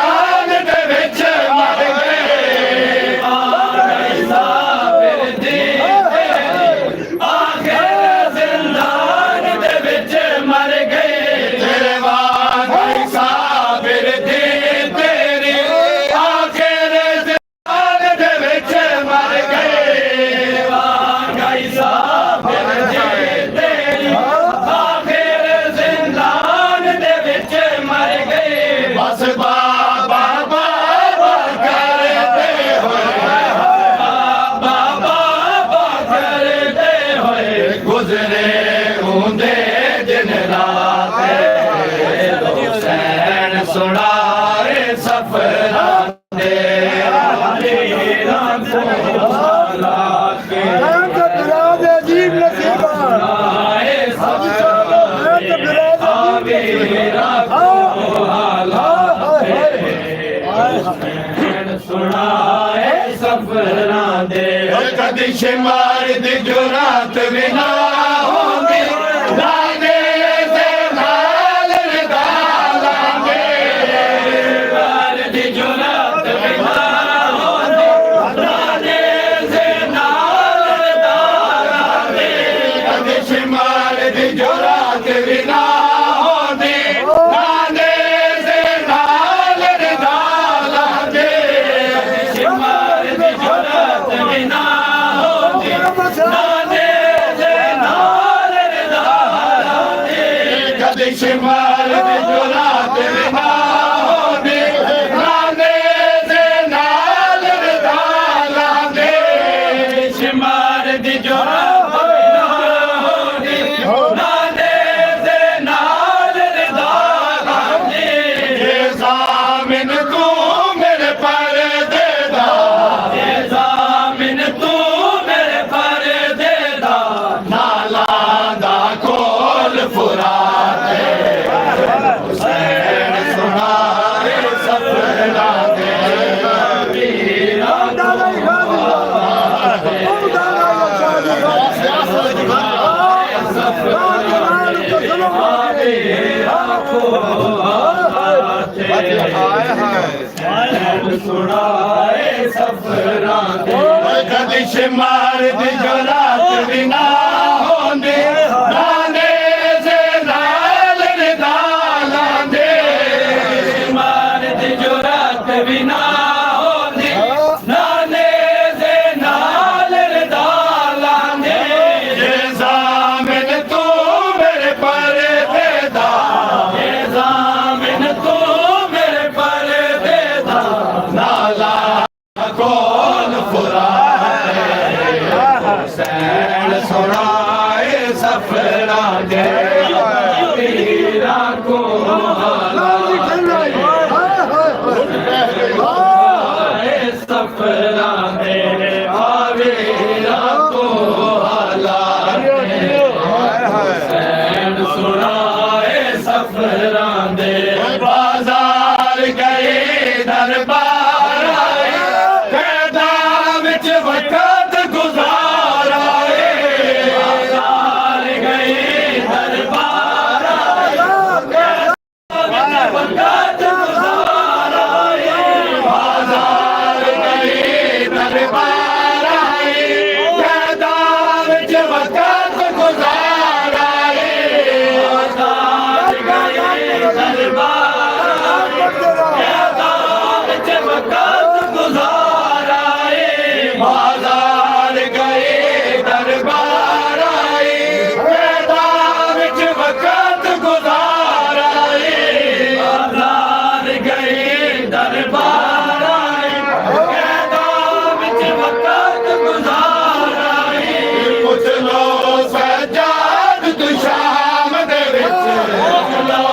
कदिश मारद जो रात बिना होंदी लाने से नाल डालांगे मारद जो रात बिना होंदी लाने से नाल डालांगे कदिश मारद जो रात बिना होंदी लाने से नाल डालांगे कदिश मारद जो रात बिना होंदी लाने से नाल डालांगे कदिश मारद जो रात बिना होंदी लाने से नाल डालांगे कदिश मारद जो रात बिना होंदी लाने से नाल डालांगे ये ज़ामिन तू मेरे पर्दे दा ये ज़ामिन तू मेरे पर्दे दा नाला दा कोल फुरात हुसैन सुनाए सफरा दे वीरा सुनाए सफरा कदिश मारद जो रात बिना होंदे लाने से नाल डालांगे मारद जो रात बिना होंदे लाने से नाल डालांगे ये ज़ामिन तू मेरे पर्दे दा ये ज़ामिन तू मेरे पर्दे दा नाला कौन फुरात हुसैन सुनाए सफरा दे वीरा को सफरा दे वीरा को हुसैन सुनाए सफरा दे बाजार गए दरबार आए कैदां विच वक़्त गुज़ारा बाजार गए दरबार आए कैदां विच वक़्त गुज़ारा बाजार गए दरबार आए कैदां विच वक़्त गुज़ारा बाजार गए दरबार बाजार गए दरबार आए कैदां विच वक़्त गुज़ारा बाजार गए दरबार आए कैदां विच वक़्त गुज़ारा पुछ लो सजाद तू शाम दे विच पुछ लो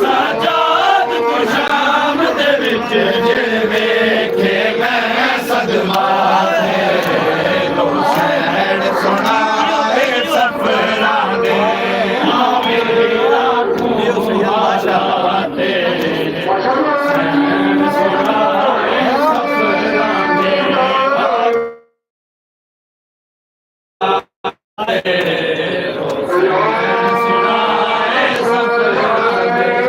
सजाद तू शाम दे विच जे वेखे मैं सदमा हुसैन सुनाए सफरा दे वीरा को आशाते हुसैन सुनाए सफरा दे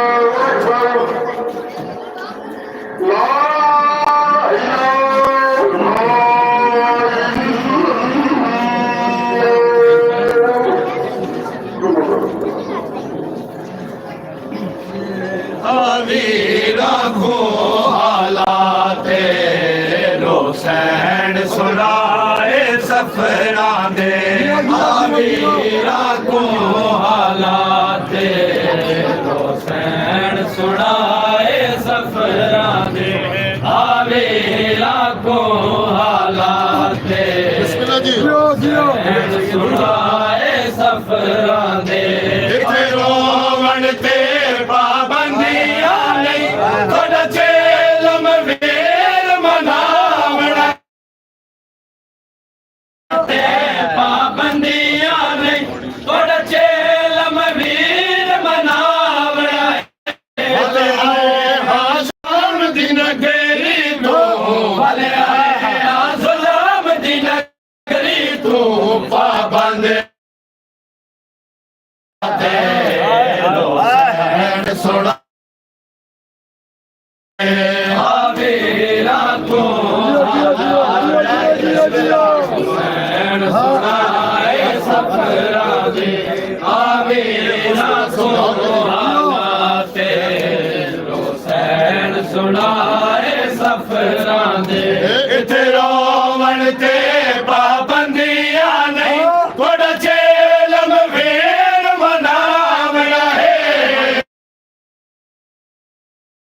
हुसैन सुनाए सफरा दे वीरा को हालाते हुसैन सुनाए सफरा दे वीरा को हालाते हुसैन सुनाए सफरा दे वीरा को ते पाबंदियां नहीं थोड़ा चेलम वीर मनावना ते पाबंदियां नहीं थोड़ा चेलम वीर मनावना भले आए आज़ाम दी नगरी तो भले आए आज़ाम दी नगरी तो पाबंद सुना आवेरा को सुनाए सफरा दे आवेरा को हुसैन सुनाए सफरा दे इथे रोवन ते पाबंदियां नहीं थोड़ा चेलम वीर मनावना है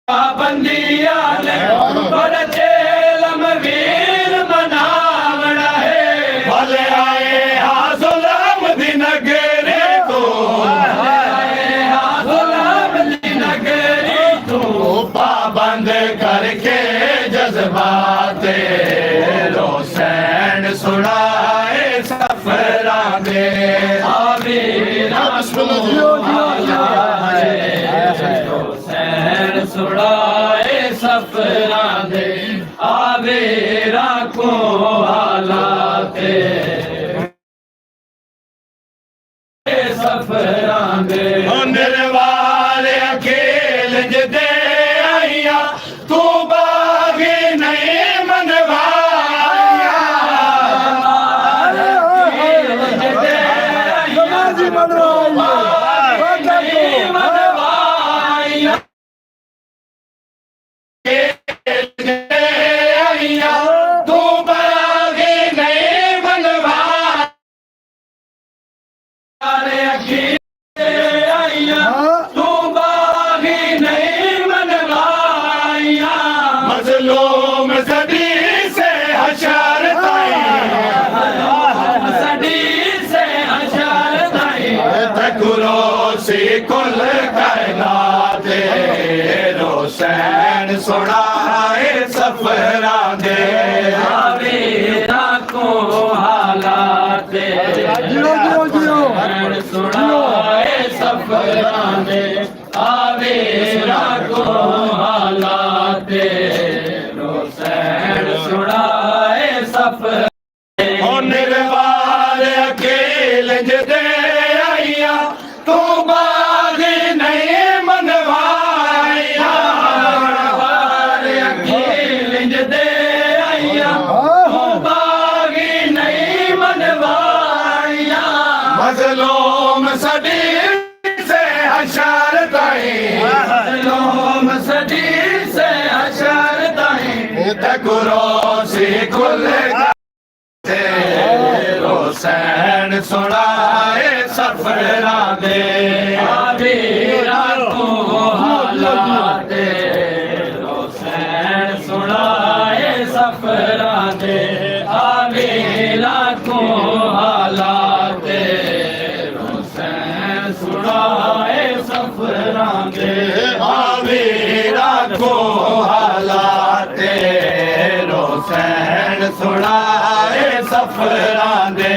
पाबंदियां नहीं थोड़ा चेलम वीर मनावना है भले आए आज़ुलम दी नगरी तो भले आए आज़ुलम दी नगरी तो पाबंद करके जज्बात हुसैन सुनाए सफरा दे आवेरा हुसैन सुनाए सफरा दे आवेरा को हालाते सफरा दे निर्वाले अकेल जदे आइया तू बागी नहीं मनवाया जदे आइया तू बागी नहीं मनवाया तू बागी नहीं मनवाया मजलूम सदी से हशर सदी से हशर तकुरो सी कुल कायनात हुसैन सुनाए सफरा दे आवेरा को हालात हुसैन सुनाए सफरा दे आवेरा को हालात हुसैन सुनाए सफरा निर्वाल अकेल जदे आइया तू बागी नहीं मनवाया अकेल जदे आइया तू बागी नहीं मनवाया मजलूम सदी से हशर ताई मजलूम सदी से हशर ताई तकुरो सी कुल हुसैन सुनाए सफरा दे आवेरा को हालात हुसैन सुनाए सफरा दे आवेरा को हालात हुसैन सुनाए सफरा दे आवेरा को हालात हुसैन सुनाए सफरा दे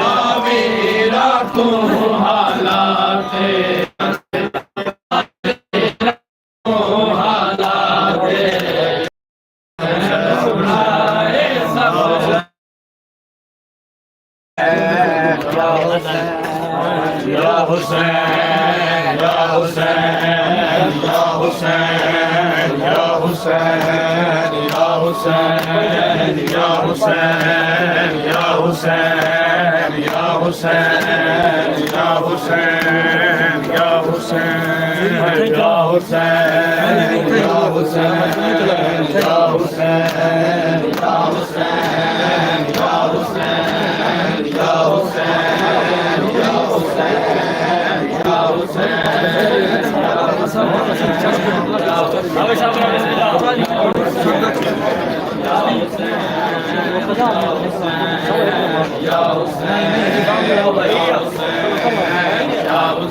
आवेरा को हालात सुनाए सफरा या हुसैन या हुसैन या हुसैन या हुसैन या हुसैन या हुसैन या हुसैन या हुसैन या हुसैन या हुसैन या हुसैन या हुसैन या हुसैन या हुसैन या हुसैन या हुसैन या हुसैन या हुसैन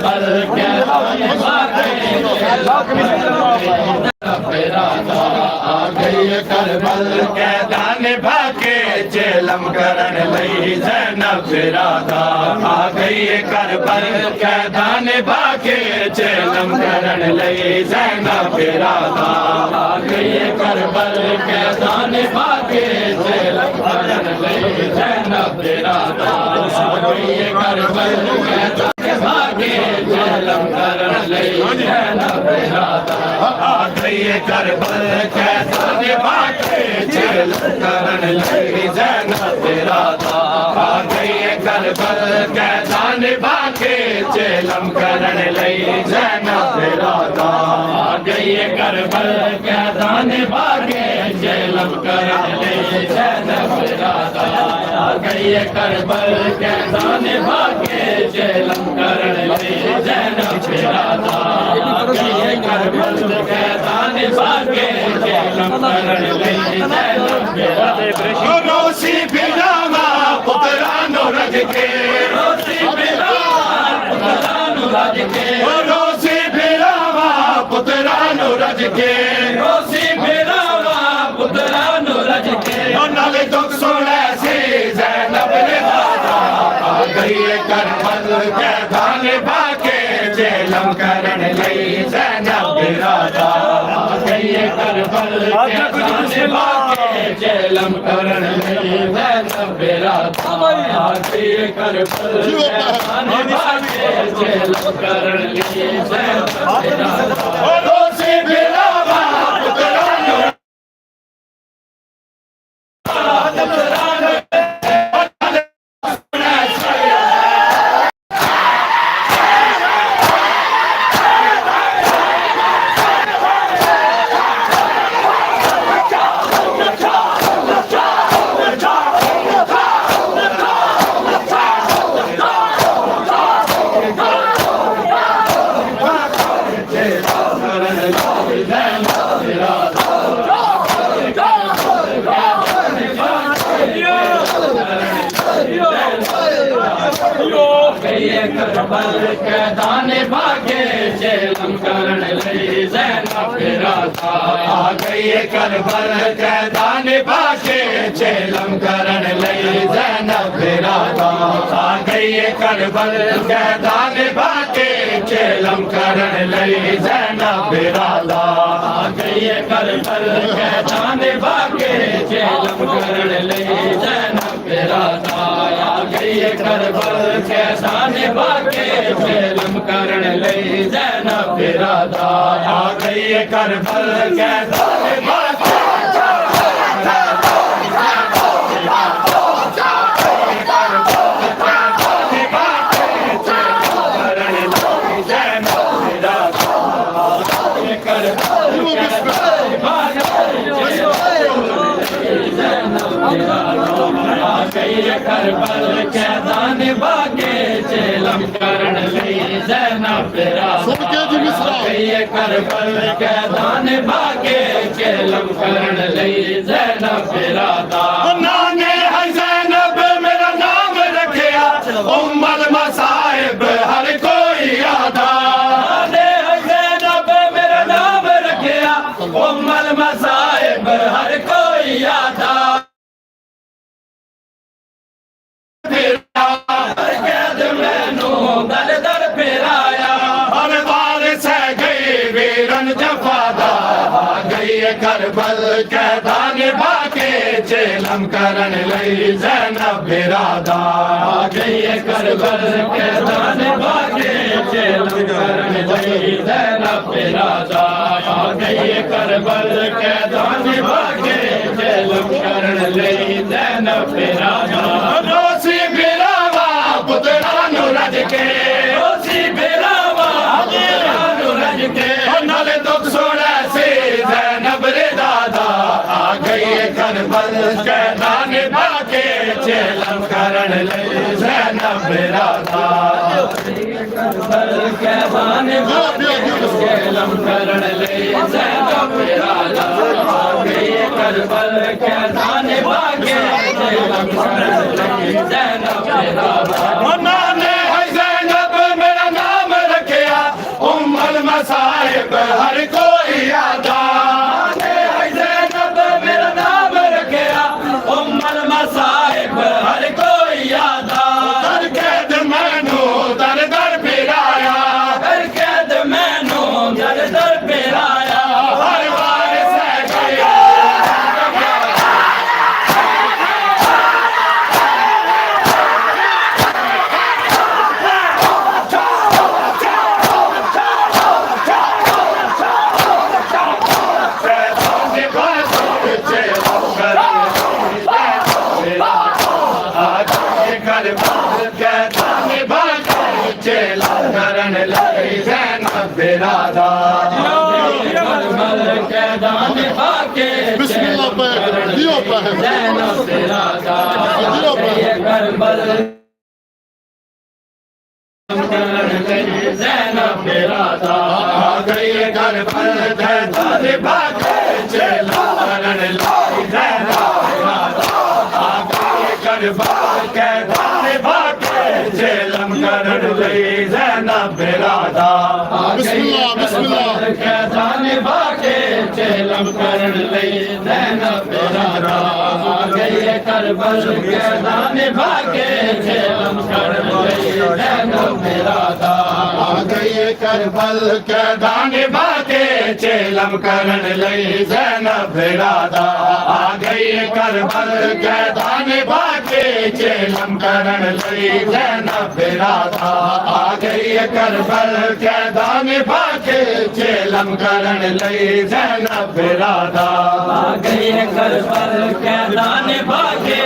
करबल के दाने भागे आ गई करबल के दाने भागे जेलम करण लई ज़ैनब ज़रादा आ गई करबल के दाने भागे जेलम करण लई ज़ैनब ज़रादा आ गई करबल के दाने भागे जेलम करण लई ज़ैनब ज़रादा आ गई करबल के दाने भागे जेलम करण लई ज़ैनब ज़रादा आ गई करबल के दाने भागे जेलम करण लई ज़ैनब ज़रादा आ गई करबल के दाने भागे जेलम करण लई ज़ैनब ज़रादा आ गई करबल के दाने भागे जेलम करण लई ज़ैनब ज़रादा आ गई करबल के दाने भागे जेलम करण लई ज़ैनब ज़रादा आ गई करबल के दाने भागे जेलम करण लई ज़ैनब ज़रादा रोसी बिलावा पुत्रानो रज के रोसी बिलावा पुत्रानो रज के रोसी बिलावा पुत्रानो रज के रोसी बिलावा पुत्रानो रज के नाले दुख सुने सी ज़ैनब ज़रादा आ गई करबल के दाने भागे जेलम करण लई ज़ैनब ज़रादा आ गई करबल के दाने भागे जेलम करण लई ज़ैनब ज़रादा आ गई करबल के दाने भागे जेलम करण लई ज़ैनब ज़रादा रोसी बिलावा पुत्रानो करबल के दाने भागे जेलम करण लई ज़ैनब ज़रादा आ गई करबल के दाने भागे जेलम करण लई ज़ैनब ज़रादा आ गई करबल के दाने भागे जेलम करण लई ज़ैनब ज़रादा आ गई करबल के दाने भागे जेलम करण लई ज़ैनब ज़रादा आ गई करबल के दाने भागे जेलम करण लई ज़ैनब ज़रादा आ गई करबल के दाने भागे करबल के दाने भागे जेलम करण लई ज़ैनब ज़रादा करबल के दाने भागे जेलम करण लई ज़ैनब ज़रादा नाने है ज़ैनब मेरा नाम रखिया उम्मल मसाइब हर कोई यादा नाने है ज़ैनब मेरा नाम रखिया उम्मल मसाइब हर कोई यादा करबल के दाने भागे जेलम करण लई ज़ैनब ज़रादा आ गई करबल के दाने भागे जेलम करण लई ज़ैनब ज़रादा आ गई करबल के दाने भागे जेलम करण लई ज़ैनब ज़रादा रोसी बिलावा पुत्रानो रज के रोसी बिलावा पुत्रानो रज के नाले दुख सुने सी ज़ैनब ज़रादा आ गई करबल के दाने भागे जेलम करण लई ज़ैनब ज़रादा करबल के दाने भागे जेलम करण लई ज़ैनब ज़रादा आ गई करबल के दाने भागे जेलम करण लई ज़ैनब ज़रादा नाने है ज़ैनब मेरा नाम मसाइब हर कोई यादा ज़ैनब मेरा नाम रखया उम्मल मसाइब हर कोई यादा दर कैद मैनू दर दर फिराया दर कैद मैनू दर दर फिराया हर वार सह गया करन लगी ज़ैनब बिरादा कैदान बाके बिस्मिल्लाह पे दियो पे ज़ैनब बिरादा करबल ज़ैनब बिरादा गई करबल कैदान बाके चला करन लगी ज़ैनब बिरादा करबल कैदान बाके चलम करन लगी ज़ैनब बिरादा बिस्मिल्लाह बिस्मिल्लाह कैदान बाके चलम करन लगी ज़ैनब बिरादा गई करबल कैदान बाके चलम करन लगी ज़ैनब बिरादा गई करबल कैदान बाके चलम करन लगी ज़ैनब बिरादा गई करबल कैदान बाके चलम करन लगी ज़ैनब बिरादा आ गई करबल कैदान बाके चलम करन लगी ज़ैनब बिरादा आ गई करबल कैदान बाके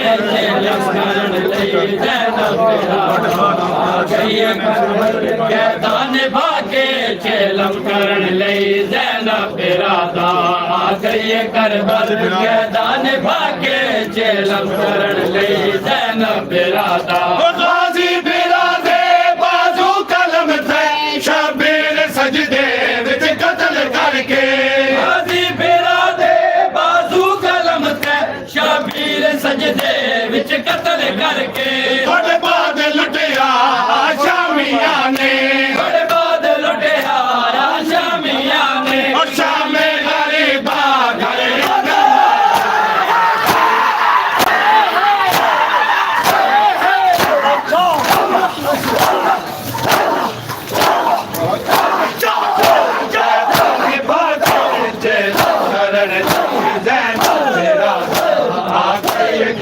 चलम करन लगी ज़ैनब बिरादा आ गई करबल कैदान बाके चलम करन लगी ज़ैनब बिरादा आ गई करबल कैदान बाके चलम करन लगी ज़ैनब बिरादा गाजी बिरादे बाजू कलम थे शबीर सजदे विच कत्ल करके गाजी बिरादे बाजू कलम थे शबीर सजदे विच कत्ल करके बड़े बाद लुटिया शामिया ने बड़े बाद लुटिया शामिया ने और शामे गरीबा घरे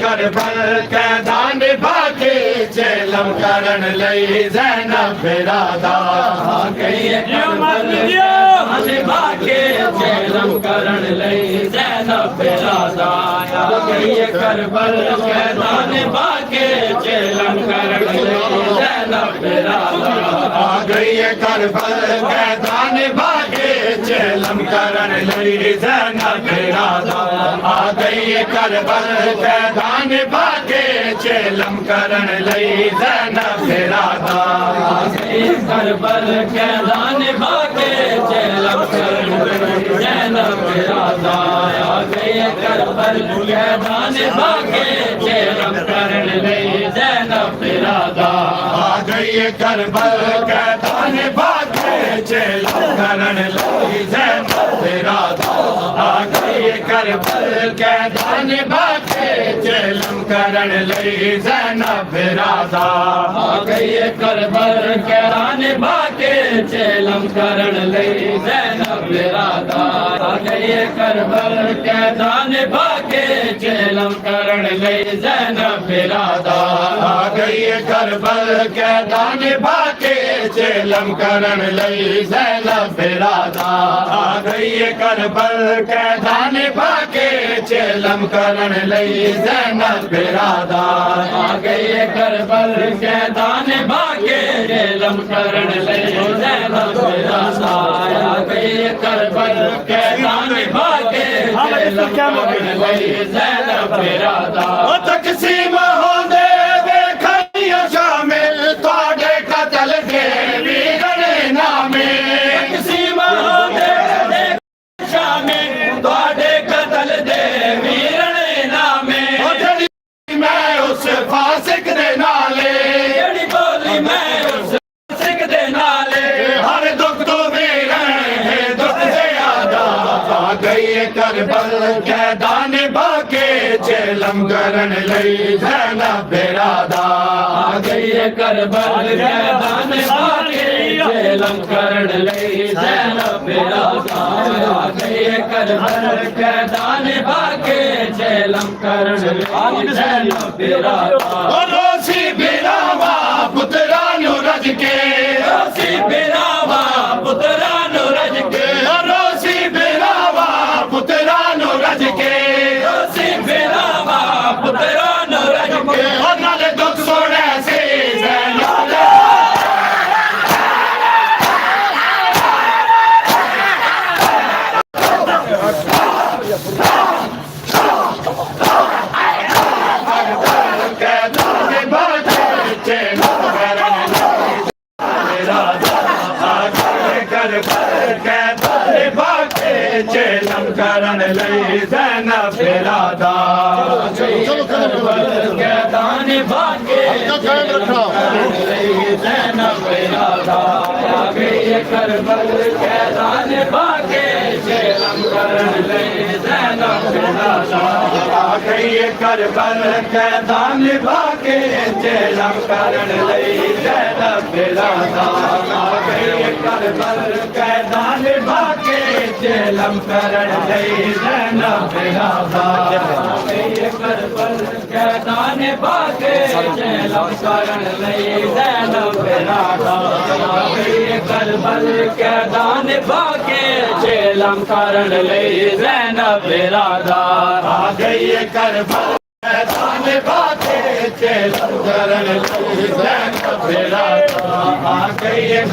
करबल कैदान बाके चलम करन लगी ज़ैनब बिरादा गई करबल कैदान बाके चलम करन लगी ज़ैनब बिरादा गई करबल कैदान बाके चलम करन लगी ज़ैनब बिरादा गई करबल कैदान बाके चलम करन लगी ज़ैनब बिरादा आ गई करबल कैदान बाके चलम करन लगी ज़ैनब बिरादा आ गई करबल कैदान बाके चलम करन लगी ज़ैनब बिरादा आ गई करबल कैदान बाके चलम करन लगी ज़ैनब बिरादा आ गई करबल कैदान बाके चलम करन लगी ज़ैनब बिरादा आ गई करबल कैदान बाके चलम करन लगी ज़ैनब बिरादा आ गई करबल कैदान बाके चलम करन लगी ज़ैनब बिरादा आ गई करबल कैदान बाके चलम करन लगी ज़ैनब बिरादा आ गई करबल कैदान बाके चलम करन लगी ज़ैनब बिरादा आ गई करबल कैदान बाके चलम करन लगी ज़ैनब बिरादा आ गई करबल कैदान बाके चलम करन लगी ज़ैनब बिरादा आ गई करबल कैदान बाके चलम करन लगी ज़ैनब बिरादा ओ तकसीम होंदे वेखिया शामिल तुहाडे कतल दे वीरने नामे तकसीम होंदे शामिल तुहाडे कतल दे वीरने नामे ओ जड़ी मैं उस फासिक दे नाले जड़ी बोली मैं उस फासिक दे नाले हर दुख तो वीरन गई करबल कैदान बाके चेलम करन लई ज़ैनब बिरादा आ गई करबल कैदान बाके चेलम करन लई ज़ैनब बिरादा आ गई करबल कैदान बाके चेलम करन लई ज़ैनब बिरादा रोसी बिरावा पुत्रा नु रज के रोसी बिरावा पुत्रा नु रज के रोसी बिरावा पुत्रा नु रज के रोसी बिरावा पुत्रा नु रज के और नाले दुख सोने से चेलम करन लई ज़ैनब बिरादा कैदान बाके ज़ैनब बिरादा आ गई करबल कैदान बाके चेलम करन लई ज़ैनब बिरादा आ गई करबल कैदान बाके चेलम करन लई ज़ैनब बिरादा आ गई करबल कैदान बाके चेलम करन लई ज़ैनब बिरादा आ गई करबल कैदान बाके चेलम करन लई ज़ैनब बिरादा आ गई करबल कैदान बाके चेलम करन लई ज़ैनब बिरादा आ गई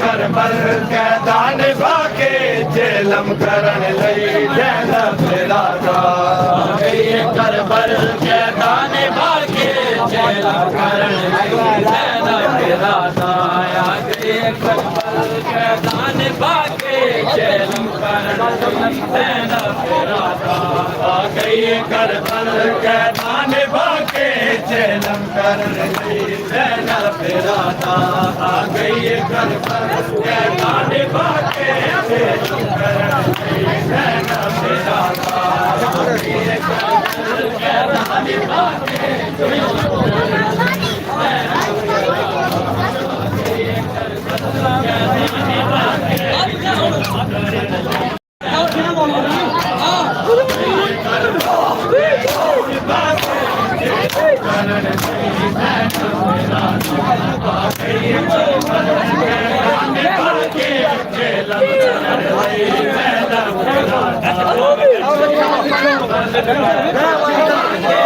करबल कैदान बाके चेलम करन लई ज़ैनब बिरादा आ गई करबल कैदान बाके चेलम करन लई ज़ैनब बिरादा आ गई करबल कैदान बाके चेलम करन लई ज़ैनब बिरादा आ गई करबल कैदान बाके चेलम करन लई ज़ैनब बिरादा आ गई करबल कैदान बाके चेलम करन लई ज़ैनब बिरादा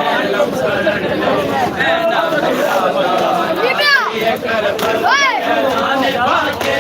आ गई करबल कैदान बाके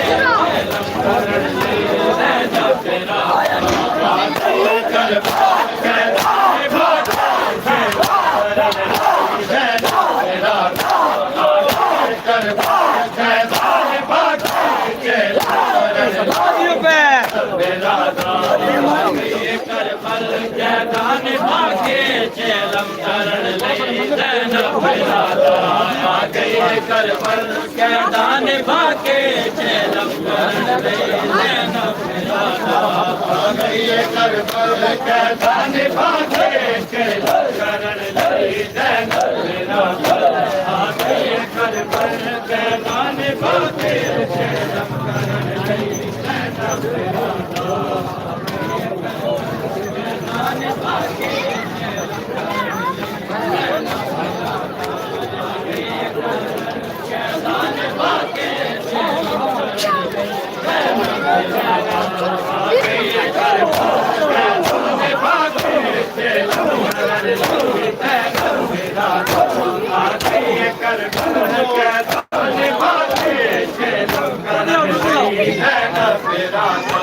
चेलम करन लई ज़ैनब बिरादा आ गई करबल कैदान बाके चेलम करन कैदान बाके चेलम करन लई ज़ैनब बिरादा आ गई करबल कैदान बाके चेलम करन लई ज़ैनब बिरादा आ गई करबल कैदान बाके चेलम करन लई ज़ैनब बिरादा आ गई करबल कैदान बाके चेलम करन लई ज़ैनब बिरादा